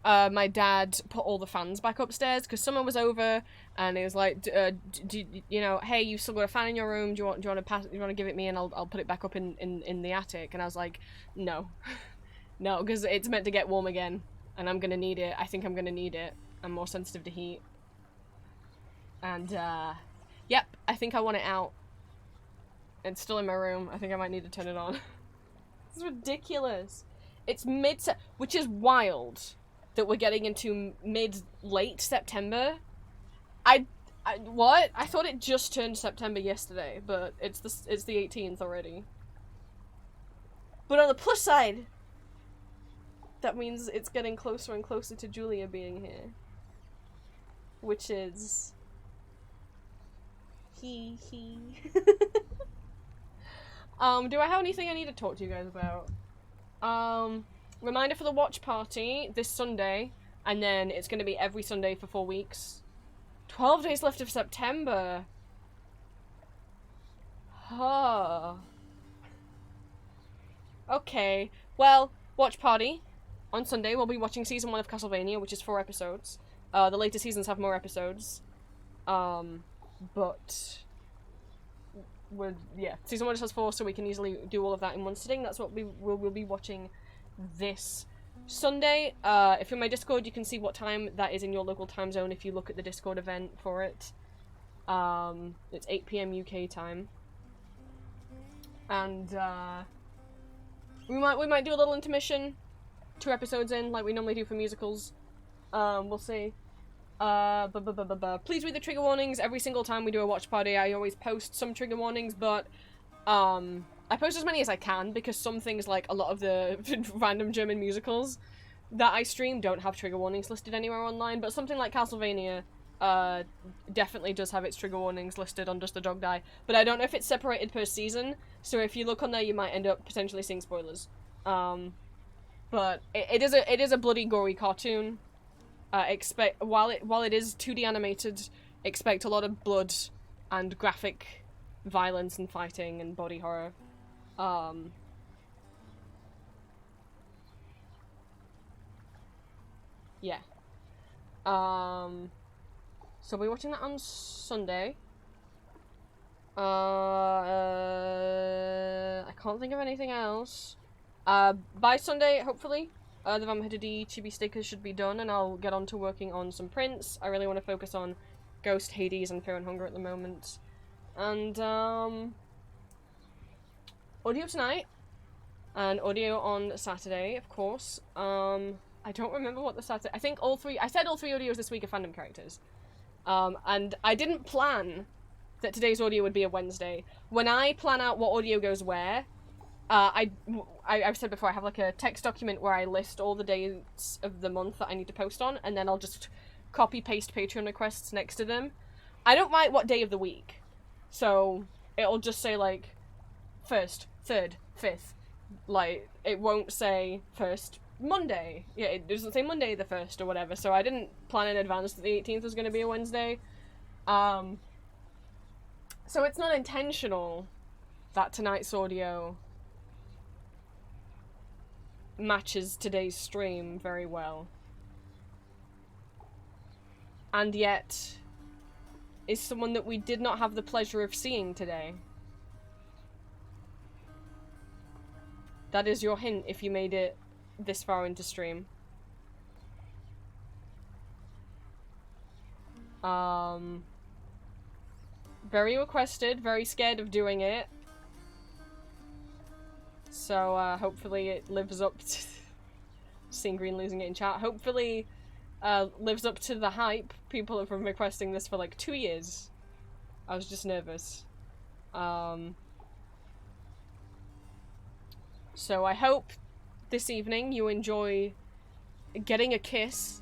my dad put all the fans back upstairs because summer was over, and he was like, you know, hey, you've still got a fan in your room. Do you want to give it me, and I'll put it back up in the attic. And I was like, no, no, because it's meant to get warm again, and I'm gonna need it. I think I'm gonna need it. I'm more sensitive to heat. And yep, I think I want it out. It's still in my room. I think I might need to turn it on. This is ridiculous. It's which is wild that we're getting into late September. What? I thought it just turned September yesterday, but it's the 18th already. But on the plus side, that means it's getting closer and closer to Julia being here. Which is... do I have anything I need to talk to you guys about? Reminder for the watch party this Sunday, and then it's going to be every Sunday for 4 weeks. 12 days left of September. Huh. Okay, well, watch party. On Sunday, we'll be watching season 1 of Castlevania, which is 4 episodes. The later seasons have more episodes. But... yeah, season 1 just has 4, so we can easily do all of that in one sitting. That's what we'll be watching this Sunday. If you're in my Discord, you can see what time that is in your local time zone if you look at the Discord event for it. It's 8 PM UK time. And we might do a little intermission, 2 episodes in, like we normally do for musicals. We'll see. Please read the trigger warnings every single time we do a watch party. I always post some trigger warnings, but I post as many as I can because some things, like a lot of the random German musicals that I stream, don't have trigger warnings listed anywhere online, but something like Castlevania definitely does have its trigger warnings listed on Just the Dog Die, but I don't know if it's separated per season, so if you look on there you might end up potentially seeing spoilers. But it is a bloody gory cartoon. While it is 2D animated, expect a lot of blood and graphic violence and fighting and body horror. Yeah. So we're watching that on Sunday. I can't think of anything else. By Sunday, hopefully, the Vampire D chibi stickers should be done, and I'll get on to working on some prints. I really want to focus on Ghost, Hades, and Fear and Hunger at the moment. And, audio tonight, and audio on Saturday, of course. I don't remember what the Saturday... I think I said all three audios this week are fandom characters. And I didn't plan that today's audio would be a Wednesday. When I plan out what audio goes where, I've said before, I have like a text document where I list all the days of the month that I need to post on, and then I'll just copy-paste Patreon requests next to them. I don't write what day of the week, so it'll just say, like, 1st, 3rd, 5th. Like, it won't say 1st Monday. Yeah, it doesn't say Monday the 1st or whatever, so I didn't plan in advance that the 18th was going to be a Wednesday. So it's not intentional that tonight's audio matches today's stream very well. And yet is someone that we did not have the pleasure of seeing today. That is your hint if you made it this far into stream. Very requested, very scared of doing it. So, hopefully it lives up to... Seeing Green losing it in chat. Hopefully, lives up to the hype. People have been requesting this for like 2 years. I was just nervous. So I hope this evening you enjoy getting a kiss.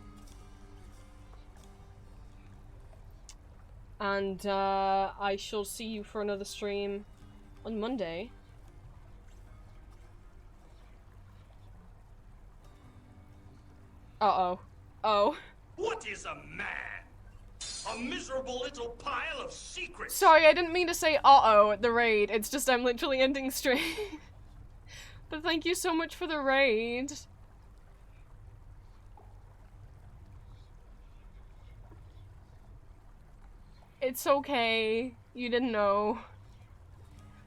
And I shall see you for another stream on Monday. Uh-oh. Oh. What is a man? A miserable little pile of secrets. Sorry, I didn't mean to say uh-oh at the raid. It's just I'm literally ending stream. But thank you so much for the raid. It's okay. You didn't know.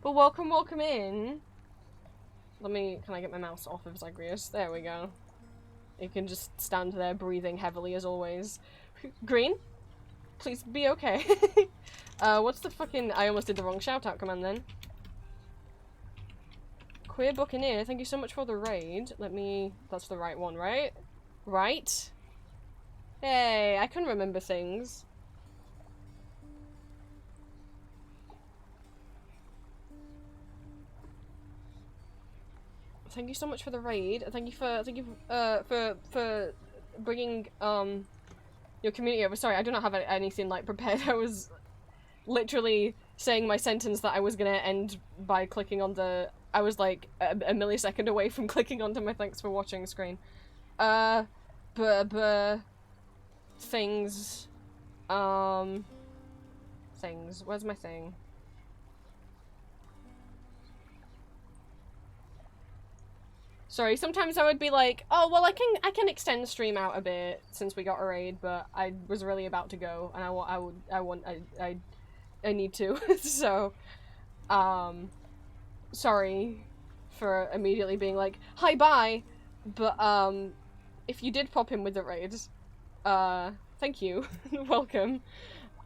But welcome in. Can I get my mouse off of Zagreus? There we go. You can just stand there breathing heavily as always. Green? Please be okay. What's the fucking... I almost did the wrong shout-out command then. Queer Buccaneer, thank you so much for the raid. That's the right one, right? Right? Hey, I can remember things. Thank you so much for the raid. Thank you for bringing your community over. Sorry, I do not have anything like prepared. I was literally saying my sentence that I was gonna end by clicking on the... I was like a millisecond away from clicking onto my thanks for watching screen. Things. Things. Where's my thing? Sorry, sometimes I would be like, oh, well, I can extend the stream out a bit since we got a raid, but I was really about to go, and I need to, so, sorry for immediately being like, hi, bye, but, if you did pop in with the raids, thank you, welcome.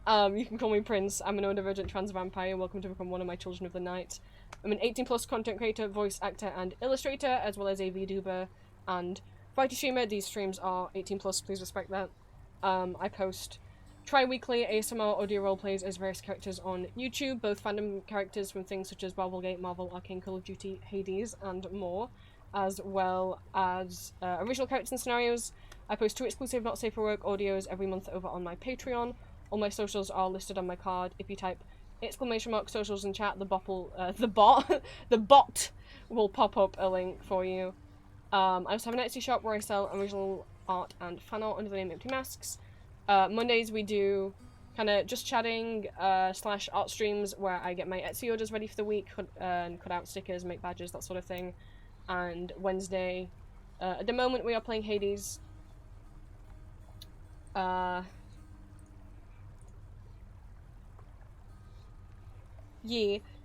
You can call me Prince. I'm an neurodivergent trans vampire. Welcome to become one of my children of the night. I'm an 18+ content creator, voice actor, and illustrator, as well as a VTuber and variety streamer. These streams are 18+, please respect that. I post tri-weekly ASMR audio roleplays as various characters on YouTube, both fandom characters from things such as Marvelgate, Marvel, Arcane, Call of Duty, Hades, and more, as well as original characters and scenarios. I post 2 exclusive Not Safe for Work audios every month over on my Patreon. All my socials are listed on my card. If you type !socials in chat, the bot will pop up a link for you. I also have an Etsy shop where I sell original art and fan art under the name Empty Masks. Mondays we do kind of just chatting slash art streams where I get my Etsy orders ready for the week and cut out stickers, make badges, that sort of thing. And Wednesday, at the moment we are playing Hades. Yeah,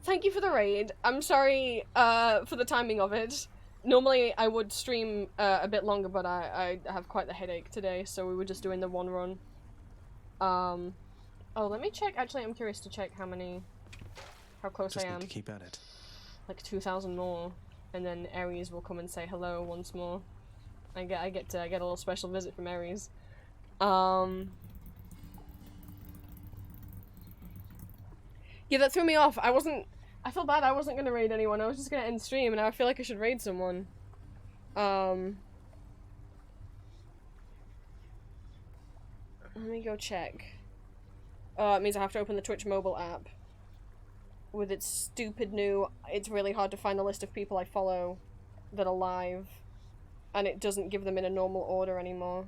thank you for the raid. I'm sorry for the timing of it. Normally I would stream a bit longer, but I have quite the headache today, so we were just doing the one run. Oh, let me check. Actually, I'm curious to check how close Just I am. need to keep at it. Like 2,000 more, and then Ares will come and say hello once more. I get a little special visit from Ares. Yeah, that threw me off. I feel bad. I wasn't gonna raid anyone. I was just gonna end stream, and now I feel like I should raid someone. Let me go check. It means I have to open the Twitch mobile app. With its stupid new, it's really hard to find the list of people I follow that are live. And it doesn't give them in a normal order anymore.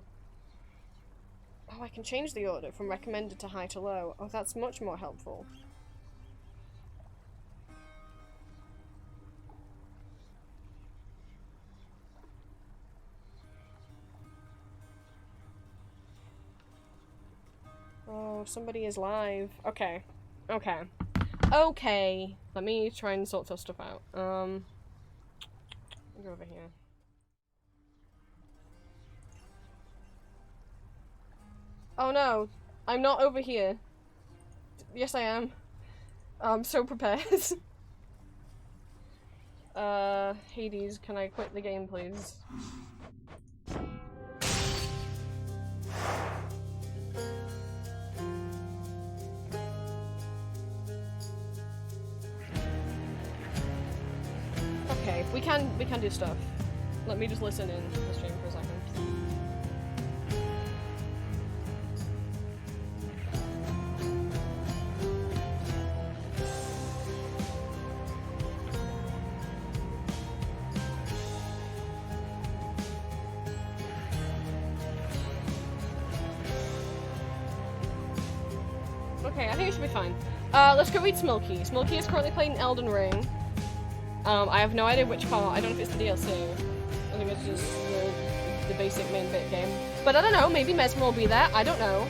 Oh, I can change the order from recommended to high to low. Oh, that's much more helpful. Oh, somebody is live. Okay. Okay. Okay. Let me try and sort this stuff out. Let me go over here. Oh no, I'm not over here. Yes, I am. I'm so prepared. Hades, can I quit the game, please? Okay, we can do stuff. Let me just listen in to the stream for a second. Okay, I think it should be fine. Let's go read Smilky. Smilky is currently playing Elden Ring. I have no idea which part. I don't know if it's the DLC. I think it's just the basic main bit game. But I don't know, maybe Mesmer will be there. I don't know.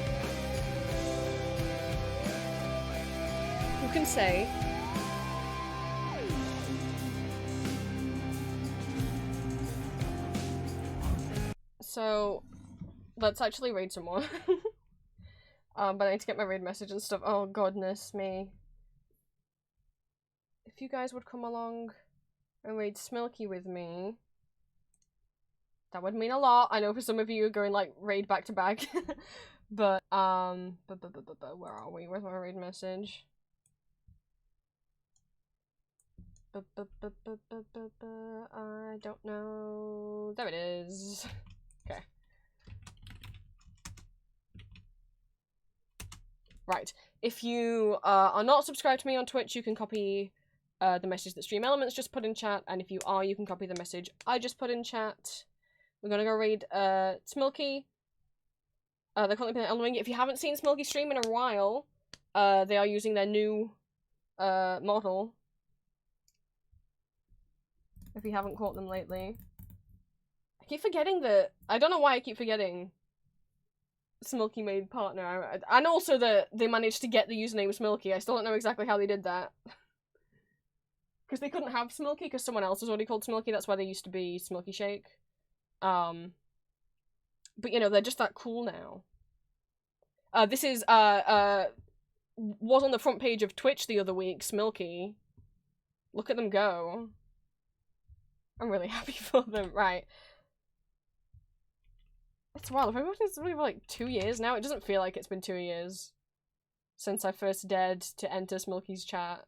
Who can say? So, let's actually raid someone. But I need to get my raid message and stuff. Oh, goodness me. If you guys would come along and raid Smilky with me, that would mean a lot. I know for some of you are going like raid back to back. But, where are we? Where's my raid message? I don't know. There it is. Okay. Right. If you are not subscribed to me on Twitch, you can copy the message that Stream Elements just put in chat, and if you are, you can copy the message I just put in chat. We're gonna go raid Smilky. They're currently playing Elden Ring. If you haven't seen Smilky stream in a while, they are using their new model. If you haven't caught them lately. I keep forgetting that. I don't know why I keep forgetting Smilky made partner. And also that they managed to get the username Smilky. I still don't know exactly how they did that. Because they couldn't have Smilky because someone else was already called Smilky. That's why they used to be Smilky Shake. But you know, they're just that cool now. This is was on the front page of Twitch the other week, Smilky. Look at them go. I'm really happy for them. Right. It's wild. I've been watching this for like 2 years now. It doesn't feel like it's been 2 years since I first dared to enter Smilky's chat.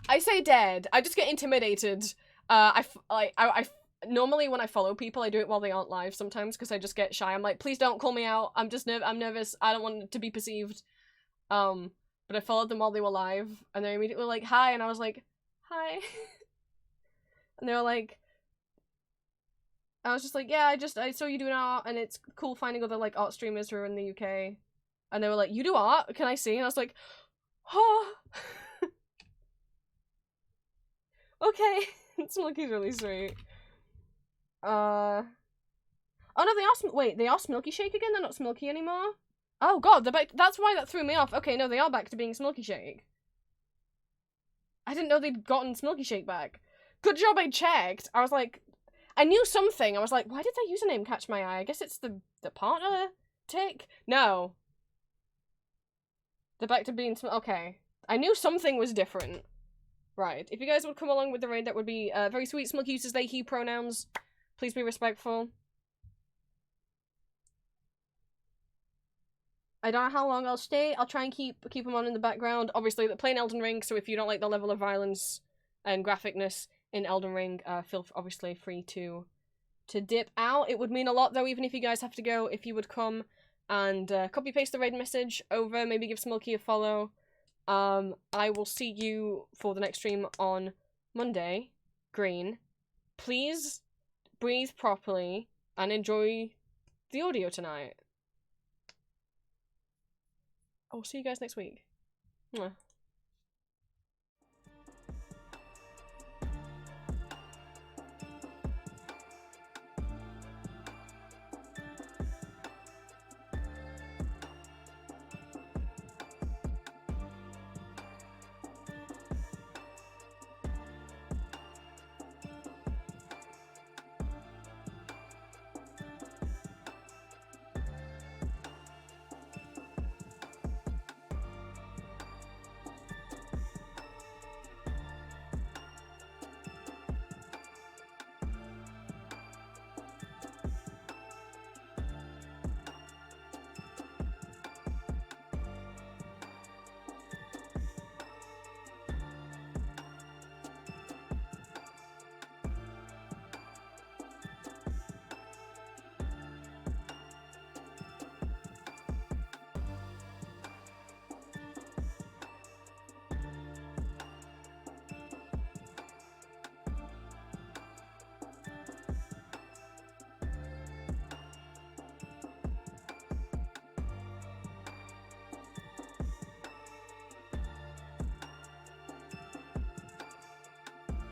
I say dared. I just get intimidated. Normally when I follow people, I do it while they aren't live sometimes because I just get shy. I'm like, please don't call me out. I'm nervous. I don't want it to be perceived. But I followed them while they were live, and they immediately were like, hi, and I was like, hi. And they were like, I was just like, yeah, I saw you doing art, and it's cool finding other, like, art streamers who are in the UK. And they were like, you do art? Can I see? And I was like, oh. Okay. Smilky's really sweet. Oh no, they are, wait, they are Smilky Shake again? They're not Smilky anymore? Oh god, they're back, that's why that threw me off. Okay, no, they are back to being Smilky Shake. I didn't know they'd gotten Smilky Shake back. Good job I checked. I was like, I knew something. I was like, why did their username catch my eye? I guess it's the partner tick? No. They're back to being okay. I knew something was different. Right. If you guys would come along with the raid, that would be very sweet. Smilky uses they, he pronouns. Please be respectful. I don't know how long I'll stay. I'll try and keep them on in the background. Obviously, they're playing Elden Ring, so if you don't like the level of violence and graphicness in Elden Ring, feel obviously free to dip out. It would mean a lot, though, even if you guys have to go, if you would come and copy-paste the raid message over, maybe give Smilky a follow. I will see you for the next stream on Monday. Green. Please breathe properly and enjoy the audio tonight. I'll see you guys next week. Mwah.